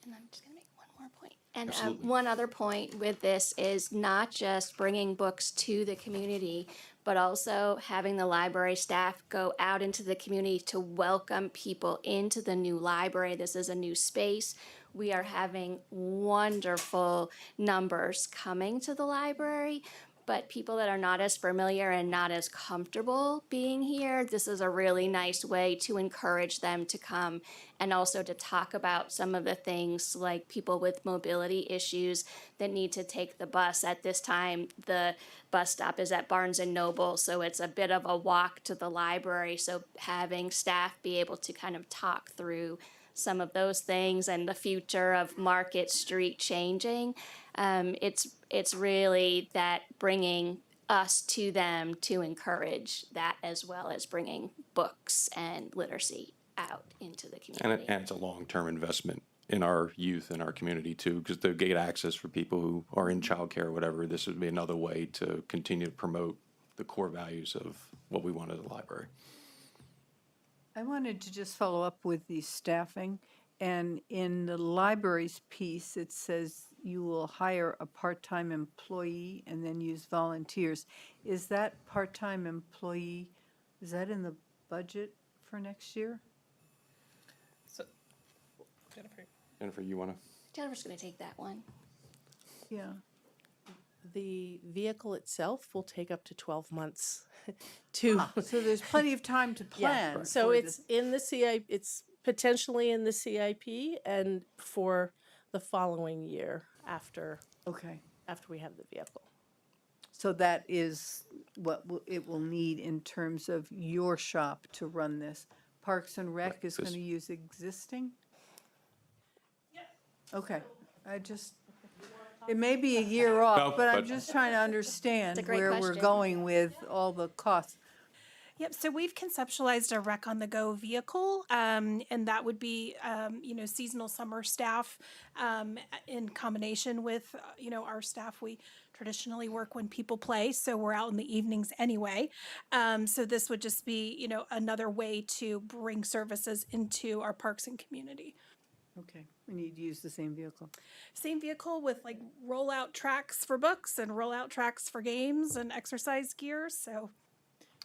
And I'm just going to make one more point. And one other point with this is not just bringing books to the community, but also having the library staff go out into the community to welcome people into the new library. This is a new space. We are having wonderful numbers coming to the library, but people that are not as familiar and not as comfortable being here, this is a really nice way to encourage them to come, and also to talk about some of the things like people with mobility issues that need to take the bus. At this time, the bus stop is at Barnes and Noble, so it's a bit of a walk to the library. So having staff be able to kind of talk through some of those things and the future of Market Street changing, it's really that bringing us to them to encourage that, as well as bringing books and literacy out into the community. And it's a long-term investment in our youth and our community too, because they get access for people who are in childcare or whatever. This would be another way to continue to promote the core values of what we want as a library. I wanted to just follow up with the staffing. And in the library's piece, it says you will hire a part-time employee and then use volunteers. Is that part-time employee, is that in the budget for next year? So, Jennifer, you want to? Jennifer's going to take that one. Yeah. The vehicle itself will take up to 12 months to. So there's plenty of time to plan. So it's in the CIP, it's potentially in the CIP and for the following year after. Okay. After we have the vehicle. So that is what it will need in terms of your shop to run this. Parks and Rec is going to use existing? Yes. Okay. It may be a year off, but I'm just trying to understand where we're going with all the costs. Yep, so we've conceptualized a Rec on the Go vehicle, and that would be, seasonal summer staff in combination with, our staff. We traditionally work when people play, so we're out in the evenings anyway. So this would just be, another way to bring services into our parks and community. Okay, we need to use the same vehicle. Same vehicle with like rollout tracks for books and rollout tracks for games and exercise gear, so.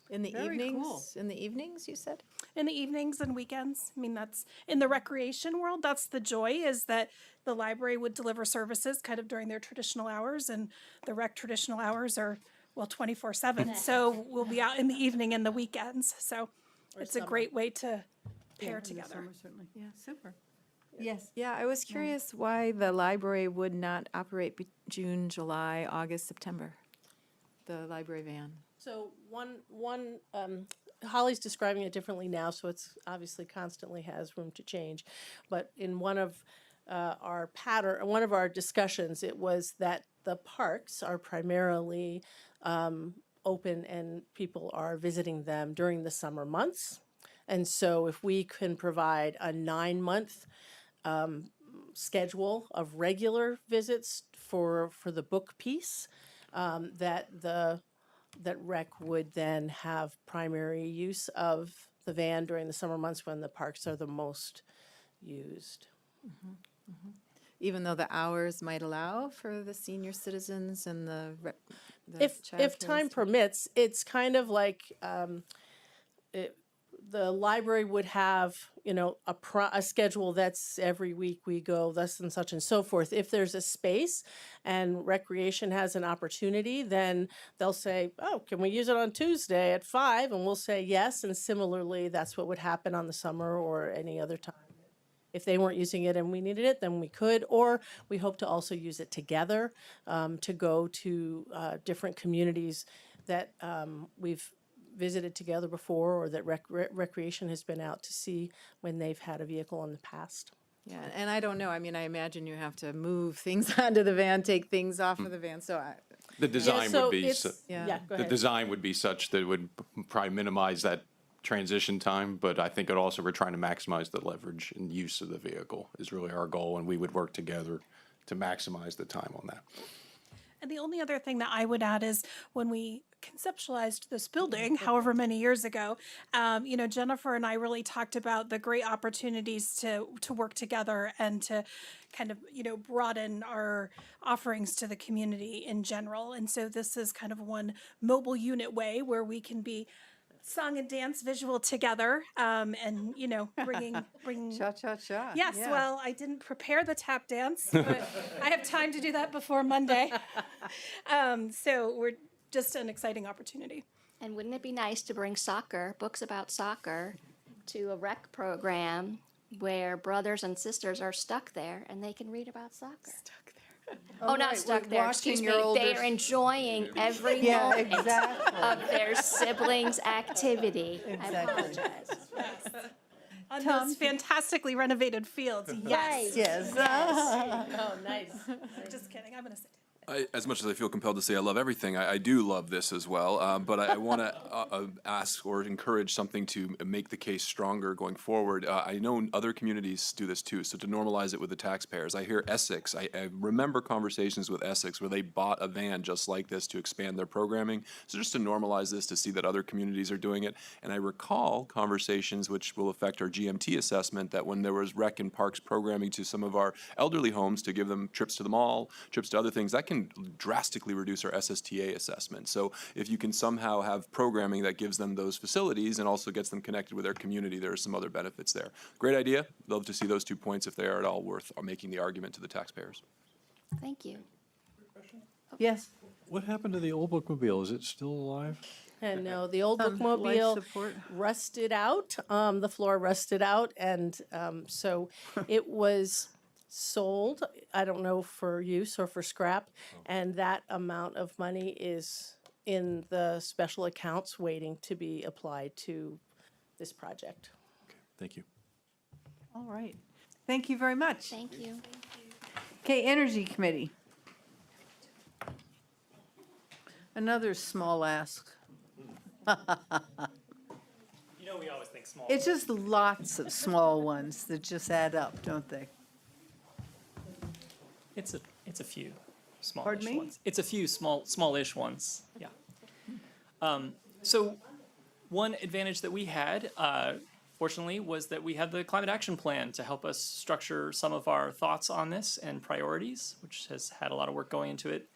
In the Very evenings? cool. In the evenings, you said? In the evenings and weekends. I mean, that's in the recreation world. That's the joy, is that the library would deliver services kind of during their traditional hours, and the rec traditional hours are, 24/7. So we'll be out in the evening and the weekends. So it's a great way to pair together. Summer, certainly. Yeah. Super. Yes. Yeah, I was curious why the library would not operate June, July, August, September, the library van. So Holly's describing it differently now, so it's obviously constantly has room to change. But in one of our discussions, it was that the parks are primarily open and people are visiting them during the summer months. And so if we can provide a 9-month schedule of regular visits for the book piece, that rec would then have primary use of the van during the summer months when the parks are the most used. Mm-hmm. Mm-hmm. Even though the hours might allow for the senior citizens and the if time permits, it's kind of like the library would have, you know, a schedule that's every week we go thus and such and so forth. If there's a space and recreation has an opportunity, then they'll say, oh, can we use it on Tuesday at 5? And we'll say yes. And similarly, that's what would happen on the summer or any other time. If they weren't using it and we needed it, then we could, or we hope to also use it together to go to different communities that we've visited together before, or that recreation has been out to see when they've had a vehicle in the past. Yeah, and I don't know, I mean, I imagine you have to move things onto the van, take things off of the van, so The design so would be, it's- yeah, go the ahead. design would be such that it would probably minimize that transition time, but I think it also, we're trying to maximize the leverage and use of the vehicle is really our goal, and we would work together to maximize the time on that. And the only other thing that I would add is when we conceptualized this building, however many years ago, you know, Jennifer and I really talked about the great opportunities to work together and to kind of, you know, broaden our offerings to the community in general. And so this is kind of one mobile unit way where we can be song and dance visual together, and, you know, bringing Cha-cha-cha. Yes, Yeah. well, I didn't prepare the tap dance, but I have time to do that before Monday. So we're just an exciting opportunity. And wouldn't it be nice to bring soccer, books about soccer, to a rec program where brothers and sisters are stuck there and they can read about soccer? Oh, not right, stuck we're there, watching excuse me. your older They are enjoying every Yeah, moment exactly. of their siblings' activity. I Exactly. apologize. On those fantastically renovated fields, yes. Yes. Oh, nice. Just kidding, I'm gonna say. As much as I feel compelled to say I love everything, I do love this as well. But I want to ask or encourage something to make the case stronger going forward. I know other communities do this too, so to normalize it with the taxpayers. I hear Essex. I remember conversations with Essex where they bought a van just like this to expand their programming. So just to normalize this, to see that other communities are doing it. And I recall conversations which will affect our GMT assessment, that when there was rec and parks programming to some of our elderly homes to give them trips to the mall, trips to other things, that can drastically reduce our SSTA assessment. So if you can somehow have programming that gives them those facilities and also gets them connected with their community, there are some other benefits there. Great idea. Love to see those 2 points if they are at all worth making the argument to the taxpayers. Thank you. Yes. What happened to the old bookmobile? Is it still alive? And no, the old Life bookmobile support. rusted out, the floor rusted out, and so it was sold, I don't know for use or for scrap, and that amount of money is in the special accounts waiting to be applied to this project. Thank you. All right. Thank you very much. Thank you. Okay, Energy Committee. Another small ask. You know, we always think small. It's just lots of small ones that just add up, don't they? It's a few smallish Pardon me? ones. It's a few smallish ones. Yeah. So one advantage that we had, fortunately, was that we had the climate action plan to help us structure some of our thoughts on this and priorities, which has had a lot of work going into it.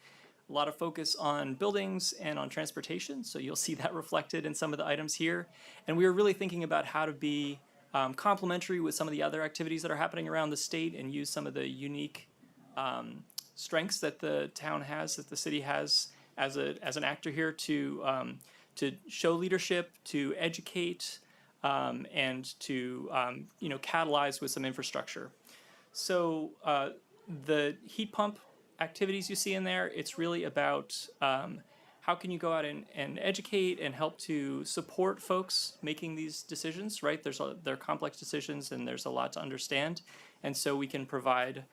A lot of focus on buildings and on transportation, so you'll see that reflected in some of the items here. And we were really thinking about how to be complementary with some of the other activities that are happening around the state and use some of the unique strengths that the town has, that the city has as an actor here to show leadership, to educate, and to catalyze with some infrastructure. So the heat pump activities you see in there, it's really about how can you go out and educate and help to support folks making these decisions, right? They're complex decisions and there's a lot to understand. And so we can provide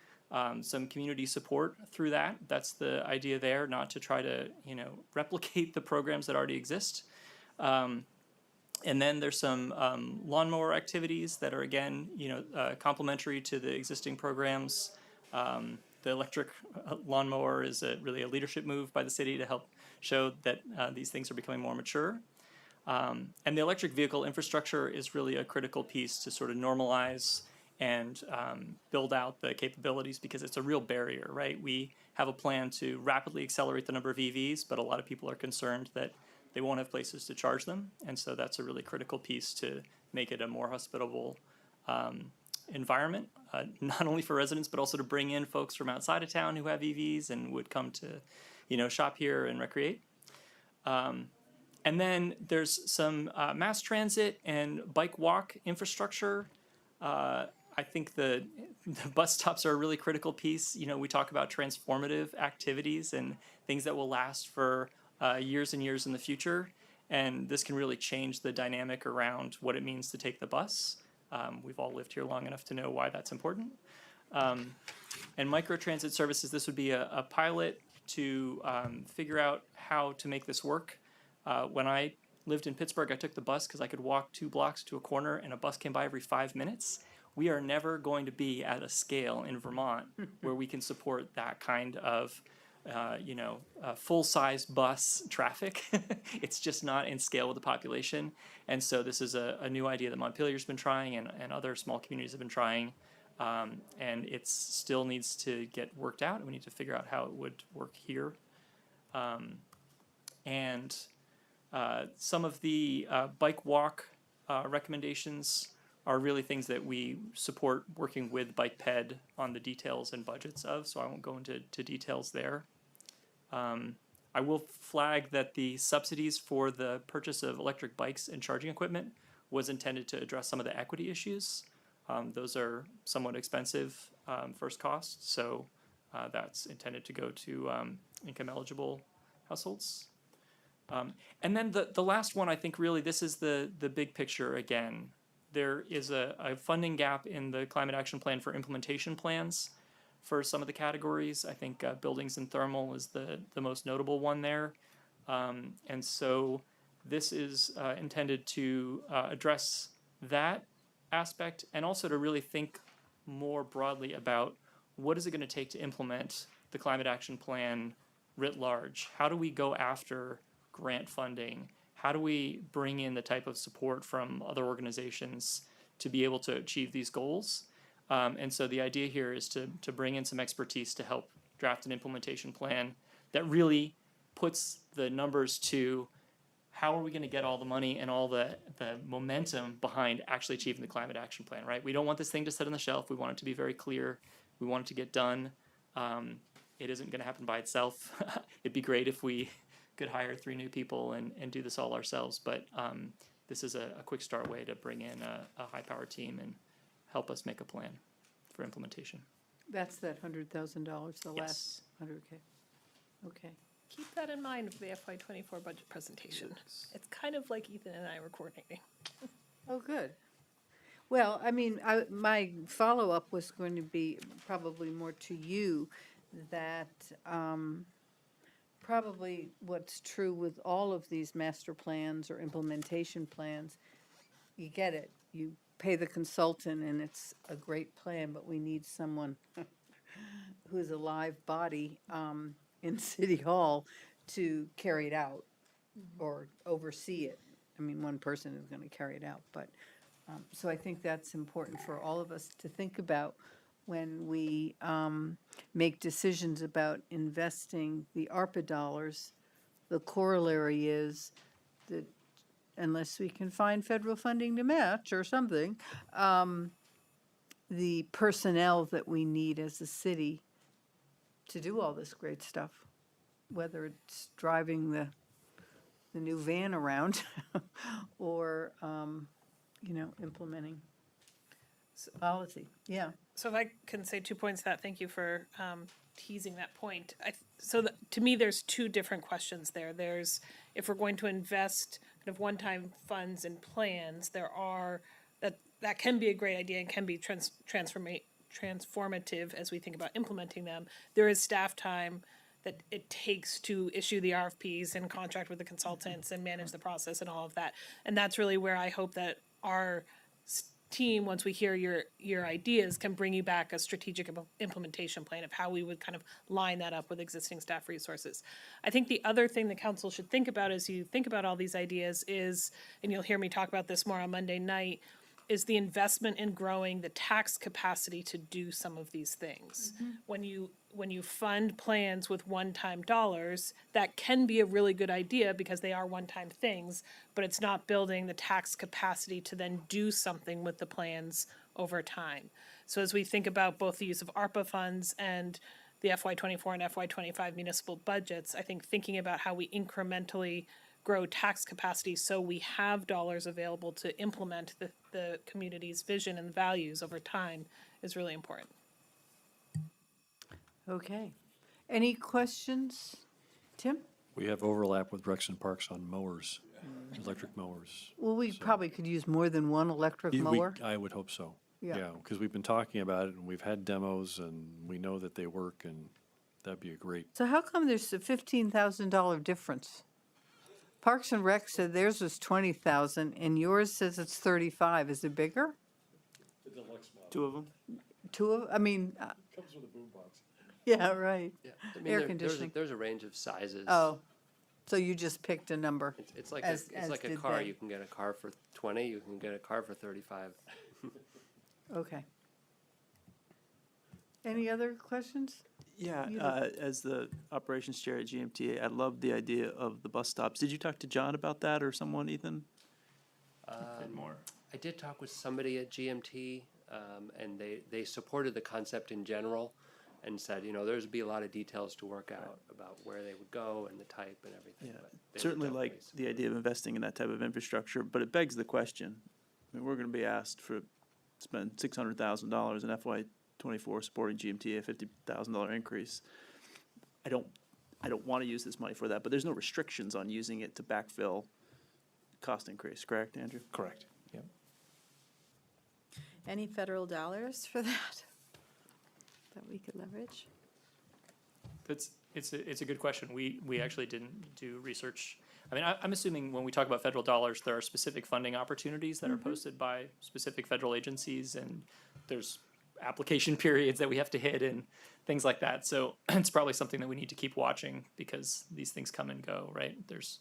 some community support through that. That's the idea there, not to try to, replicate the programs that already exist. And then there's some lawnmower activities that are, again, complementary to the existing programs. The electric lawnmower is really a leadership move by the city to help show that these things are becoming more mature. And the electric vehicle infrastructure is really a critical piece to sort of normalize and build out the capabilities, because it's a real barrier, right? We have a plan to rapidly accelerate the number of EVs, but a lot of people are concerned that they won't have places to charge them. And so that's a really critical piece to make it a more hospitable environment, not only for residents, but also to bring in folks from outside of town who have EVs and would come to, shop here and recreate. And then there's some mass transit and bike walk infrastructure. I think the bus stops are a really critical piece. We talk about transformative activities and things that will last for years and years in the future. And this can really change the dynamic around what it means to take the bus. We've all lived here long enough to know why that's important. And microtransit services, this would be a pilot to figure out how to make this work. When I lived in Pittsburgh, I took the bus because I could walk 2 blocks to a corner and a bus came by every 5 minutes. We are never going to be at a scale in Vermont where we can support that kind of full-size bus traffic. It's just not in scale with the population. And so this is a new idea that Montpelier's been trying and other small communities have been trying. And it still needs to get worked out, and we need to figure out how it would work here. Some of the bike walk recommendations are really things that we support working with Bike Ped on the details and budgets of, so I won't go into details there. I will flag that the subsidies for the purchase of electric bikes and charging equipment was intended to address some of the equity issues. Those are somewhat expensive first costs, so that's intended to go to income eligible households. And then the last one, I think really this is the big picture again. There is a funding gap in the Climate Action Plan for implementation plans for some of the categories. I think buildings and thermal is the most notable one there. And so this is intended to address that aspect and also to really think more broadly about what is it going to take to implement the Climate Action Plan writ large? How do we go after grant funding? How do we bring in the type of support from other organizations to be able to achieve these goals? And so the idea here is to bring in some expertise to help draft an implementation plan that really puts the numbers to how are we going to get all the money and all the momentum behind actually achieving the Climate Action Plan, right? We don't want this thing to sit on the shelf. We want it to be very clear. We want it to get done. It isn't going to happen by itself. It'd be great if we could hire 3 new people and do this all ourselves. But this is a quick start way to bring in a high-powered team and help us make a plan for implementation. That's that $100,000, the Yes. last 100K. Okay. Keep that in mind for the FY24 budget presentation. It's kind of like Ethan and I were coordinating. Oh, good. Well, I mean, my follow-up was going to be probably more to you, that probably what's true with all of these master plans or implementation plans, you get it. You pay the consultant and it's a great plan, but we need someone who's a live body in City Hall to carry it out or oversee it. I mean, one person is going to carry it out, but so I think that's important for all of us to think about when we make decisions about investing the ARPA dollars. The corollary is that unless we can find federal funding to match or something, the personnel that we need as a city to do all this great stuff, whether it's driving the new van around or, implementing policy. Yeah. So if I can say 2 points to that, thank you for teasing that point. To me, there's 2 different questions there. There's, if we're going to invest kind of one-time funds and plans, there are, that can be a great idea and can be transformative as we think about implementing them. There is staff time that it takes to issue the RFPs and contract with the consultants and manage the process and all of that. And that's really where I hope that our team, once we hear your ideas, can bring you back a strategic implementation plan of how we would kind of line that up with existing staff resources. I think the other thing the council should think about as you think about all these ideas is, and you'll hear me talk about this more on Monday night, is the investment in growing the tax capacity to do some of these things. When you fund plans with one-time dollars, that can be a really good idea because they are one-time things, but it's not building the tax capacity to then do something with the plans over time. So as we think about both the use of ARPA funds and the FY24 and FY25 municipal budgets, I think thinking about how we incrementally grow tax capacity so we have dollars available to implement the community's vision and values over time is really important. Okay. Any questions? Tim? We have overlap with Rex and Parks on mowers, electric mowers. Well, we probably could use more than one electric mower. I would hope so. Yeah. Yeah, because we've been talking about it and we've had demos and we know that they work and that'd be a great. So how come there's a $15,000 difference? Parks and Rec said theirs was 20,000 and yours says it's 35. Is it bigger? Two of them? I mean, Comes with a boom box. yeah, right. Yeah, I mean, Air there's conditioning. there's a range of sizes. Oh, so you just picked a number. It's like as- it's as like a did car. they. You can get a car for 20. You can get a car for 35. Okay. Any other questions? Yeah, You as the operations chair at GMTA, I love the idea of the bus stops. Did you talk to John about that or someone, Ethan? More. I did talk with somebody at GMT, and they supported the concept in general, and said, you know, there's be a lot of details to work out about where they would go and the type and everything. Yeah, but they would certainly definitely like the idea of investing in that type of infrastructure, but it begs the question. I mean, we're gonna be asked for spend $600,000 in FY24 supporting GMTA, $50,000 increase. I don't want to use this money for that, but there's no restrictions on using it to backfill cost increase, correct, Andrew? Correct. Yep. Any federal dollars for that we could leverage? It's a good question. We actually didn't do research. I mean, I'm assuming when we talk about federal dollars, there are specific funding opportunities that are posted by specific federal agencies, and there's application periods that we have to hit and things like that. So it's probably something that we need to keep watching because these things come and go, right? There's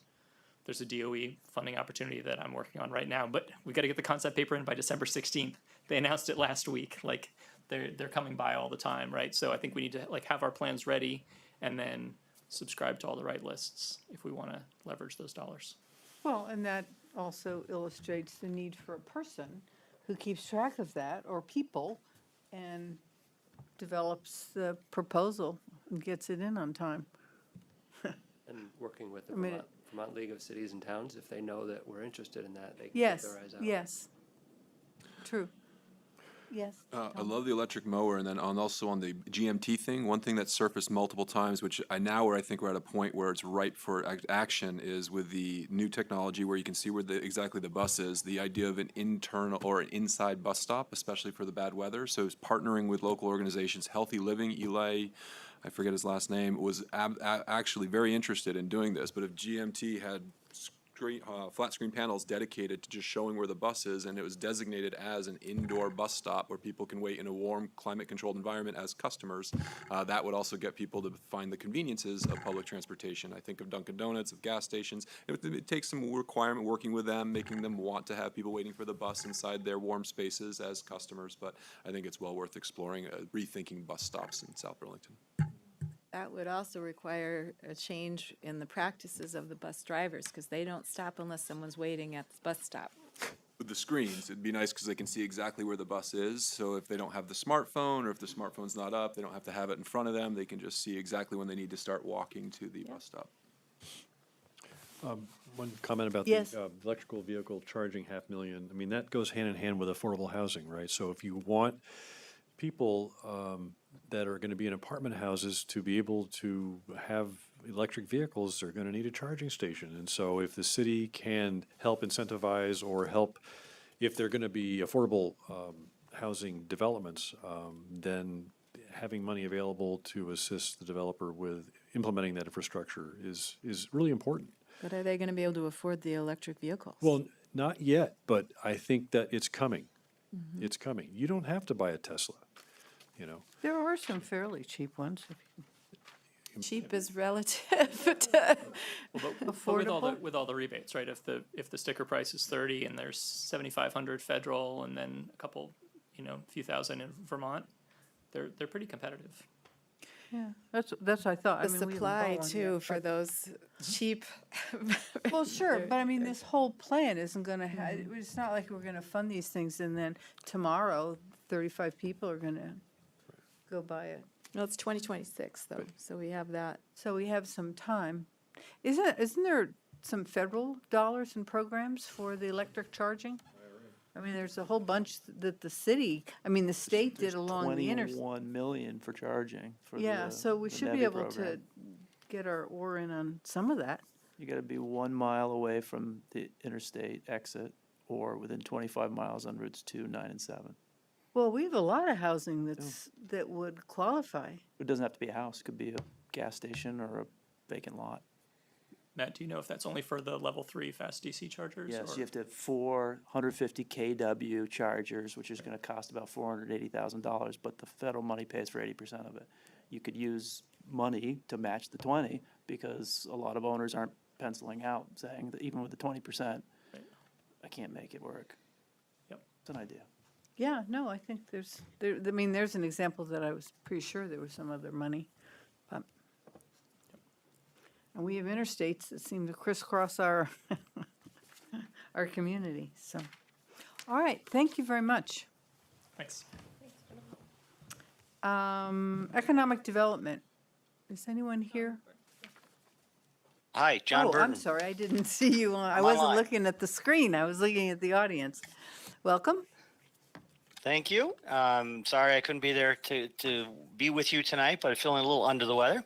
a DOE funding opportunity that I'm working on right now, but we got to get the concept paper in by December 16th. They announced it last week. Like they're coming by all the time, right? So I think we need to like have our plans ready and then subscribe to all the right lists if we want to leverage those dollars. Well, and that also illustrates the need for a person who keeps track of that, or people, and develops the proposal and gets it in on time. And working with the I mean, Vermont League of Cities and Towns, if they know that we're interested in that, they can keep Yes, their eyes out. yes. True. Yes. I love the electric mower, and then also on the GMT thing, one thing that surfaced multiple times, which I think we're at a point where it's ripe for action, is with the new technology where you can see where exactly the bus is, the idea of an internal or an inside bus stop, especially for the bad weather. So it's partnering with local organizations, Healthy Living, Eli, I forget his last name, was actually very interested in doing this. But if GMT had flat screen panels dedicated to just showing where the bus is, and it was designated as an indoor bus stop where people can wait in a warm, climate-controlled environment as customers, that would also get people to find the conveniences of public transportation. I think of Dunkin' Donuts, of gas stations. It takes some requirement working with them, making them want to have people waiting for the bus inside their warm spaces as customers, but I think it's well worth exploring, rethinking bus stops in South Burlington. That would also require a change in the practices of the bus drivers, because they don't stop unless someone's waiting at the bus stop. With the screens, it'd be nice because they can see exactly where the bus is. So if they don't have the smartphone, or if the smartphone's not up, they don't have to have it in front of them. They can just see exactly when they need to start walking to the bus stop. One comment about Yes. the electrical vehicle charging 500,000. I mean, that goes hand in hand with affordable housing, right? So if you want people that are going to be in apartment houses to be able to have electric vehicles, they're going to need a charging station. And so if the city can help incentivize or help, if they're going to be affordable housing developments, then having money available to assist the developer with implementing that infrastructure is really important. But are they going to be able to afford the electric vehicles? Well, not yet, but I think that it's coming. It's coming. You don't have to buy a Tesla, you know. There are some fairly cheap ones. Cheap is relative to, But with Affordable? with all the rebates, right? If the sticker price is 30 and there's 7,500 federal and then a couple, few thousand in Vermont, they're pretty competitive. Yeah, that's what I thought. I the mean, we haven't supply bought one too yet, for but- those cheap. Well, sure, but I mean, this whole plan isn't gonna have, it's not like we're gonna fund these things and then tomorrow, 35 people are gonna go buy it. No, it's 2026 though, so we have that. So we have some time. Isn't there some federal dollars and programs for the electric charging? I mean, there's a whole bunch that the state did along the inter. 21 million for charging for Yeah, the so we the should be NEVI able to program. get our oar in on some of that. You gotta be 1 mile away from the interstate exit or within 25 miles on routes 2, 9, and 7. Well, we have a lot of housing that would qualify. It doesn't have to be a house, it could be a gas station or a vacant lot. Matt, do you know if that's only for the level 3 fast DC chargers? Yes, or- you have to have 450 kW chargers, which is gonna cost about $480,000, but the federal money pays for 80% of it. You could use money to match the 20, because a lot of owners aren't penciling out, saying that even with the 20%, I can't make it work. Yep. It's an idea. Yeah, no, I think there's an example that I was pretty sure there was some other money. And we have interstates that seem to crisscross our, our community, so. All right, thank you very much. Thanks. Economic development. Is anyone here? Hi, John Oh, Burton. I'm sorry, I didn't see you on, I I'm wasn't online. looking at the screen, I was looking at the audience. Welcome. Thank you. Sorry I couldn't be there to be with you tonight, but I'm feeling a little under the weather.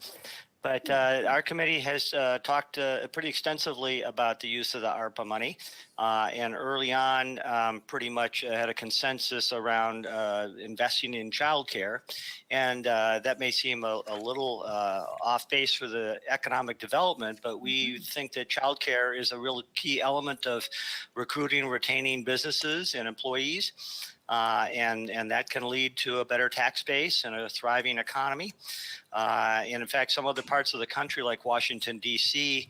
But our committee has talked pretty extensively about the use of the ARPA money. And early on, pretty much had a consensus around investing in childcare. And that may seem a little off base for the economic development, but we think that childcare is a real key element of recruiting and retaining businesses and employees. And that can lead to a better tax base and a thriving economy. And in fact, some other parts of the country, like Washington, D.C.,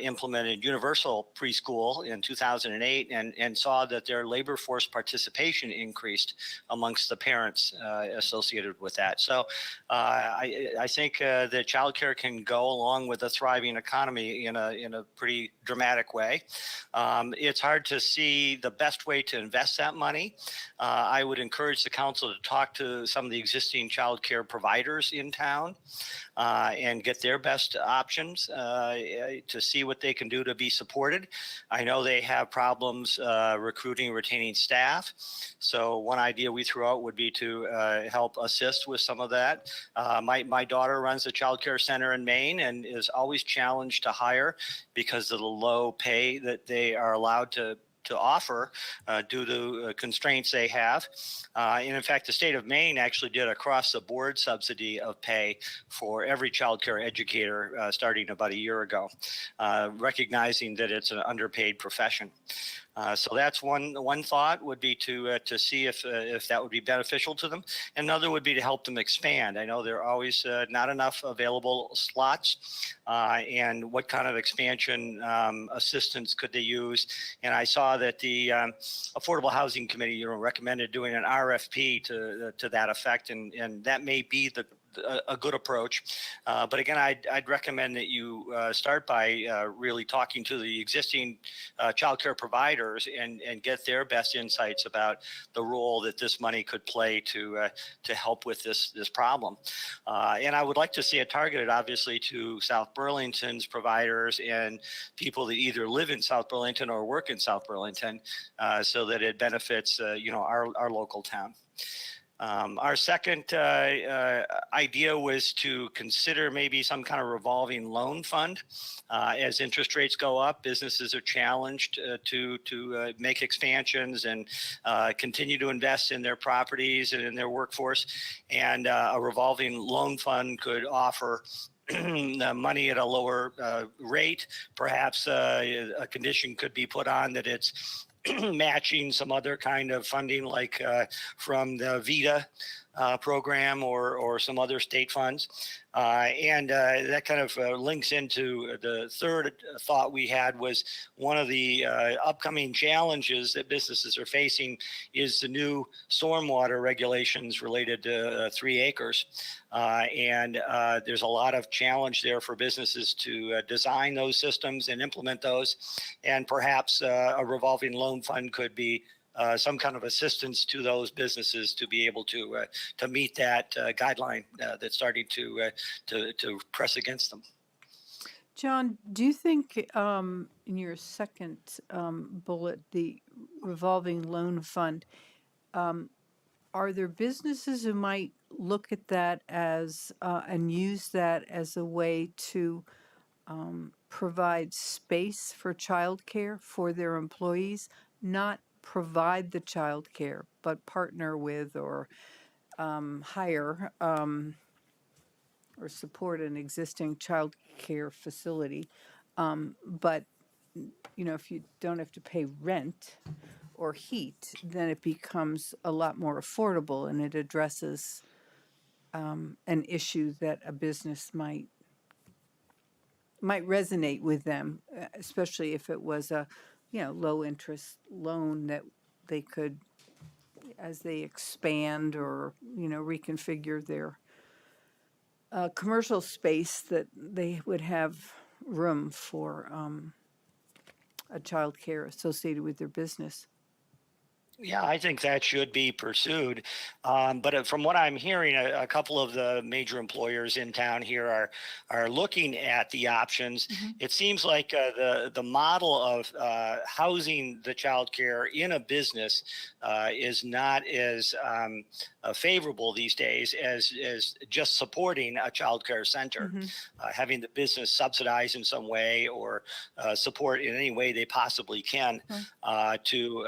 implemented universal preschool in 2008 and saw that their labor force participation increased amongst the parents associated with that. So I think that childcare can go along with a thriving economy in a pretty dramatic way. It's hard to see the best way to invest that money. I would encourage the council to talk to some of the existing childcare providers in town and get their best options to see what they can do to be supported. I know they have problems recruiting and retaining staff. So one idea we threw out would be to help assist with some of that. My daughter runs a childcare center in Maine and is always challenged to hire because of the low pay that they are allowed to offer due to constraints they have. And in fact, the state of Maine actually did across the board subsidy of pay for every childcare educator starting about a year ago, recognizing that it's an underpaid profession. So that's one thought would be to see if that would be beneficial to them. Another would be to help them expand. I know there are always not enough available slots, and what kind of expansion assistance could they use? And I saw that the Affordable Housing Committee recommended doing an RFP to that effect, and that may be a good approach. But again, I'd recommend that you start by really talking to the existing childcare providers and get their best insights about the role that this money could play to help with this problem. And I would like to see it targeted, obviously, to South Burlington's providers and people that either live in South Burlington or work in South Burlington, so that it benefits our local town. Our second idea was to consider maybe some kind of revolving loan fund. As interest rates go up, businesses are challenged to make expansions and continue to invest in their properties and in their workforce. And a revolving loan fund could offer money at a lower rate. Perhaps a condition could be put on that it's matching some other kind of funding, like from the VITA program or some other state funds. And that kind of links into the third thought we had was one of the upcoming challenges that businesses are facing is the new stormwater regulations related to 3 acres. And there's a lot of challenge there for businesses to design those systems and implement those. And perhaps a revolving loan fund could be some kind of assistance to those businesses to be able to meet that guideline that's starting to press against them. John, do you think in your second bullet, the revolving loan fund, are there businesses who might look at that as and use that as a way to provide space for childcare for their employees, not provide the childcare, but partner with or hire or support an existing child care facility. But, you know, if you don't have to pay rent or heat, then it becomes a lot more affordable and it addresses an issue that a business might resonate with them, especially if it was a, you know, low interest loan that they could, as they expand or, you know, reconfigure their commercial space, that they would have room for a child care associated with their business. Yeah, I think that should be pursued. But from what I'm hearing, a couple of the major employers in town here are looking at the options. It seems like the model of housing the child care in a business is not as favorable these days as just supporting a child care center. Having the business subsidize in some way or support in any way they possibly can to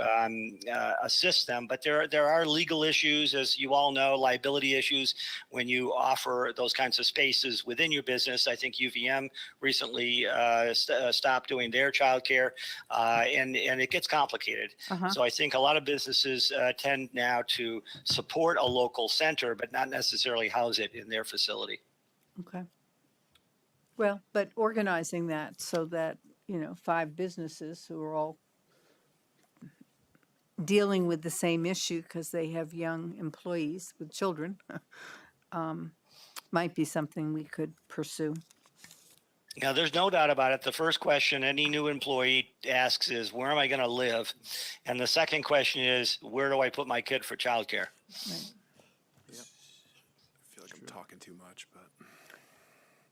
assist them. But there are legal issues, as you all know, liability issues when you offer those kinds of spaces within your business. I think UVM recently stopped doing their childcare, and it gets complicated. So I think a lot of businesses tend now to support a local center, but not necessarily house it in their facility. Okay. Well, but organizing that so that, you know, 5 businesses who are all dealing with the same issue because they have young employees with children might be something we could pursue. Now, there's no doubt about it. The first question any new employee asks is, where am I going to live? And the second question is, where do I put my kid for childcare? Right. I feel like I'm talking too much, but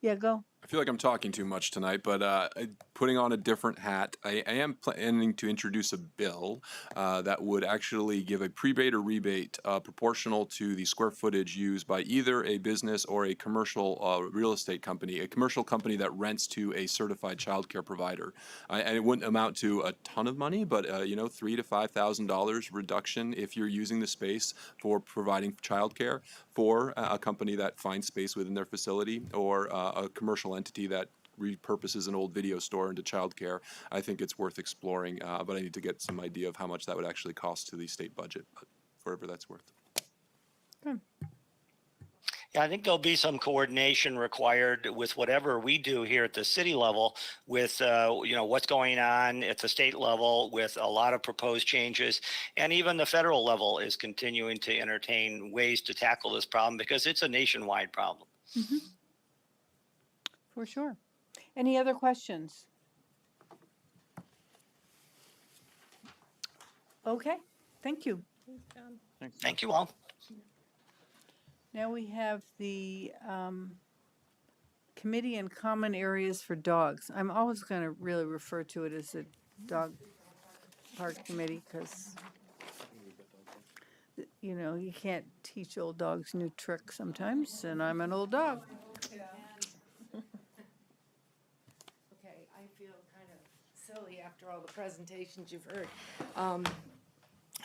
Yeah, go. I feel like I'm talking too much tonight, but putting on a different hat, I am planning to introduce a bill that would actually give a prebate or rebate proportional to the square footage used by either a business or a commercial real estate company, a commercial company that rents to a certified childcare provider. And it wouldn't amount to a ton of money, but you know, $3,000 to $5,000 reduction if you're using the space for providing childcare for a company that finds space within their facility or a commercial entity that repurposes an old video store into childcare. I think it's worth exploring, but I need to get some idea of how much that would actually cost to the state budget, but whatever that's worth. Yeah, I think there'll be some coordination required with whatever we do here at the city level with, you know, what's going on at the state level with a lot of proposed changes. And even the federal level is continuing to entertain ways to tackle this problem because it's a nationwide problem. For sure. Any other questions? Okay, thank you. Thank you all. Now we have the Committee on Common Areas for Dogs. I'm always going to really refer to it as a dog park committee because, you know, you can't teach old dogs new tricks sometimes, and I'm an old dog. Okay, I feel kind of silly after all the presentations you've heard. I'm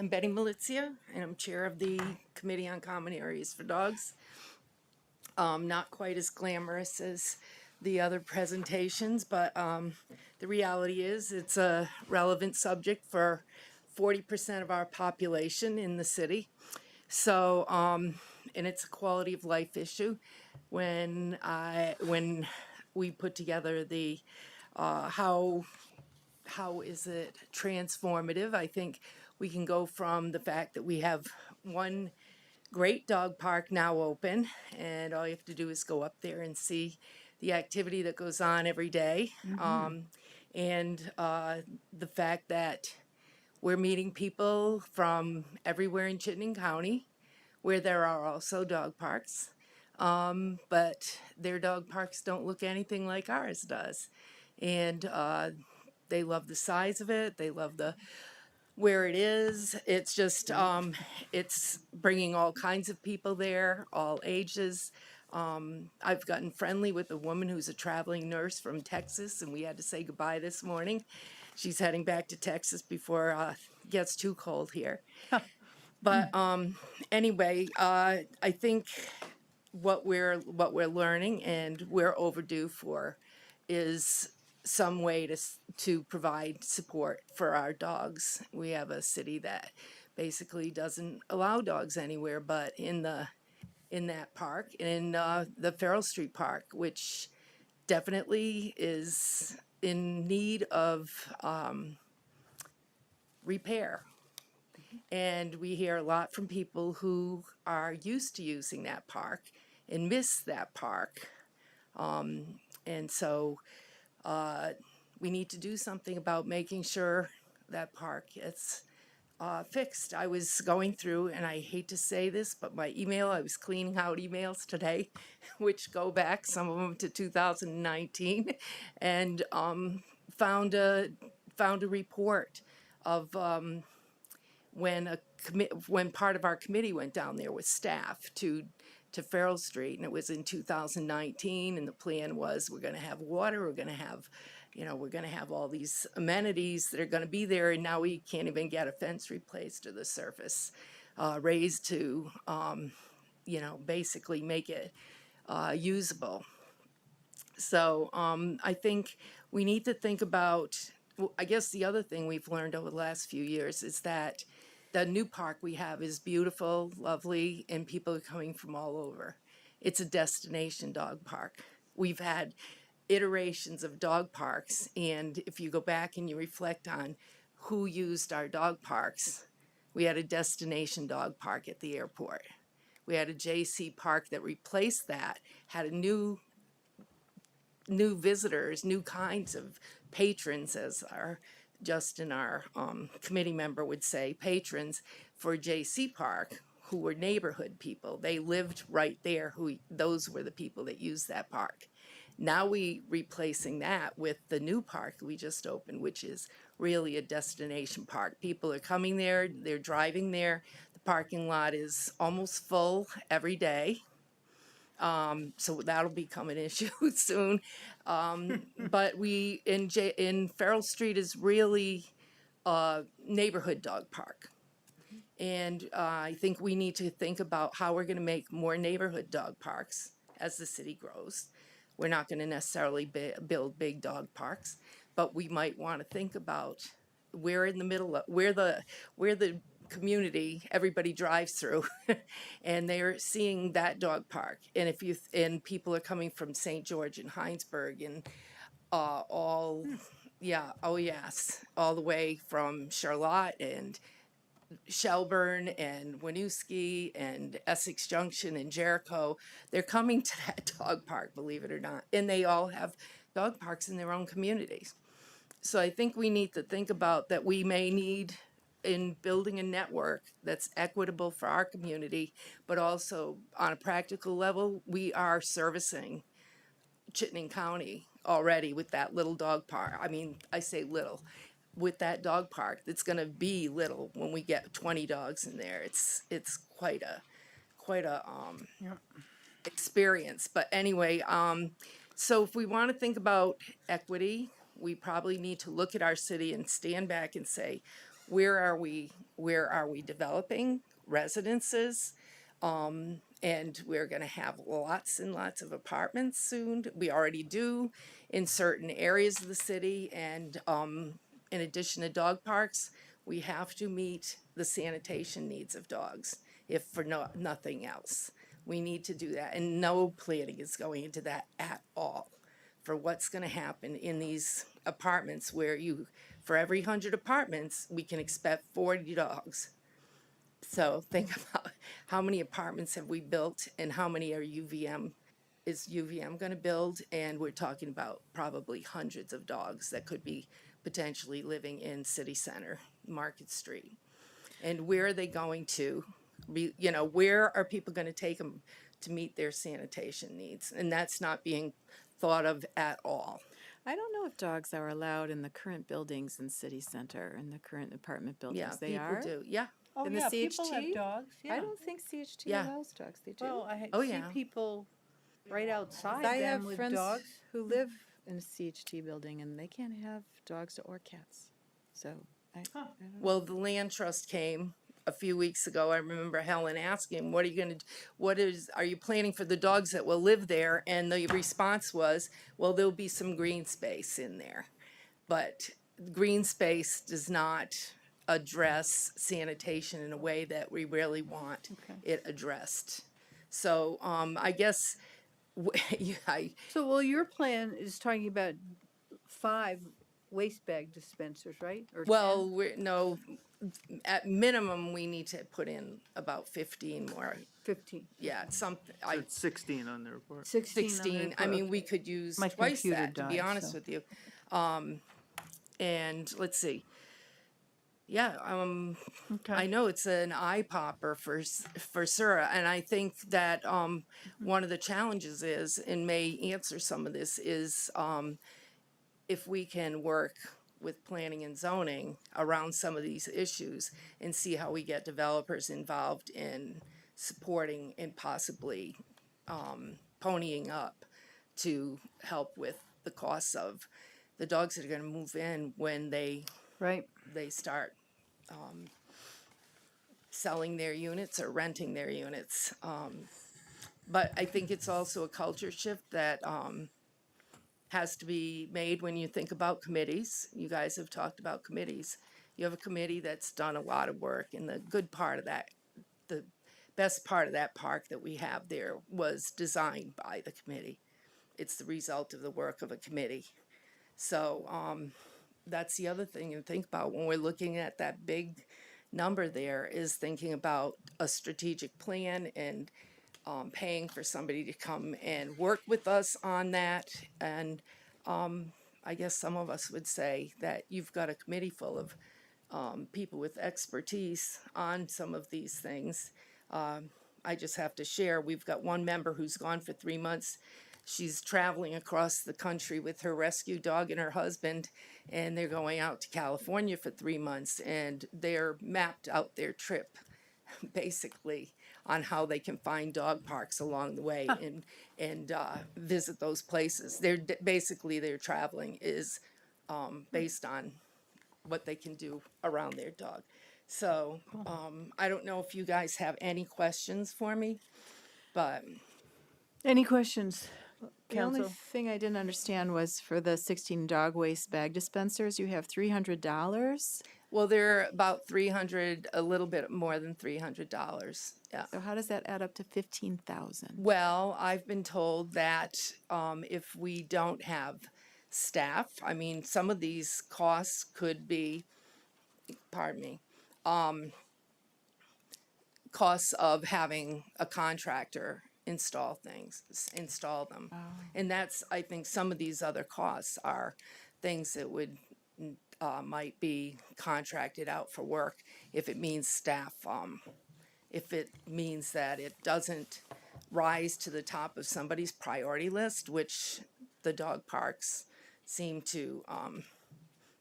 Betty Malizia, and I'm chair of the Committee on Common Areas for Dogs. Not quite as glamorous as the other presentations, but the reality is it's a relevant subject for 40% of our population in the city. So and it's a quality of life issue. When we put together the how is it transformative? I think we can go from the fact that we have one great dog park now open, and all you have to do is go up there and see the activity that goes on every day. And the fact that we're meeting people from everywhere in Chittenden County, where there are also dog parks. But their dog parks don't look anything like ours does. And they love the size of it. They love where it is. It's just, it's bringing all kinds of people there, all ages. I've gotten friendly with a woman who's a traveling nurse from Texas, and we had to say goodbye this morning. She's heading back to Texas before it gets too cold here. But anyway, I think what we're learning and we're overdue for is some way to provide support for our dogs. We have a city that basically doesn't allow dogs anywhere but in that park, in the Farrell Street Park, which definitely is in need of repair. And we hear a lot from people who are used to using that park and miss that park. And so we need to do something about making sure that park gets fixed. I was going through, and I hate to say this, but my email, I was cleaning out emails today, which go back, some of them to 2019, and found a report of when part of our committee went down there with staff to Farrell Street, and it was in 2019, and the plan was we're going to have water, we're going to have, we're going to have all these amenities that are going to be there, and now we can't even get a fence replaced or the surface raised to, basically make it usable. So I think we need to think about, I guess the other thing we've learned over the last few years is that the new park we have is beautiful, lovely, and people are coming from all over. It's a destination dog park. We've had iterations of dog parks, and if you go back and you reflect on who used our dog parks, we had a destination dog park at the airport. We had a JC park that replaced that, had a new visitors, new kinds of patrons, as Justin, our committee member, would say, patrons for JC Park, who were neighborhood people. They lived right there. Those were the people that used that park. Now we replacing that with the new park we just opened, which is really a destination park. People are coming there, they're driving there. The parking lot is almost full every day. So that'll become an issue soon. But we in Farrell Street is really a neighborhood dog park. And I think we need to think about how we're going to make more neighborhood dog parks as the city grows. We're not going to necessarily build big dog parks, but we might want to think about where in the middle of where the community everybody drives through and they're seeing that dog park, and people are coming from St. George and Heinsberg and all the way from Charlotte and Shelburne and Winooski and Essex Junction and Jericho. They're coming to that dog park, believe it or not, and they all have dog parks in their own communities. So I think we need to think about that. We may need, in building a network that's equitable for our community, but also on a practical level, we are servicing Chittenden County already with that little dog park. I mean, I say little, with that dog park that's going to be little when we get 20 dogs in there. It's quite a experience. But anyway, so if we want to think about equity, we probably need to look at our city and stand back and say, where are we developing residences? And we're going to have lots and lots of apartments soon. We already do in certain areas of the city. And in addition to dog parks, we have to meet the sanitation needs of dogs. if for nothing else. We need to do that, and no planning is going into that at all for what's going to happen in these apartments where for every 100 apartments, we can expect 40 dogs. So think about how many apartments have we built and how many is UVM going to build? And we're talking about probably hundreds of dogs that could be potentially living in City Center, Market Street. And where are they going to be, where are people going to take them to meet their sanitation needs? And that's not being thought of at all. I don't know if dogs are allowed in the current buildings in City Center, in the current apartment buildings. Yeah, They people are? do. Yeah. Oh, In the yeah, CHT? people have dogs, yeah. I don't think CHT Yeah. allows dogs. They do. Well, I Oh, see yeah. people right outside I them have with friends dogs. who live in a CHT building, and they can't have dogs or cats. So I don't know. Well, the land trust came a few weeks ago. I remember Helen asking, what are you going to, are you planning for the dogs that will live there? And the response was, well, there'll be some green space in there. But green space does not address sanitation in a way that we really want it addressed. So I guess, So, well, your plan is talking about 5 waste bag dispensers, right? Or 10? no, at minimum, we need to put in about 15 more. 15. Yeah, something. So it's 16 on the report. 16. I mean, we could use My twice computer that, to be died, honest so. with you. And let's see. Yeah, I know it's an eye popper for Sura, and I think that one of the challenges is, and may answer some of this, is if we can work with planning and zoning around some of these issues and see how we get developers involved in supporting and possibly ponying up to help with the costs of the dogs that are going to move in when they start selling their units or renting their units. But I think it's also a culture shift that has to be made when you think about committees. You guys have talked about committees. You have a committee that's done a lot of work, and the good part of that, the best part of that park that we have there was designed by the committee. It's the result of the work of a committee. So that's the other thing to think about when we're looking at that big number there, is thinking about a strategic plan and paying for somebody to come and work with us on that. And I guess some of us would say that you've got a committee full of people with expertise on some of these things. I just have to share, we've got one member who's gone for 3 months. She's traveling across the country with her rescue dog and her husband, and they're going out to California for 3 months, and they're mapped out their trip basically on how they can find dog parks along the way and visit those places. Basically their traveling is based on what they can do around their dog. So I don't know if you guys have any questions for me, but. Any questions, The only Council? thing I didn't understand was for the 16 dog waste bag dispensers, you have $300. Well, they're about 300, a little bit more than $300. Yeah. So how does that add up to 15,000? Well, I've been told that if we don't have staff, I mean, some of these costs could be, pardon me, costs of having a contractor install them. And that's, I think some of these other costs are things that would, might be contracted out for work if it means staff, if it means that it doesn't rise to the top of somebody's priority list, which the dog parks seem to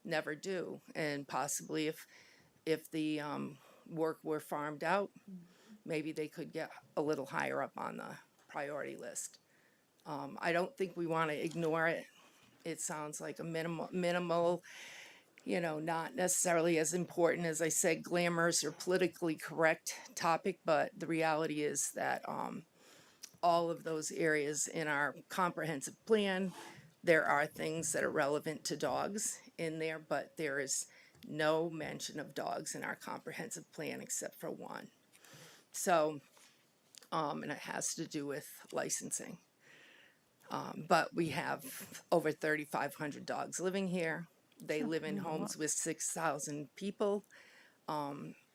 never do. And possibly if the work were farmed out, maybe they could get a little higher up on the priority list. I don't think we want to ignore it. It sounds like a minimal, you know, not necessarily as important as I said, glamorous or politically correct topic, but the reality is that all of those areas in our comprehensive plan, there are things that are relevant to dogs in there, but there is no mention of dogs in our comprehensive plan except for one. So, and it has to do with licensing. But we have over 3,500 dogs living here. They live in homes with 6,000 people.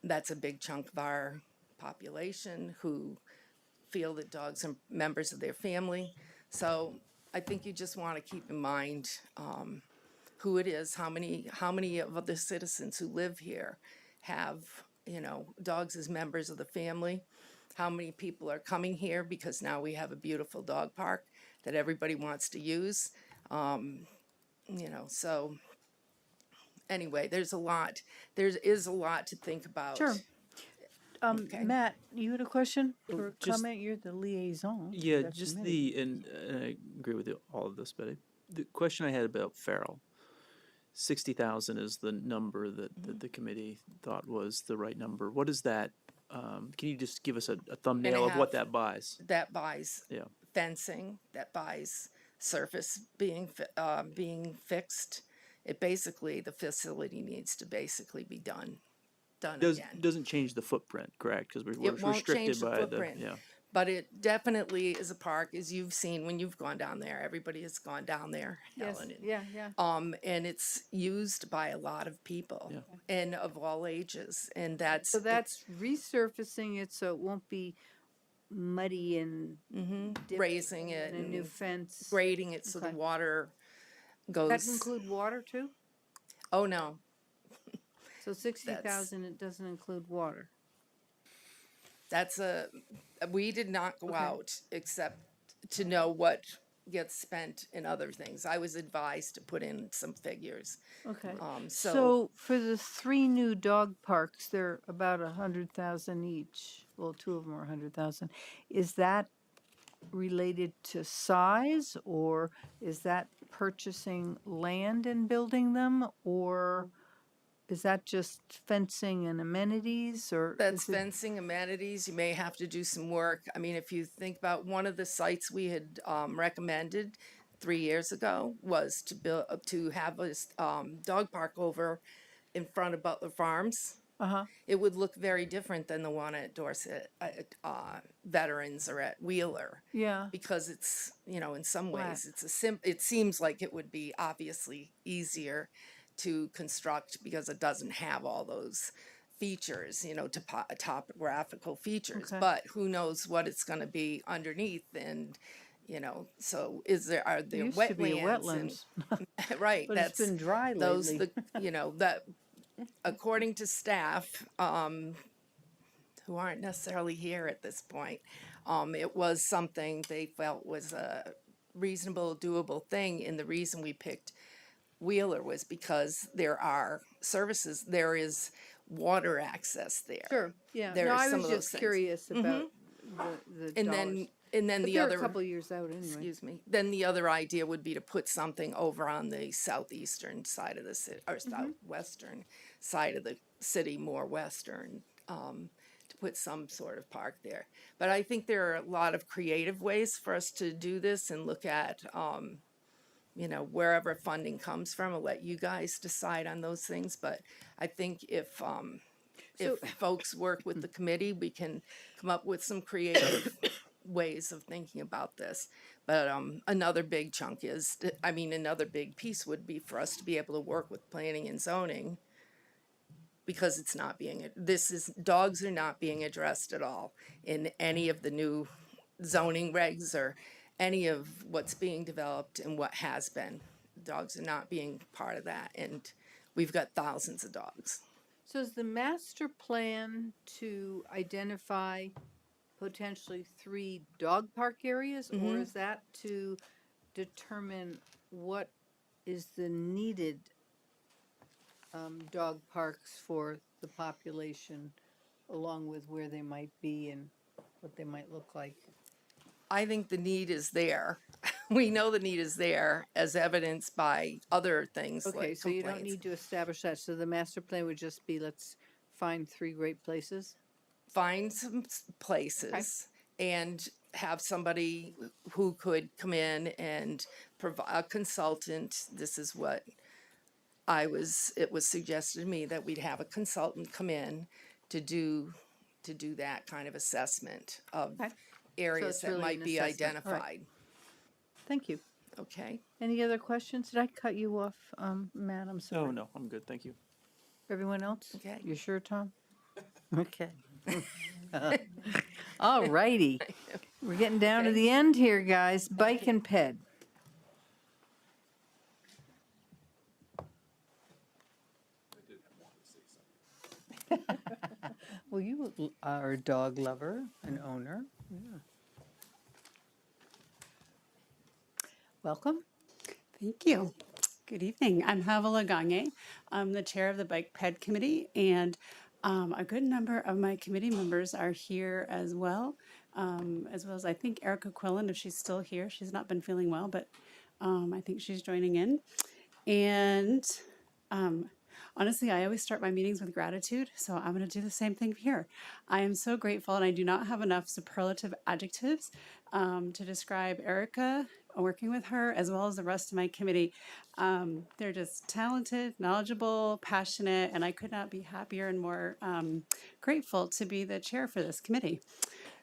That's a big chunk of our population who feel that dogs are members of their family. So I think you just want to keep in mind who it is, how many of the citizens who live here have, dogs as members of the family. How many people are coming here because now we have a beautiful dog park that everybody wants to use. So anyway, there is a lot to think about. Sure. Okay. Matt, you had a question or a just- comment? You're the liaison. to Yeah, that just committee. and I agree with all of this, but the question I had about feral, 60,000 is the number that the committee thought was the right number. What is that? Can you just give us a thumbnail of what that buys? That buys Yeah. fencing, that buys surface being fixed. It basically, the facility needs to basically be done again. Doesn't change the footprint, correct? Because we're It won't restricted change the by footprint. yeah. But it definitely is a park, as you've seen when you've gone down there. Everybody has gone down there, Yes, Helen. yeah, yeah. And it's used by a lot of people and of all ages. And that's So that's resurfacing it so it won't be muddy and dipped raising it and a new and fence. grading it so the Okay. water goes. That include water too? Oh, no. So 60,000, it doesn't include water. We did not go Okay. out except to know what gets spent in other things. I was advised to put in some figures. Okay. So So for the 3 new dog parks, they're about 100,000 each. Well, 2 of them are 100,000. Is that related to size, or is that purchasing land and building them, or is that just fencing and amenities, or? that's is it- fencing, amenities. You may have to do some work. I mean, if you think about one of the sites we had recommended 3 years ago was to have a dog park over in front of Butler Farms. Uh-huh. It would look very different than the one at Dorset, Veterans, or at Wheeler. Yeah. Because it's, in some Flat. ways, it seems like it would be obviously easier to construct because it doesn't have all those features, topographical features. Okay. But who knows what it's going to be underneath, and so are there Used wetlands? to be a wetlands. And, right, But it's been dry those lately. that according to staff who aren't necessarily here at this point, it was something they felt was a reasonable, doable thing. And the reason we picked Wheeler was because there are services, there is water access there. Sure, yeah. There No, are I some was of those just things. curious about the And dollars. then But the they're other a couple of years out anyway. excuse me. Then the other idea would be to put something over on the southeastern side of the city, or southwestern side of the city, more western, to put some sort of park there. But I think there are a lot of creative ways for us to do this and look at, wherever funding comes from. I'll let you guys decide on those things. But I think if folks work with the committee, we can come up with some creative ways of thinking about this. But another big chunk another big piece would be for us to be able to work with planning and zoning, because dogs are not being addressed at all in any of the new zoning regs or any of what's being developed and what has been. Dogs are not being part of that, and we've got thousands of dogs. So is the master plan to identify potentially 3 dog park areas, or is that to determine what is the needed dog parks for the population, along with where they might be and what they might look like? I think the need is there. We know the need is there, as evidenced by other things like Okay, so you don't complaints. need to establish that, so the master plan would just be, let's find 3 great places? Find some places and have somebody who could come in and provide a consultant. This is what it was suggested to me, that we'd have a consultant come in to do to do that kind of assessment of Okay. areas it's that really might an be assessment. All right. identified. Thank you. Okay. Any other questions? Did I cut you off, Matt? I'm sorry. Oh, no, I'm good, thank you. Everyone else? Okay. You sure, Tom? Okay. All righty. We're getting down to the end here, guys. Bike and ped. Well, you are a dog lover, an owner. Yeah. Welcome. Thank you. Good evening. I'm Havala Gagne. I'm the chair of the Bike Ped Committee, and a good number of my committee members are here as well as I think Erica Quillen, if she's still here. She's not been feeling well, but I think she's joining in. And honestly, I always start my meetings with gratitude, so I'm going to do the same thing here. I am so grateful, and I do not have enough superlative adjectives to describe Erica, working with her, as well as the rest of my committee. They're just talented, knowledgeable, passionate, and I could not be happier and more grateful to be the chair for this committee.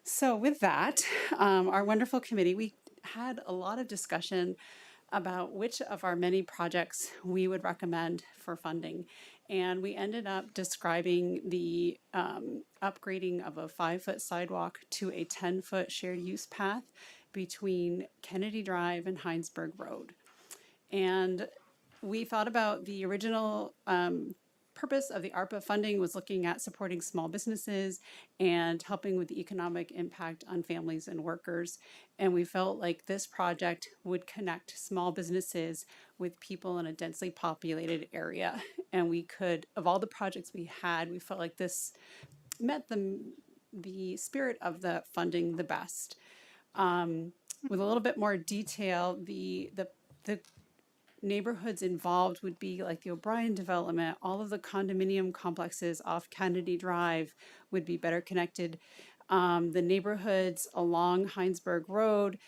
So with that, our wonderful committee, we had a lot of discussion about which of our many projects we would recommend for funding. And we ended up describing the upgrading of a 5-foot sidewalk to a 10-foot shared use path between Kennedy Drive and Heinsberg Road. And we thought about the original purpose of the ARPA funding was looking at supporting small businesses and helping with the economic impact on families and workers. And we felt like this project would connect small businesses with people in a densely populated area. And we could, of all the projects we had, we felt like this met the spirit of the funding the best. With a little bit more detail, the neighborhoods involved would be like the O'Brien development, all of the condominium complexes off Kennedy Drive would be better connected. The neighborhoods along Heinsberg Road.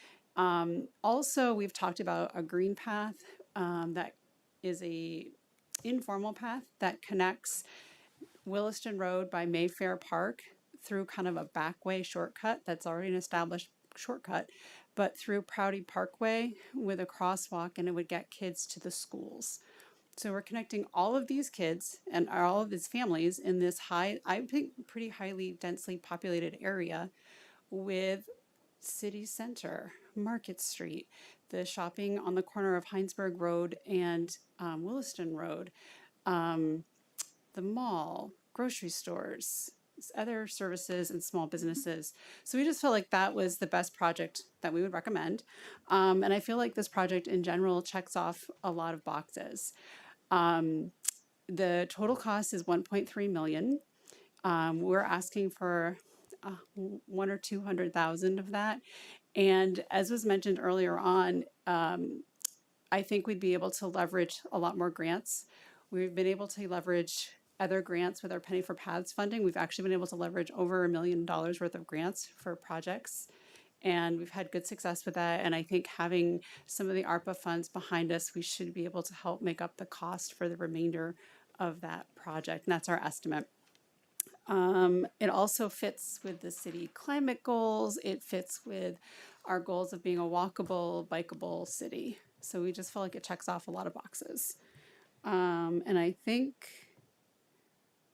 Also, we've talked about a green path that is a informal path that connects Williston Road by Mayfair Park through kind of a backway shortcut that's already an established shortcut, but through Prouty Parkway with a crosswalk, and it would get kids to the schools. So we're connecting all of these kids and all of these families in this I think, pretty highly densely populated area with city center, Market Street, the shopping on the corner of Heinsberg Road and Williston Road, the mall, grocery stores, other services and small businesses. So we just felt like that was the best project that we would recommend. And I feel like this project in general checks off a lot of boxes. The total cost is 1.3 million. We're asking for 100,000 or 200,000 of that. And as was mentioned earlier on, I think we'd be able to leverage a lot more grants. We've been able to leverage other grants with our Penny for Paths funding. We've actually been able to leverage over $1 million worth of grants for projects. And we've had good success with that. And I think having some of the ARPA funds behind us, we should be able to help make up the cost for the remainder of that project. And that's our estimate. It also fits with the city climate goals. It fits with our goals of being a walkable, bikeable city. So we just feel like it checks off a lot of boxes. And I think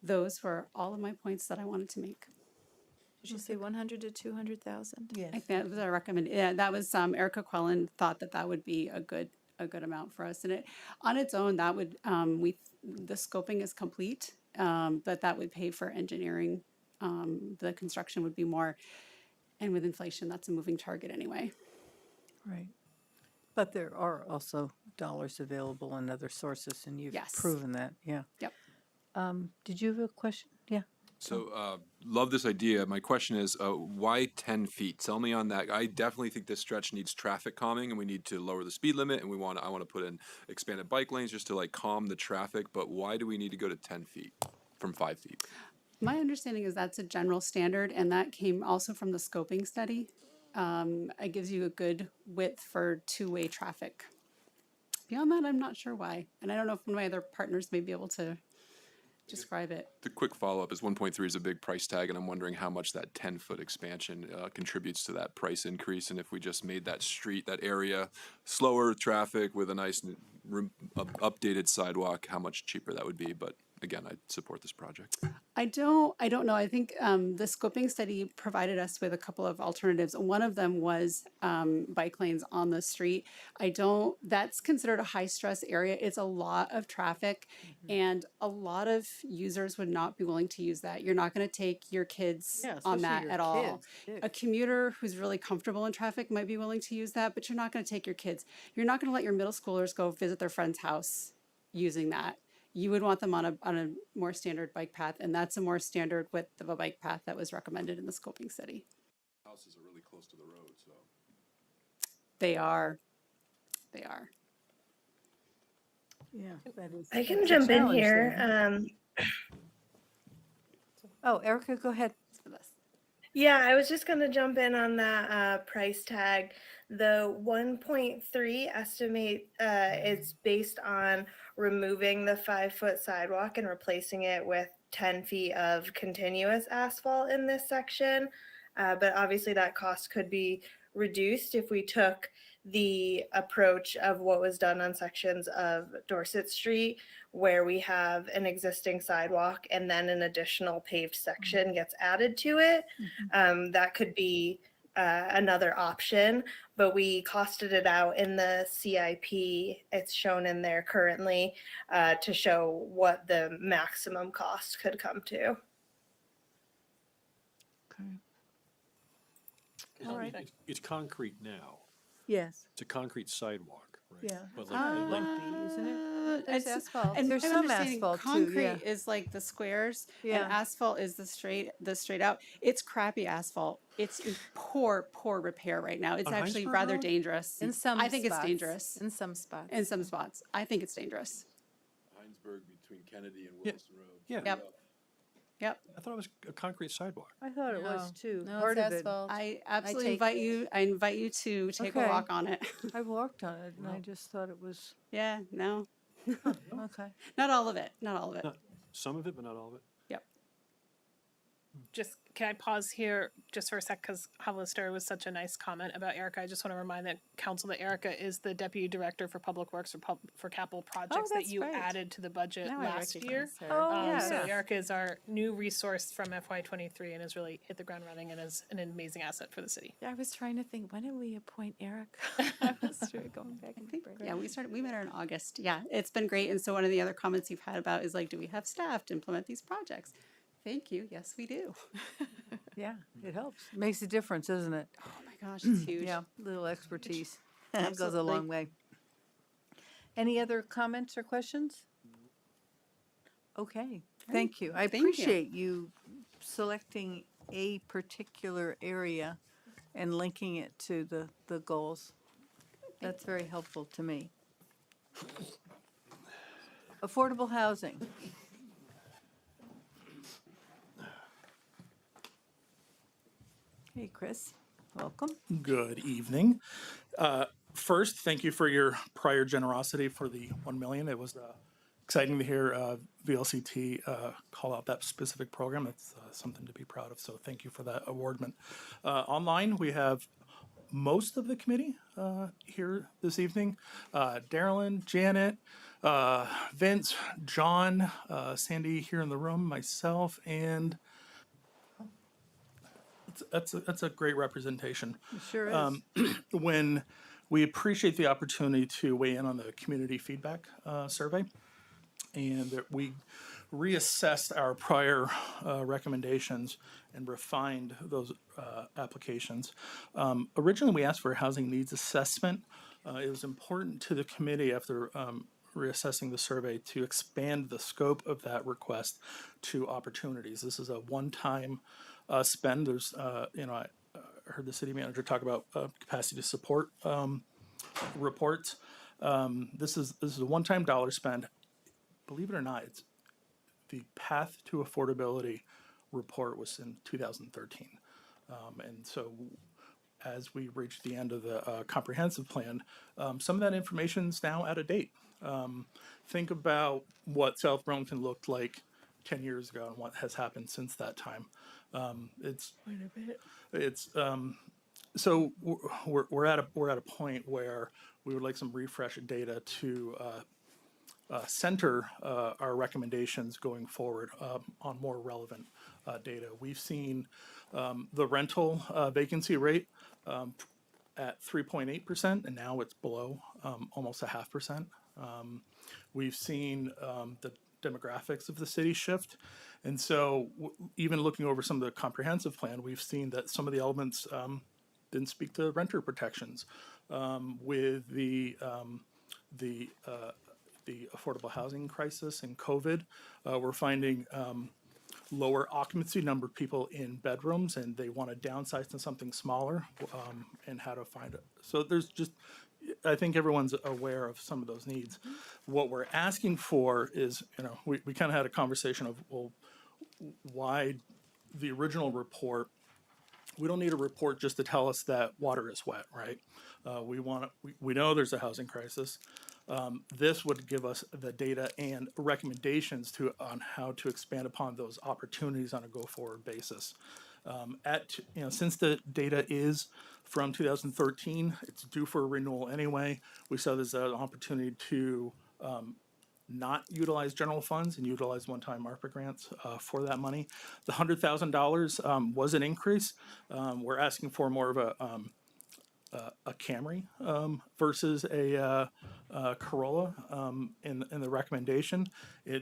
those were all of my points that I wanted to make. Did you say 100 to 200,000? Yes. I think that was our recommend. Yeah, that was Erica Quellen thought that would be a good amount for us. And it on its own, that would the scoping is complete, but that would pay for engineering. The construction would be more, and with inflation, that's a moving target anyway. Right. But there are also dollars available in other sources, and you've Yes. proven that. Yeah. Yep. Did you have a question? Yeah. So, love this idea. My question is, why 10 feet? Tell me on that. I definitely think this stretch needs traffic calming, and we need to lower the speed limit, and I want to put in expanded bike lanes just to like calm the traffic. But why do we need to go to 10 feet from 5 feet? My understanding is that's a general standard, and that came also from the scoping study. It gives you a good width for two-way traffic. Beyond that, I'm not sure why, and I don't know if one of my other partners may be able to describe it. The quick follow-up is 1.3 is a big price tag, and I'm wondering how much that 10-foot expansion contributes to that price increase, and if we just made that street, that area, slower traffic with a nice updated sidewalk, how much cheaper that would be. But again, I support this project. I don't know. I think the scoping study provided us with a couple of alternatives. One of them was bike lanes on the street. That's considered a high stress area. It's a lot of traffic and a lot of users would not be willing to use that. You're not going to take your kids on that at all. A commuter who's really comfortable in traffic might be willing to use that, but you're not going to take your kids. You're not going to let your middle schoolers go visit their friend's house using that. You would want them on a more standard bike path, and that's a more standard width of a bike path that was recommended in the scoping study. Houses are really close to the road, so. They are. Yeah, that is. I can that's a jump in challenge here. there. Oh, Erica, go ahead. Yeah, I was just going to jump in on that price tag. The 1.3 estimate is based on removing the 5-foot sidewalk and replacing it with 10 feet of continuous asphalt in this section. But obviously that cost could be reduced if we took the approach of what was done on sections of Dorset Street, where we have an existing sidewalk and then an additional paved section gets added to it. That could be another option, but we costed it out in the CIP. It's shown in there currently to show what the maximum cost could come to. All right. It's concrete now. Yes. It's a concrete sidewalk, right? Yeah. But It's not lengthy, isn't it? There's It's- asphalt. And There's I'm some understanding asphalt too, concrete yeah. is like the squares, Yeah. and asphalt is the straight out. It's crappy asphalt. It's in poor repair right now. It's On actually Heinsberg rather Road? dangerous. In some I think it's spots. dangerous. In some spots. In some spots, I think it's dangerous. Heinsberg between Kennedy and Yeah. Wilson Road. Yeah. Yep. I thought it was a concrete sidewalk. I thought it was too. No, Part it's of it. asphalt. I absolutely take- I invite you to take a Okay. walk on it. I walked on it and I just thought it was, Yeah, no, okay. not all of it. Not all of it. Some of it, but not all of it. Yep. Just, can I pause here just for a sec, because Hollister was such a nice comment about Erica. I just want to remind the council that Erica is the Deputy Director for Public Works for capital projects that that's you right. added to the budget Now I last year. recognize her. Oh, yeah. So Erica is our new resource from FY23 and has really hit the ground running and is an amazing asset for the city. I was trying to think, when did we appoint Eric? I was going back and forth. Yeah, we met her in August. Yeah, it's been great. And so one of the other comments you've had about is like, do we have staff to implement these projects? Thank you. Yes, we do. Yeah, it helps. Makes a difference, doesn't it? Oh my gosh, it's huge. Yeah, little expertise. That goes a Absolutely. long way. Any other comments or questions? Okay, thank you. I Thank you. appreciate you selecting a particular area and linking it to the goals. That's very helpful to me. Affordable housing. Hey, Chris, welcome. Good evening. First, thank you for your prior generosity for the 1 million. It was exciting to hear VLCT call out that specific program. It's something to be proud of. So thank you for that awardment. Online, we have most of the committee here this evening. Darylyn, Janet, Vince, John, Sandy here in the room, myself, and that's a great representation. It sure is. When we appreciate the opportunity to weigh in on the community feedback survey, and that we reassessed our prior recommendations and refined those applications. Originally, we asked for a housing needs assessment. It was important to the committee after reassessing the survey to expand the scope of that request to opportunities. This is a one-time spend. There's, I heard the city manager talk about capacity to support reports. This is a one-time dollar spend. Believe it or not, it's the Path to Affordability report was in 2013. And so as we reach the end of the comprehensive plan, some of that information is now out of date. Think about what South Burlington looked like 10 years ago and what has happened since that time. It's Quite a bit. it's so we're at a point where we would like some refresh data to center our recommendations going forward on more relevant data. We've seen the rental vacancy rate at 3.8%, and now it's below almost 0.5%. We've seen the demographics of the city shift. And so even looking over some of the comprehensive plan, we've seen that some of the elements didn't speak to renter protections. With the affordable housing crisis and COVID, we're finding lower occupancy number of people in bedrooms, and they want to downsize to something smaller, and how to find it. So there's just, I think everyone's aware of some of those needs. What we're asking for is, we kind of had a conversation of, well, why the original report, we don't need a report just to tell us that water is wet, right? We know there's a housing crisis. This would give us the data and recommendations on how to expand upon those opportunities on a go-forward basis. Since the data is from 2013, it's due for a renewal anyway. We saw there's an opportunity to not utilize general funds and utilize one-time ARPA grants for that money. The $100,000 was an increase. We're asking for more of a Camry versus a Corolla in the recommendation.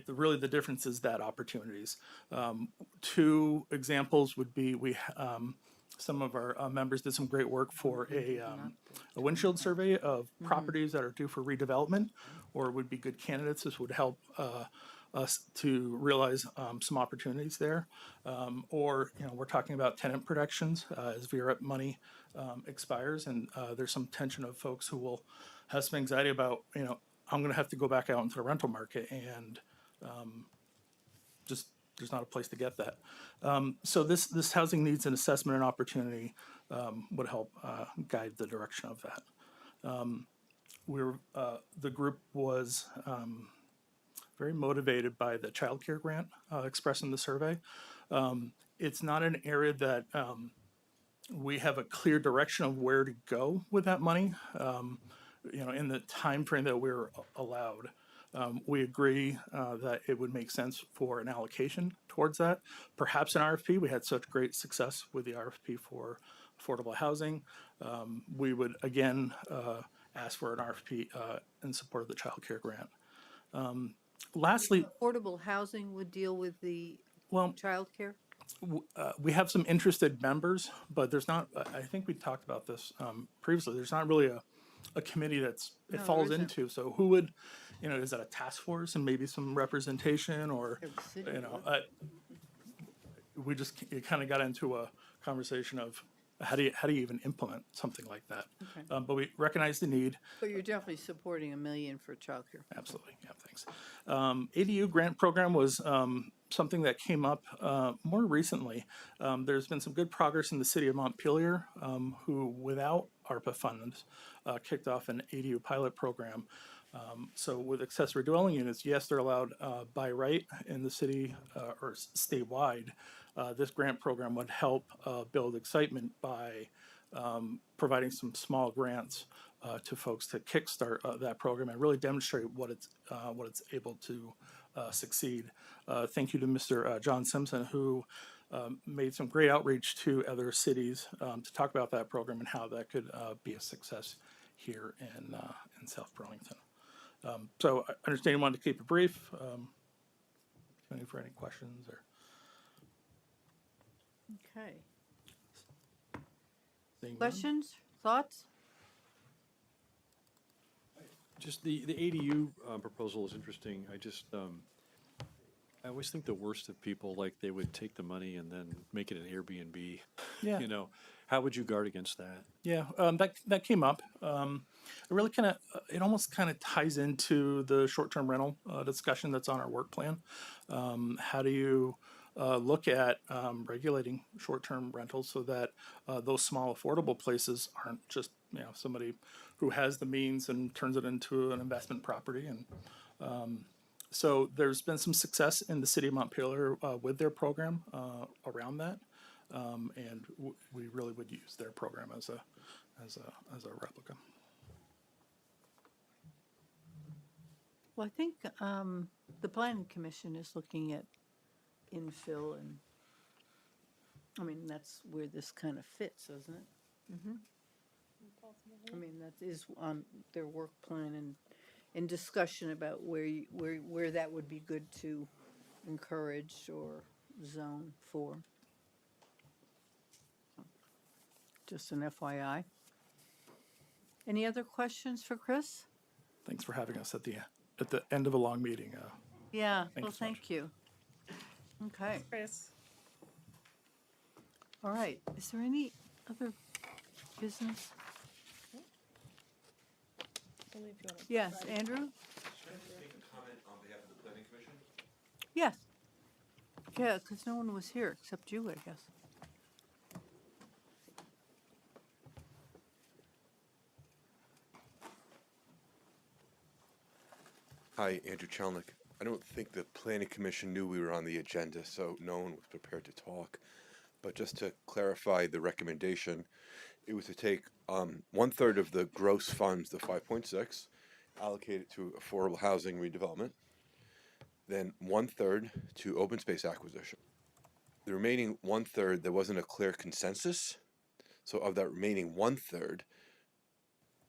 Really the difference is that opportunities. Two examples would be some of our members did some great work for a windshield survey of properties that are due for redevelopment or would be good candidates. This would help us to realize some opportunities there. Or we're talking about tenant protections as VREP money expires, and there's some tension of folks who will have some anxiety about, I'm going to have to go back out into the rental market, and just there's not a place to get that. So this housing needs an assessment and opportunity would help guide the direction of that. The group was very motivated by the child care grant expressed in the survey. It's not an area that we have a clear direction of where to go with that money. In the time frame that we're allowed, we agree that it would make sense for an allocation towards that. Perhaps an RFP. We had such great success with the RFP for affordable housing. We would again ask for an RFP in support of the child care grant. Lastly, Affordable housing would deal with the childcare? we have some interested members, but there's not, I think we talked about this previously, there's not really a committee it No, falls there isn't. into. So who would, is that a task force and maybe some representation, or, we just kind of got into a conversation of how do you even implement something like that? Okay. But we recognize the need. But you're definitely supporting $1 million for childcare. Absolutely, yeah, thanks. ADU grant program was something that came up more recently. There's been some good progress in the city of Montpelier, who, without ARPA funds, kicked off an ADU pilot program. So with accessory dwelling units, yes, they're allowed by right in the city or statewide. This grant program would help build excitement by providing some small grants to folks to kickstart that program and really demonstrate what it's able to succeed. Thank you to Mr. John Simpson, who made some great outreach to other cities to talk about that program and how that could be a success here in South Burlington. So I understand you wanted to keep it brief. Any for any questions or? Okay. Seeing none? Questions, thoughts? Just the ADU proposal is interesting. I always think the worst of people, like they would take the money and then make it an Airbnb. Yeah. How would you guard against that? Yeah, that came up. It really it almost kind of ties into the short-term rental discussion that's on our work plan. How do you look at regulating short-term rentals so that those small affordable places aren't just somebody who has the means and turns it into an investment property? And So there's been some success in the city of Montpelier with their program around that, and we really would use their program as a replica. Well, I think the planning commission is looking at infill, and I mean, that's where this kind of fits, isn't it? I mean, that is on their work plan and in discussion about where that would be good to encourage or zone for. Just an FYI. Any other questions for Chris? Thanks for having us at the end of a long meeting. Yeah, Thank well, you so much. thank you. Okay, Chris. all right. Is there any other business? Yes, Andrew? Make a comment on behalf of the planning commission? Yes. Yeah, because no one was here except you, I guess. Hi, Andrew Chelnick. I don't think the planning commission knew we were on the agenda, so no one was prepared to talk. But just to clarify the recommendation, it was to take 1/3 of the gross funds, the 5.6, allocate it to affordable housing redevelopment, then 1/3 to open space acquisition. The remaining 1/3, there wasn't a clear consensus. So of that remaining 1/3,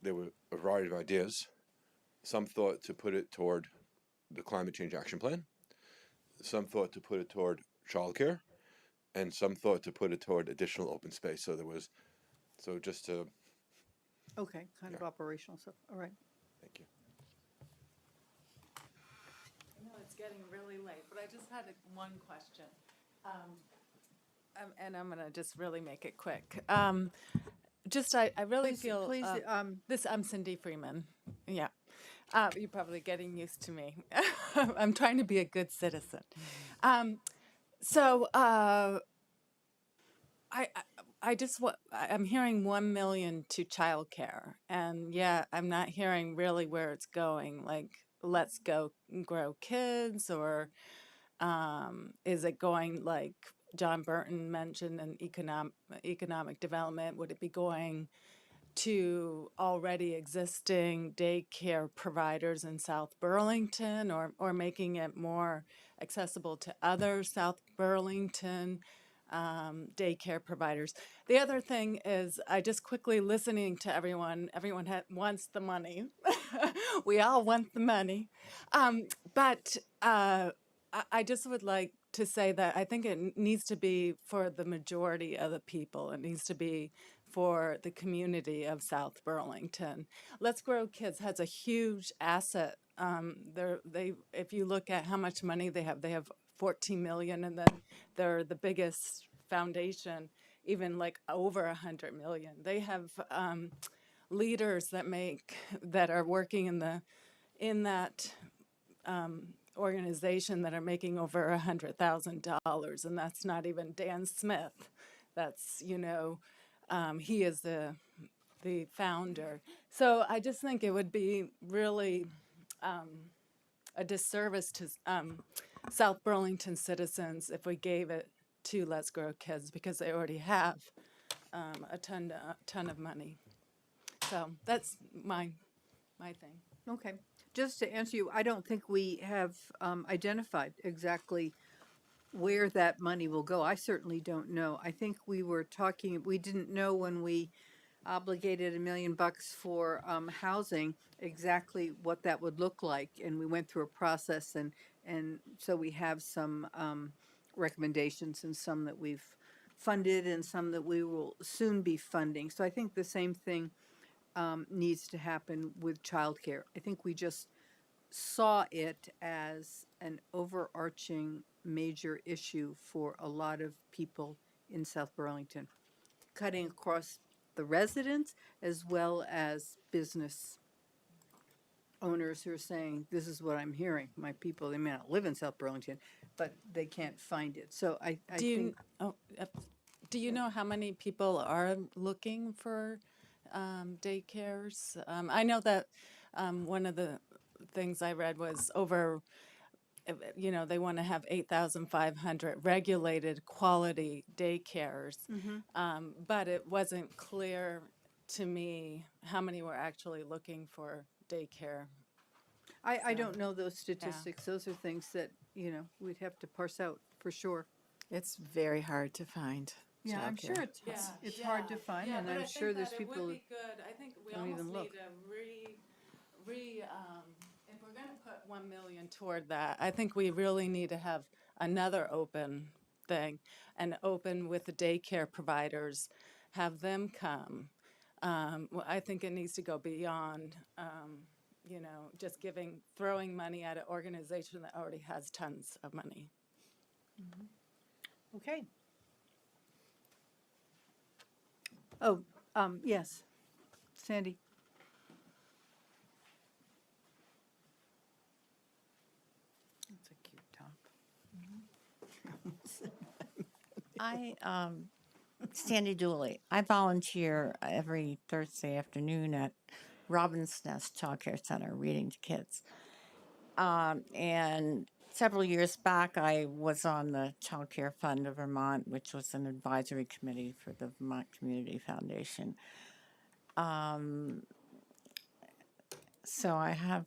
there were a variety of ideas. Some thought to put it toward the climate change action plan. Some thought to put it toward childcare, and some thought to put it toward additional open space. So there was, so just to, Okay, kind of operational stuff. All right. thank you. I know it's getting really late, but I just had one question. And I'm going to just really make it quick. I really feel please, I'm Cindy Freeman. Yeah. You're probably getting used to me. I'm trying to be a good citizen. I'm hearing 1 million to childcare, and yeah, I'm not hearing really where it's going. Like, let's go grow kids, or is it going like John Burton mentioned in economic development? Would it be going to already existing daycare providers in South Burlington, or making it more accessible to other South Burlington daycare providers? The other thing is, I just quickly listening to everyone wants the money. We all want the money. But I just would like to say that I think it needs to be for the majority of the people. It needs to be for the community of South Burlington. Let's Grow Kids has a huge asset. If you look at how much money they have 14 million, and then they're the biggest foundation, even like over 100 million. They have leaders that are working in that organization that are making over $100,000, and that's not even Dan Smith. That's, he is the founder. So I just think it would be really a disservice to South Burlington citizens if we gave it to Let's Grow Kids, because they already have a ton of money. So that's my thing. Okay. Just to answer you, I don't think we have identified exactly where that money will go. I certainly don't know. I think we didn't know when we obligated $1 million for housing exactly what that would look like, and we went through a process, and so we have some recommendations, and some that we've funded and some that we will soon be funding. So I think the same thing needs to happen with childcare. I think we just saw it as an overarching major issue for a lot of people in South Burlington, cutting across the residents as well as business owners who are saying, this is what I'm hearing. My people, they may not live in South Burlington, but they can't find it. So I think... Do you know how many people are looking for daycares? I know that one of the things I read was over you know, they want to have 8,500 regulated quality daycares. But it wasn't clear to me how many were actually looking for daycare. I don't know those statistics. Those are things that, you know, we'd have to parse out for sure. It's very hard to find. Yeah, I'm sure childcare. it's hard to find, and I'm sure there's people who Good. I think we don't almost even look. need to if we're gonna put 1 million toward that, I think we really need to have another open thing and open with the daycare providers, have them come. Well, I think it needs to go beyond, you know, just throwing money at an organization that already has tons of money. Okay. Oh, yes, Sandy. That's a cute top. Sandy Dooley. I volunteer every Thursday afternoon at Robin's Nest Child Care Center reading to kids. And several years back, I was on the Child Care Fund of Vermont, which was an advisory committee for the Vermont Community Foundation. So I have,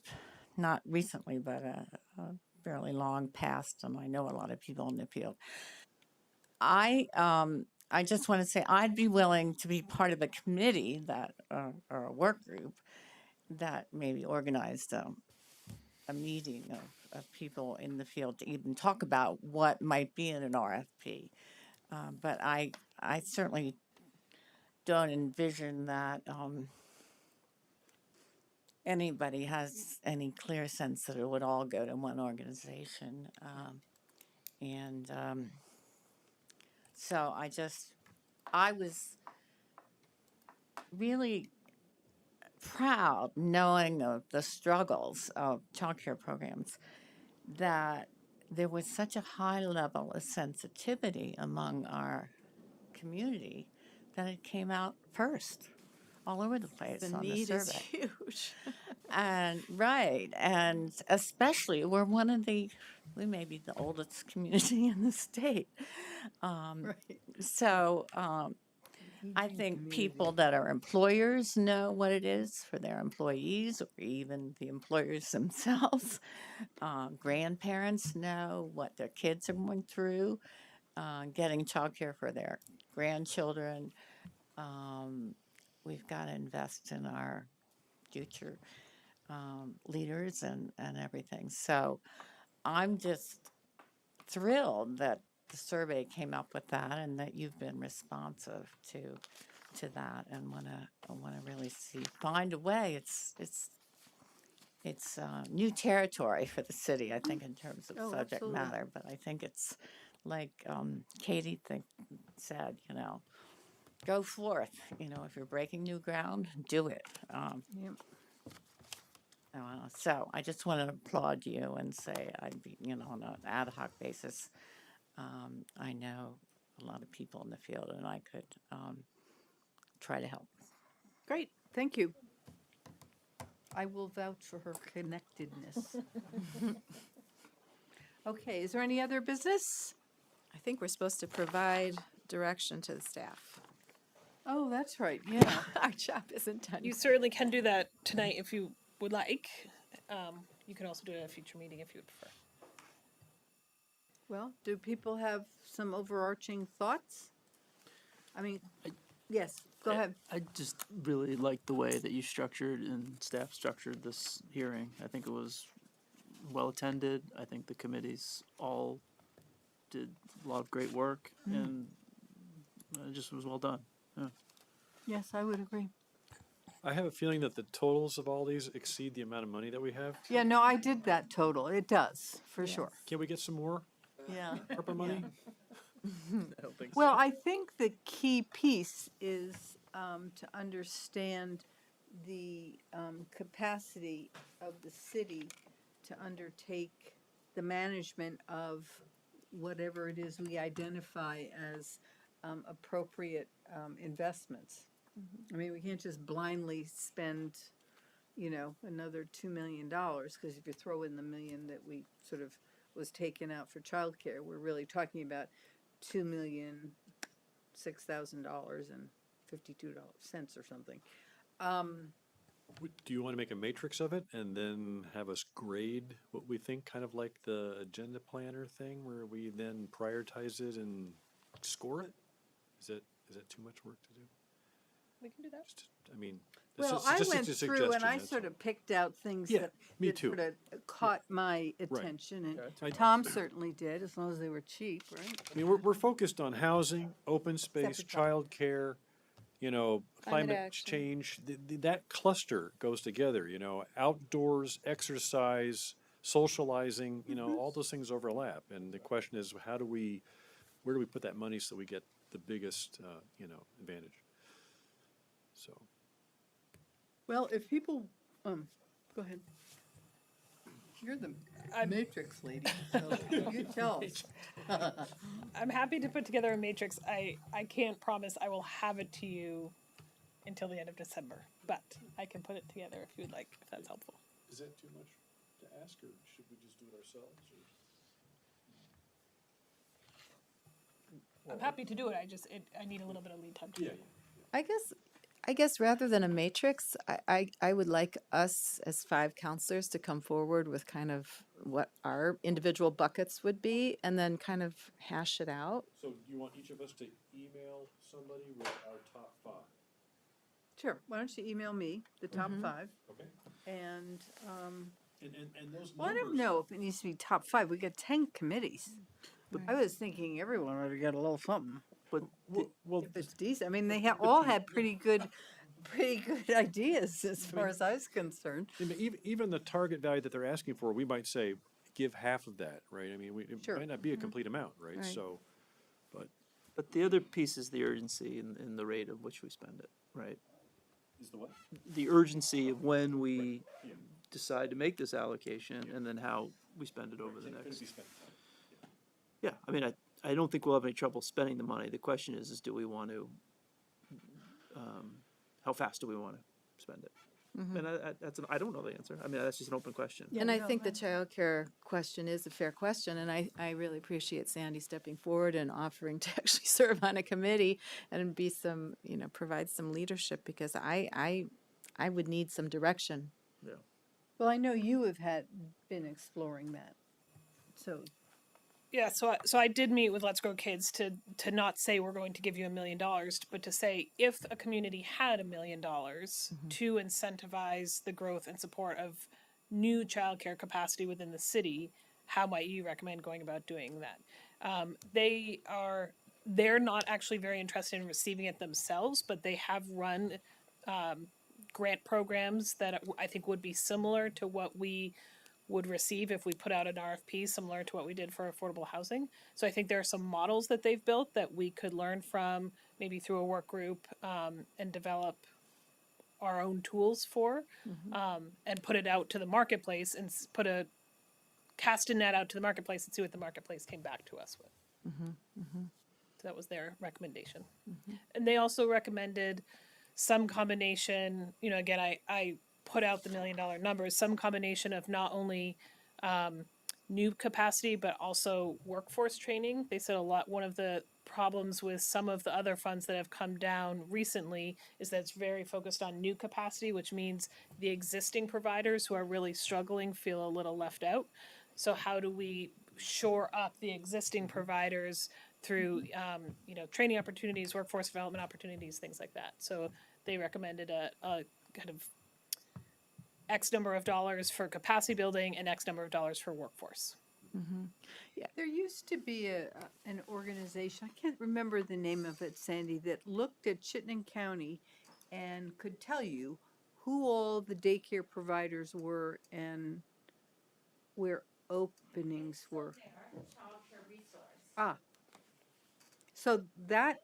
not recently, but a fairly long past, and I know a lot of people in the field. I just want to say I'd be willing to be part of a committee that, or a work group that maybe organized a meeting of people in the field to even talk about what might be in an RFP. But I certainly don't envision that anybody has any clear sense that it would all go to one organization. So I was really proud knowing of the struggles of childcare programs, that there was such a high level of sensitivity among our community that it came out first all over the place The on the need is survey. huge. And especially we're we may be the oldest community in the state. So I think people that are employers know what it is for their employees, or even the employers themselves. Grandparents know what their kids are going through, getting childcare for their grandchildren. We've got to invest in our future leaders and everything. So I'm just thrilled that the survey came up with that, and that you've been responsive to that, and want to really find a way. It's new territory for the city, I think, in terms of subject absolutely. matter. But I think it's like Katie said, you know, go forth. You know, if you're breaking new ground, do it. Yep. So I just want to applaud you and say I'd be, you know, on an ad hoc basis. I know a lot of people in the field, and I could try to help. Great, thank you. I will vouch for her connectedness. Okay, is there any other business? I think we're supposed to provide direction to the staff. Oh, that's right, yeah. Our job isn't done. You certainly can do that tonight if you would like. You can also do it at a future meeting if you would prefer. Well, do people have some overarching thoughts? I mean, yes, go ahead. I just really liked the way that you structured and staff structured this hearing. I think it was well attended. I think the committees all did a lot of great work, and it just was well done. Yeah. Yes, I would agree. I have a feeling that the totals of all these exceed the amount of money that we have. Yeah, no, I did that total. It does, for sure. Can we get some more Yeah. ARPA money? I don't think so. Well, I think the key piece is to understand the capacity of the city to undertake the management of whatever it is we identify as appropriate investments. I mean, we can't just blindly spend, you know, another $2 million, because if you throw in the million that we sort of was taken out for childcare, we're really talking about $2,006,000.52 or something. Do you want to make a matrix of it and then have us grade what we think, kind of like the agenda planner thing, where we then prioritize it and score it? Is that too much work to do? We can do that. I mean, that's Well, just- I just a went through and suggestion, I that's sort all. of picked out things Yeah, that me that too. sort of caught my attention, and I- Tom certainly did, as long as they were cheap, right? I mean, we're focused on housing, open space, for child- childcare, climate action. change. That cluster goes together, outdoors, exercise, socializing, all those things overlap. And the question is, where do we put that money so we get the biggest, advantage? So. Well, if people, go ahead. You're the matrix lady, so you tell us. I'm happy to put together a matrix. I can't promise I will have it to you until the end of December, but I can put it together if you would like, if that's helpful. Is that too much to ask, or should we just do it ourselves? I'm happy to do it. I need a little bit of lead time to do it. I guess rather than a matrix, I would like us as 5 counselors to come forward with kind of what our individual buckets would be and then kind of hash it out. So do you want each of us to email somebody with our top 5? Sure, why don't you email me, the top 5, Okay. and, And those well, I don't numbers- know if it needs to be top 5, we got 10 committees. I was thinking everyone ought to get a little something. But well, If it's decent, I mean, they all had pretty good ideas as far as I was concerned. even the target value that they're asking for, we might say, give half of that, right? I mean, it Sure. might not be a complete amount, right? Right. So, But the other piece is the urgency and the rate of which we spend it, right? is the what? The urgency of when we decide to make this allocation and then how we spend it over the Could it next. be spent? Yeah, I mean, I don't think we'll have any trouble spending the money. The question is do we want to, how fast do we want to spend it? And I don't know the answer. I mean, that's just an open question. And I think the childcare question is a fair question, and I really appreciate Sandy stepping forward and offering to actually serve on a committee and be some, provide some leadership, because I would need some direction. Yeah. Well, I know you have been exploring that, so. Yeah, so I did meet with Let's Grow Kids to not say we're going to give you $1 million, but to say if a community had $1 million to incentivize the growth and support of new childcare capacity within the city, how might you recommend going about doing that? They're not actually very interested in receiving it themselves, but they have run grant programs that I think would be similar to what we would receive if we put out an RFP similar to what we did for affordable housing. So I think there are some models that they've built that we could learn from, maybe through a work group, and develop our own tools for, and put it out to the marketplace and cast a net out to the marketplace and see what the marketplace came back to us with. So that was their recommendation. And they also recommended some combination, again, I put out the $1 million numbers, some combination of not only new capacity, but also workforce training. They said one of the problems with some of the other funds that have come down recently is that it's very focused on new capacity, which means the existing providers who are really struggling feel a little left out. So how do we shore up the existing providers through, training opportunities, workforce development opportunities, things like that. So they recommended a kind of X number of dollars for capacity building and X number of dollars for workforce. Yeah, there used to be an organization, I can't remember the name of it, Sandy, that looked at Chittenden County and could tell you who all the daycare providers were and where openings were. Ah. So that.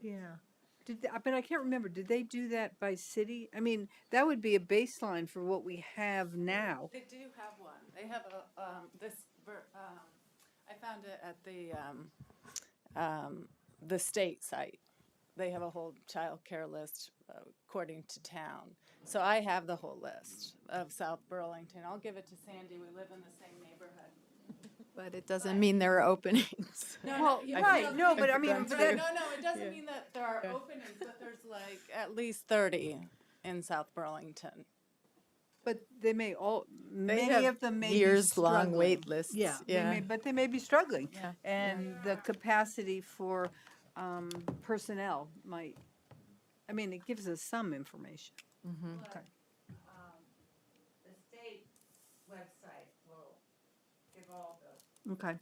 Yeah. But I can't remember, did they do that by city? I mean, that would be a baseline for what we have now. They do have one. They have I found it at the state site. they have a whole childcare list according to town. So I have the whole list of South Burlington. I'll give it to Sandy. We live in the same neighborhood. But it doesn't mean there are openings. Well, right, no, but I mean, but No, that, no, it doesn't mean that there are openings, but there's like at least 30 in South Burlington. but they may all, many have of them may be years-long struggling. wait lists, Yeah, yeah. but they may be struggling. Yeah, And the capacity for personnel might, I mean, it gives us some information. Okay. The state website will give all the Okay.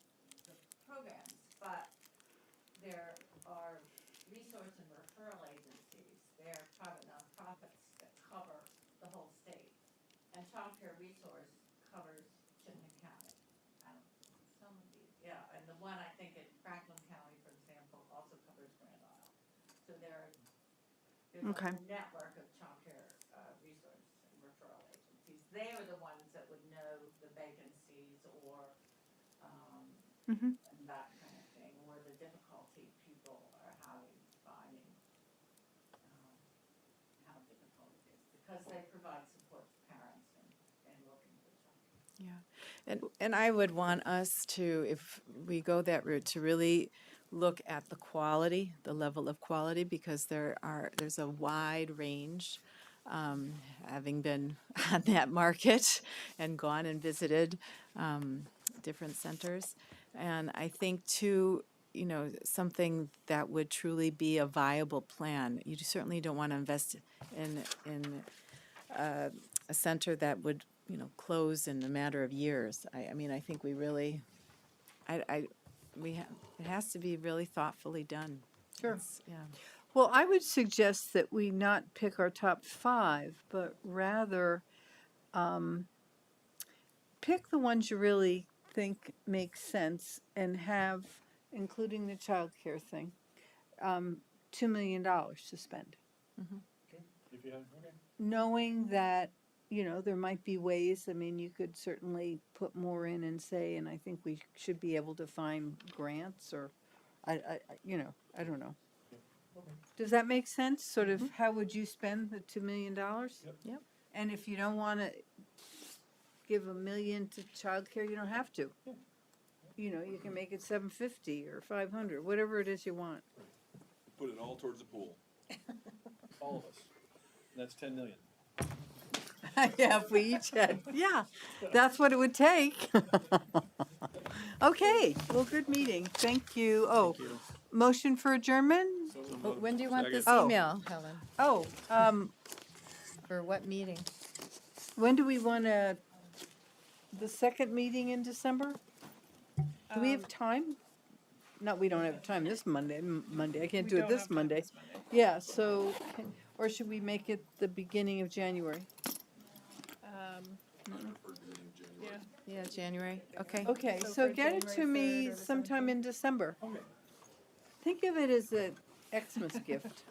programs, but there are resource and referral agencies. They're private nonprofits that cover the whole state. And Child Care Resource covers Chittenden County. Some of these, yeah, and the one I think in Franklin County, for example, also covers Grand Isle. So there's Okay. a network of Child Care Resource and referral agencies. They are the ones that would know the vacancies or Mhm. and that kind of thing, or the difficulty people are having finding how difficult it is, because they provide support to parents and looking for childcare. Yeah, and I would want us to, if we go that route, to really look at the quality, the level of quality, because there's a wide range. Having been on that market and gone and visited different centers, and I think too, something that would truly be a viable plan. You certainly don't want to invest in a center that would, close in a matter of years. I mean, I think we really, it has to be really thoughtfully done. Sure. Yeah. Well, I would suggest that we not pick our top 5, but rather pick the ones you really think make sense and have, including the childcare thing, $2 million to spend. If you have, okay. Knowing that, there might be ways, I mean, you could certainly put more in and say, and I think we should be able to find grants or, I don't know. Okay. Does that make sense? Sort of, how would you spend the $2 million? Yep. And if you don't want to give $1 million to childcare, you don't have to. You can make it $750 or $500, whatever it is you want. Put it all towards the pool. All of us. That's 10 million. Yeah, if we each had, yeah, that's what it would take. Okay, well, good meeting. Thank you. Oh, motion for adjournment? When do you want this Oh. email, Helen? Oh, For what meeting? when do we want to, the second meeting in December? Do we have time? No, we don't have time this Monday, I can't do it this Monday. Yeah, so, or should we make it the beginning of January? Yeah. Yeah, January, okay. Okay, So so for get it to January 3rd me or the sometime in December. Okay. Think of it as an Xmas gift.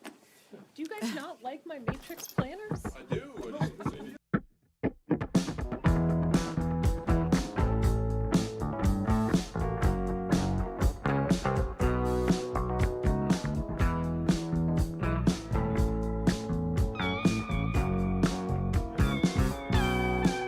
Do you guys not like my matrix planners? I do.